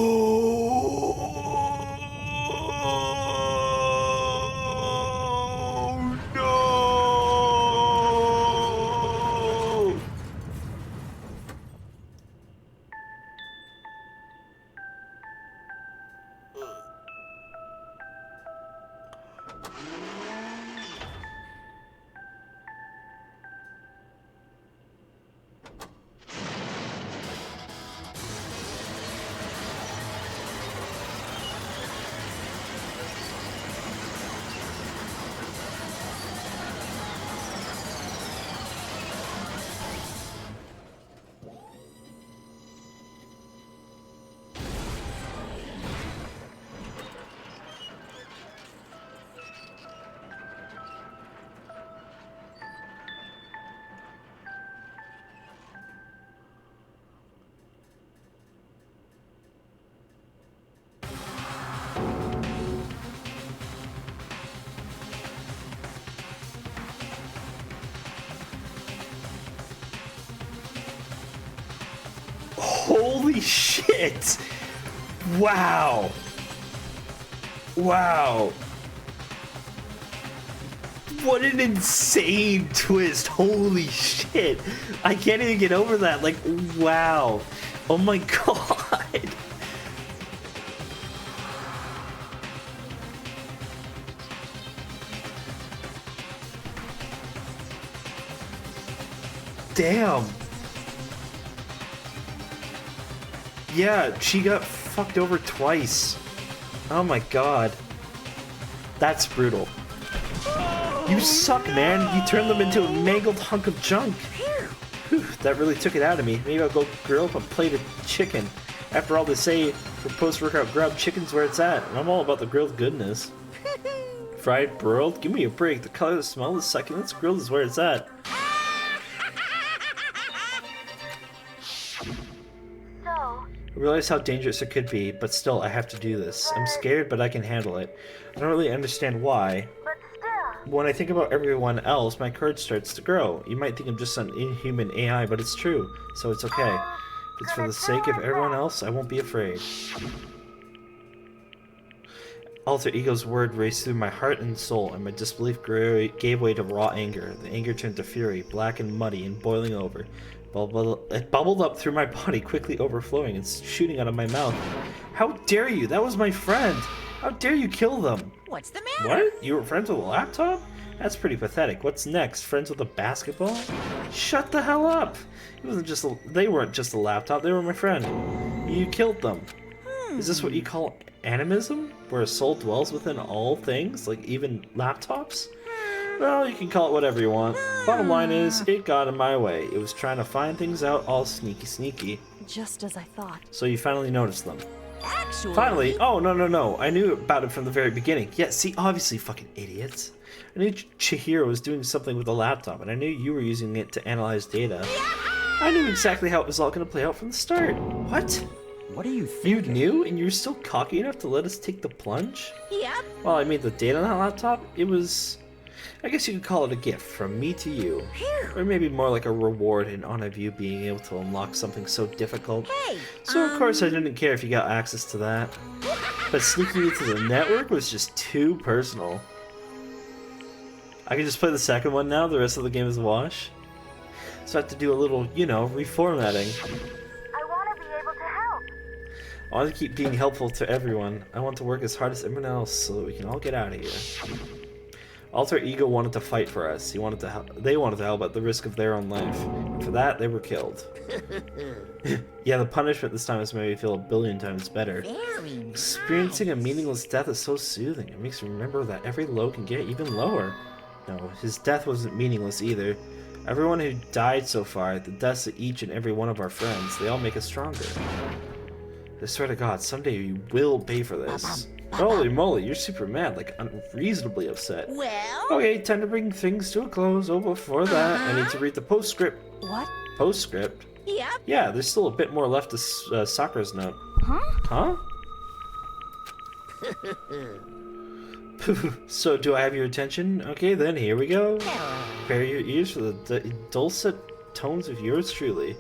Holy shit! Wow! Wow! What an insane twist! Holy shit! I can't even get over that. Like, wow! Oh my god! Damn! Yeah, she got fucked over twice. Oh my god. That's brutal. You suck, man. You turned them into a mangled hunk of junk. Whew, that really took it out of me. Maybe I'll go grill up a plate of chicken. After all, they say for post-workout grub, chicken's where it's at. And I'm all about the grilled goodness. Fried, broiled? Give me a break. The color, the smell, the succulence, grilled is where it's at. I realize how dangerous it could be, but still, I have to do this. I'm scared, but I can handle it. I don't really understand why. When I think about everyone else, my courage starts to grow. You might think I'm just an inhuman AI, but it's true, so it's okay. If it's for the sake of everyone else, I won't be afraid. Alter Ego's word raced through my heart and soul, and my disbelief gave way to raw anger. The anger turned to fury, black and muddy and boiling over. It bubbled up through my body, quickly overflowing and shooting out of my mouth. How dare you? That was my friend! How dare you kill them? What's the matter? What? You were friends with a laptop? That's pretty pathetic. What's next? Friends with a basketball? Shut the hell up! It wasn't just they weren't just a laptop, they were my friend. You killed them. Is this what you call animism? Where a soul dwells within all things? Like even laptops? Well, you can call it whatever you want. Bottom line is, it got in my way. It was trying to find things out all sneaky. just as I thought. So you finally noticed them. Actually... Finally? Oh, no. I knew about it from the very beginning. Yeah, see, obviously, fucking idiots. I knew Chihiro was doing something with the laptop, and I knew you were using it to analyze data. I knew exactly how it was all going to play out from the start. What? What are you thinking? You knew, and you're still cocky enough to let us take the plunge? Yep. Well, I mean, the data on that laptop, it was I guess you could call it a gift from me to you. Or maybe more like a reward in honor of you being able to unlock something so difficult. Hey, So of course I didn't care if you got access to that. But sneaking into the network was just too personal. I can just play the second one now, the rest of the game is a wash. So I have to do a little, you know, reformatting. I want to be able to help. I want to keep being helpful to everyone. I want to work as hard as everyone else so that we can all get out of here. Alter Ego wanted to fight for us. They wanted to help at the risk of their own life. And for that, they were killed. Yeah, the punishment this time has made me feel a billion times better. very Experiencing a meaningless death is so soothing. It makes me remember that every low can get even lower. No, his death wasn't meaningless either. Everyone who died so far, the deaths of each and every one of our friends, they all make us stronger. I swear to God, someday you will pay for this. Holy moly, you're super mad, like unreasonably upset. Well, Okay, time to bring things to a close. Oh, before that, I need to read the postscript. what? Postscript? Yep. Yeah, there's still a bit more left to Sakura's note. Huh? So, do I have your attention? Okay, then here we go. Prepare your ears for the dulcet tones of yours truly.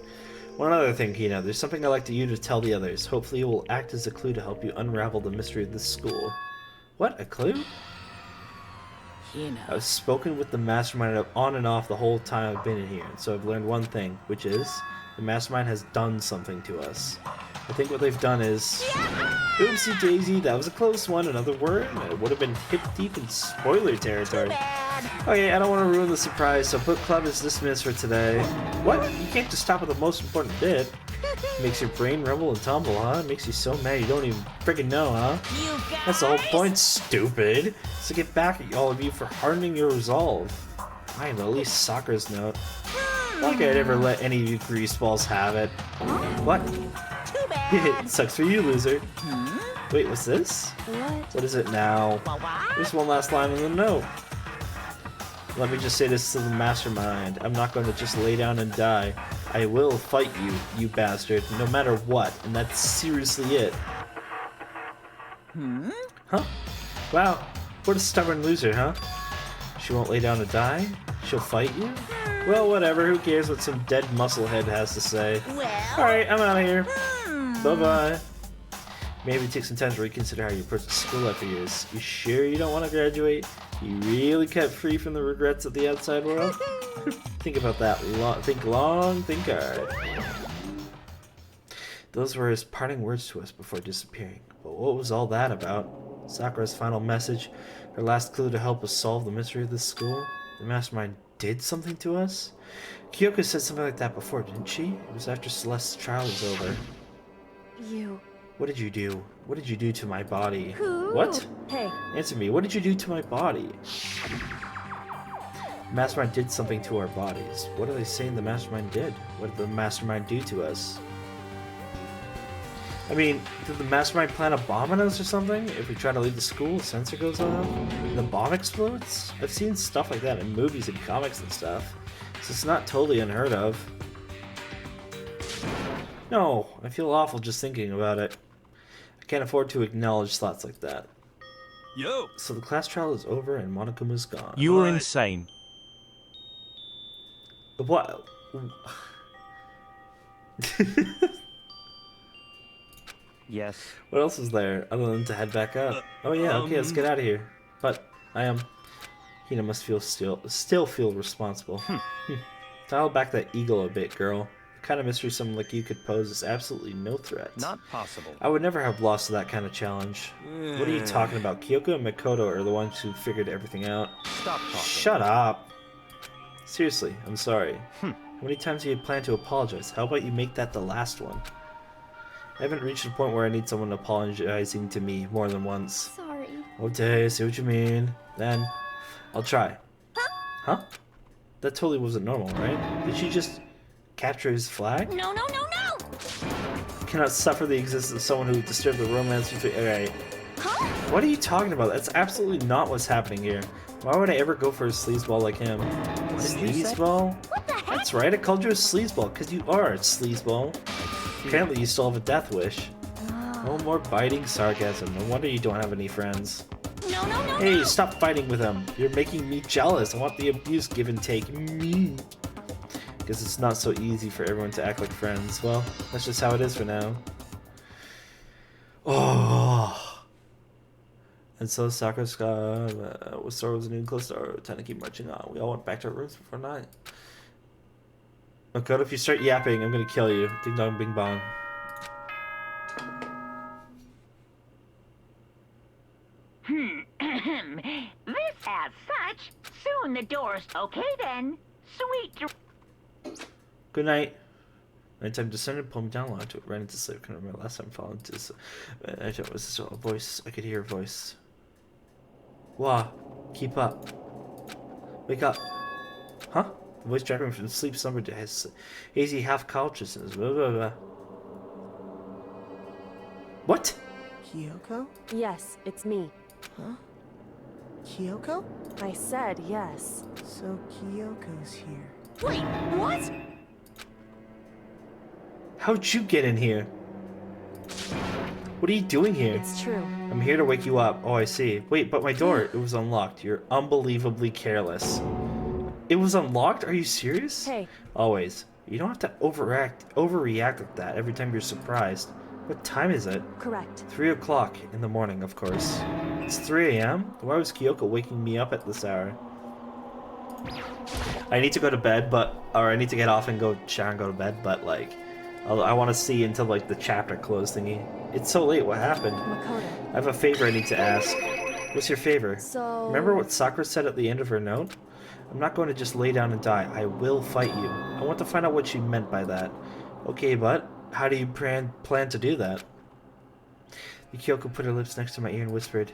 One other thing, Hina, there's something I'd like you to tell the others. Hopefully it will act as a clue to help you unravel the mystery of this school. What? A clue? I've spoken with the Mastermind on and off the whole time I've been in here, and so I've learned one thing, which is the Mastermind has done something to us. I think what they've done is... Oopsie daisy, that was a close one. Another word, and it would have been hip deep in spoiler territory. Okay, I don't want to ruin the surprise, so book club is dismissed for today. What? You can't just stop at the most important bit. Makes your brain rumble and tumble, huh? Makes you so mad you don't even friggin' know, huh? You guys. That's the whole point, stupid! So get back at all of you for hardening your resolve. I am at least Sakura's note. Not like I'd ever let any of you greaseballs have it. What? Too bad. Sucks for you, loser. Wait, what's this? What is it now? There's one last line in the note. Let me just say this to the Mastermind. I'm not going to just lay down and die. I will fight you, you bastard, no matter what. And that's seriously it. Huh? Wow, what a stubborn loser, huh? She won't lay down and die? She'll fight you? Well, whatever, who cares what some dead musclehead has to say. Well. Alright, I'm out of here. Bye-bye. Maybe take some time to reconsider how you approach the school life for years. You sure you don't want to graduate? You really kept free from the regrets of the outside world? Think about that. Think long, think hard. Those were his parting words to us before disappearing. But what was all that about? Sakura's final message? Her last clue to help us solve the mystery of this school? The Mastermind did something to us? Kyoko said something like that before, didn't she? It was after Celeste's trial was over. You. What did you do? What did you do to my body? Who? What? Hey. Answer me. What did you do to my body? Mastermind did something to our bodies. What are they saying the Mastermind did? What did the Mastermind do to us? I mean, did the Mastermind plant a bomb on us or something? If we try to leave the school, a sensor goes off? And the bomb explodes? I've seen stuff like that in movies and comics and stuff. So it's not totally unheard of. No, I feel awful just thinking about it. I can't afford to acknowledge thoughts like that. Yo! So the class trial is over and Monokuma's gone. You were insane. What? Yes. What else is there other than to head back up? Oh yeah, okay, let's get out of here. But Hina must still feel responsible. Dial back that ego a bit, girl. The kind of mystery someone like you could pose is absolutely no threat. Not possible. I would never have lost to that kind of challenge. What are you talking about? Kyoko and Makoto are the ones who figured everything out. Stop talking. Shut up. Seriously, I'm sorry. How many times do you plan to apologize? How about you make that the last one? I haven't reached the point where I need someone apologizing to me more than once. Sorry. Okay, I see what you mean. Then, I'll try. Huh? That totally wasn't normal, right? Did she just capture his flag? No, no, no, no! I cannot suffer the existence of someone who disturbed the romance between... Alright. What are you talking about? That's absolutely not what's happening here. Why would I ever go for a sleazeball like him? Sleazeball? What the heck? That's right, I called you a sleazeball, because you are a sleazeball. Apparently you still have a death wish. No more biting sarcasm. No wonder you don't have any friends. No, No, no, no, Hey, no. stop fighting with him. You're making me jealous. I want the abuse give and take. Me. Guess it's not so easy for everyone to act like friends. Well, that's just how it is for now. Oh. And so Sakura's with Soro's new close to our time to keep marching on. We all went back to our rooms before night. Makoto, if you start yapping, I'm gonna kill you. Ding dong, bing bong. This as such. Soon the doors. Okay then. Sweet. Good night. Nighttime descended, pulled me down, allowed to ran into sleep. Couldn't remember last time I fallen into. I thought it was a voice. I could hear a voice. Wah, keep up. Wake up. Huh? The voice dragging me from sleep, slumber to his hazy half consciousness. Blah, blah, blah. What? Kyoko? Yes, it's me. Huh? Kyoko? I said yes. So Kyoko's here. Wait, what? How'd you get in here? What are you doing here? It's true. I'm here to wake you up. Oh, I see. Wait, but my door, it was unlocked. You're unbelievably careless. It was unlocked? Are you serious? Hey. Always. You don't have to overreact like that every time you're surprised. What time is it? Correct. 3 o'clock in the morning, of course. It's 3 a.m.? Why was Kyoko waking me up at this hour? I need to go to bed, or I need to get off and go shower and go to bed, but like, I want to see until like the chapter close thingy. It's so late, what happened? Makoto. I have a favor I need to ask. What's your favor? So... Remember what Sakura said at the end of her note? I'm not going to just lay down and die. I will fight you. I want to find out what she meant by that. Okay, but how do you plan to do that? Kyoko put her lips next to my ear and whispered.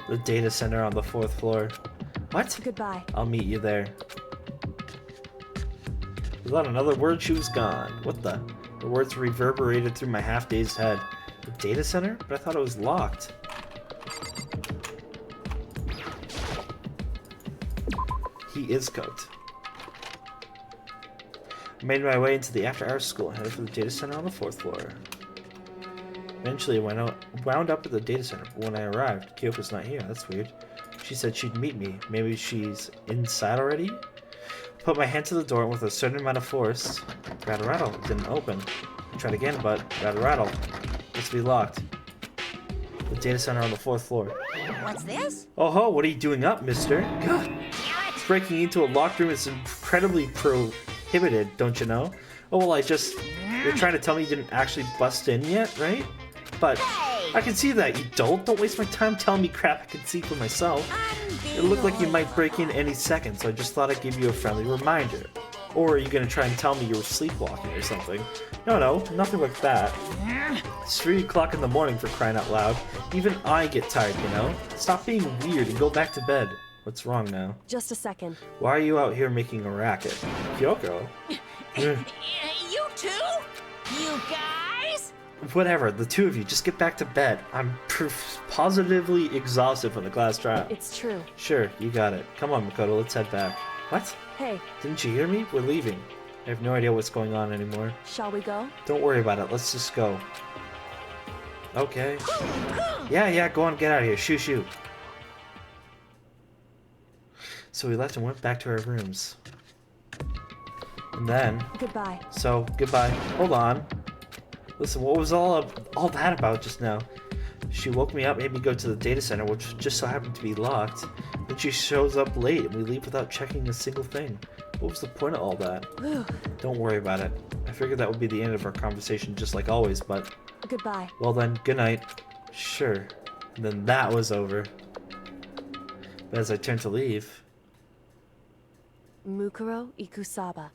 The data center on the 4th floor. What? Goodbye. I'll meet you there. Without another word, she was gone. What the? The words reverberated through my half-dazed head. The data center? But I thought it was locked. He is cooked. I made my way into the after-hours school and headed for the data center on the 4th floor. Eventually, I wound up at the data center, but when I arrived, Kyoko's not here. That's weird. She said she'd meet me. Maybe she's inside already? Put my hand to the door and with a certain amount of force, rattle, it didn't open. I tried again, but rattle. Must be locked. The data center on the 4th floor. What's this? Oh ho, what are you doing up, mister? God. Breaking into a locked room is incredibly prohibited, don't you know? Oh well, you're trying to tell me you didn't actually bust in yet, right? But I can see that, you dolt. Don't waste my time telling me crap I can see for myself. It looked like you might break in any second, so I just thought I'd give you a friendly reminder. Or are you gonna try and tell me you were sleepwalking or something? No, nothing like that. It's 3 o'clock in the morning, for crying out loud. Even I get tired, you know? Stop being weird and go back to bed. What's wrong now? Just a second. Why are you out here making a racket? Kyoko? You too? You guys? Whatever, the two of you, just get back to bed. I'm positively exhausted from the class trial. It's true. Sure, you got it. Come on, Makoto, let's head back. What? Hey. Didn't you hear me? We're leaving. I have no idea what's going on anymore. Shall we go? Don't worry about it, let's just go. Okay. Yeah, go on, get out of here. Shoo. So we left and went back to our rooms. And then... Goodbye. So, goodbye. Hold on. Listen, what was all that about just now? She woke me up, made me go to the data center, which just so happened to be locked. Then she shows up late, and we leave without checking a single thing. What was the point of all that? Don't worry about it. I figured that would be the end of our conversation, just like always, but... Goodbye. Well then, good night. Sure. And then that was over. But as I turned to leave... Mukuro Ikusaba.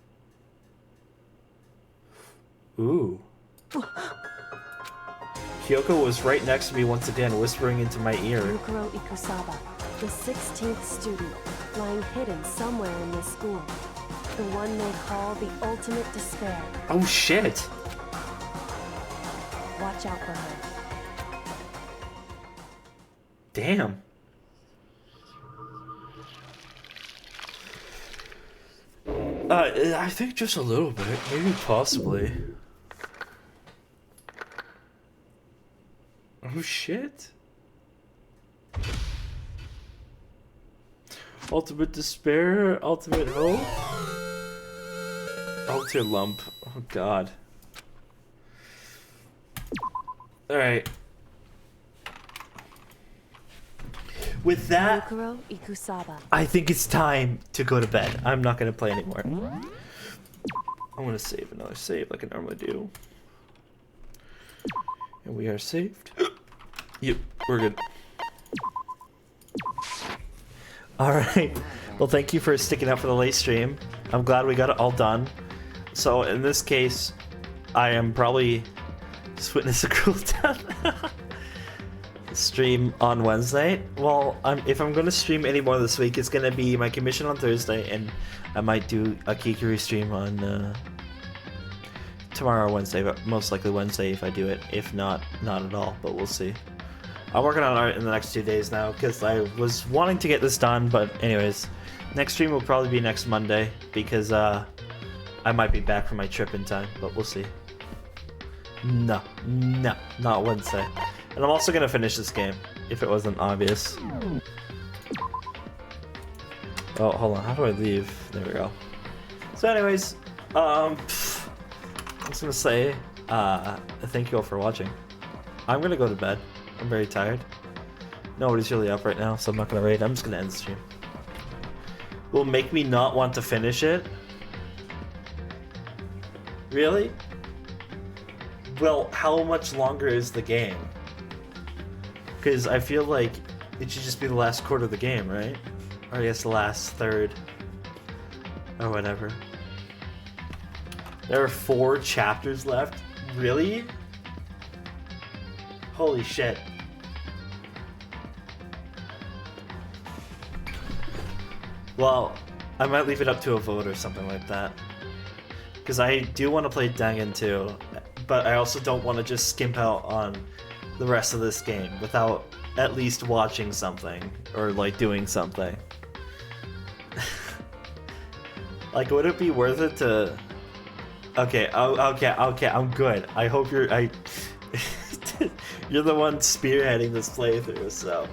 Ooh. Kyoko was right next to me once again, whispering into my ear. Mukuro Ikusaba, the 16th student, lying hidden somewhere in this school. The one they call the ultimate despair. Oh shit! Watch out for her. Damn. I think just a little bit, maybe possibly. I'm Oh shit. Ultimate despair, ultimate hope. Alter lump. Oh god. Alright. With that, Yukiro Ikusaba. I think it's time to go to bed. I'm not gonna play anymore. I'm gonna save another save like I normally do. And we are saved. Yep, we're good. Alright. Well, thank you for sticking out for the late stream. I'm glad we got it all done. So, in this case, I am probably just witness a cruel death. Stream on Wednesday. Well, if I'm going to stream any more this week, it's going to be my commission on Thursday, and I might do a Kikiri stream on tomorrow or Wednesday, but most likely Wednesday if I do it. If not, not at all, but we'll see. I'm working on it in the next 2 days now, because I was wanting to get this done, but anyways, next stream will probably be next Monday, because I might be back from my trip in time, but we'll see. No, not Wednesday. And I'm also going to finish this game, if it wasn't obvious. Oh, hold on, how do I leave? There we go. So anyways, I was going to say, thank you all for watching. I'm going to go to bed. I'm very tired. Nobody's really up right now, so I'm not going to raid. I'm just going to end the stream. Will make me not want to finish it? Really? Well, how much longer is the game? Because I feel like it should just be the last quarter of the game, right? Or I guess the last third. Or whatever. There are 4 chapters left? Really? Holy shit. Well, I might leave it up to a vote or something like that. Because I do want to play Dangan too, but I also don't want to just skimp out on the rest of this game without at least watching something or like doing something. Like, would it be worth it to... Okay, I'm good. I hope you're... You're the one spearheading this playthrough, so...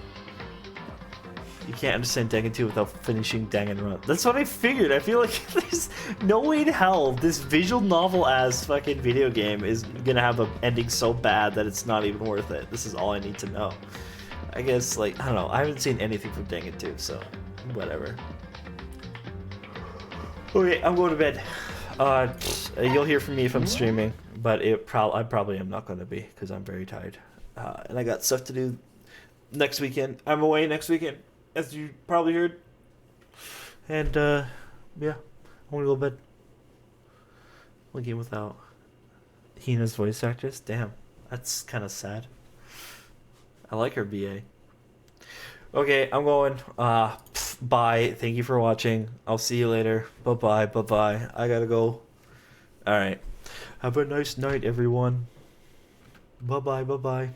You can't understand Dangan 2 without finishing Danganronpa. That's what I figured. I feel like there's no way in hell this visual novel-ass fucking video game is gonna have an ending so bad that it's not even worth it. This is all I need to know. I guess, like, I don't know. I haven't seen anything from Dangan 2, so whatever. Okay, I'm going to bed. You'll hear from me if I'm streaming, but I probably am not going to be because I'm very tired. And I got stuff to do next weekend. I'm away next weekend, as you probably heard. And, yeah, I want to go to bed. One game without Hina's voice actress? Damn, that's kind of sad. I like her BA. Okay, I'm going. Bye. Thank you for watching. I'll see you later. Bye-bye. Bye-bye. I gotta go. Alright. Have a nice night, everyone. Bye-bye. Bye-bye.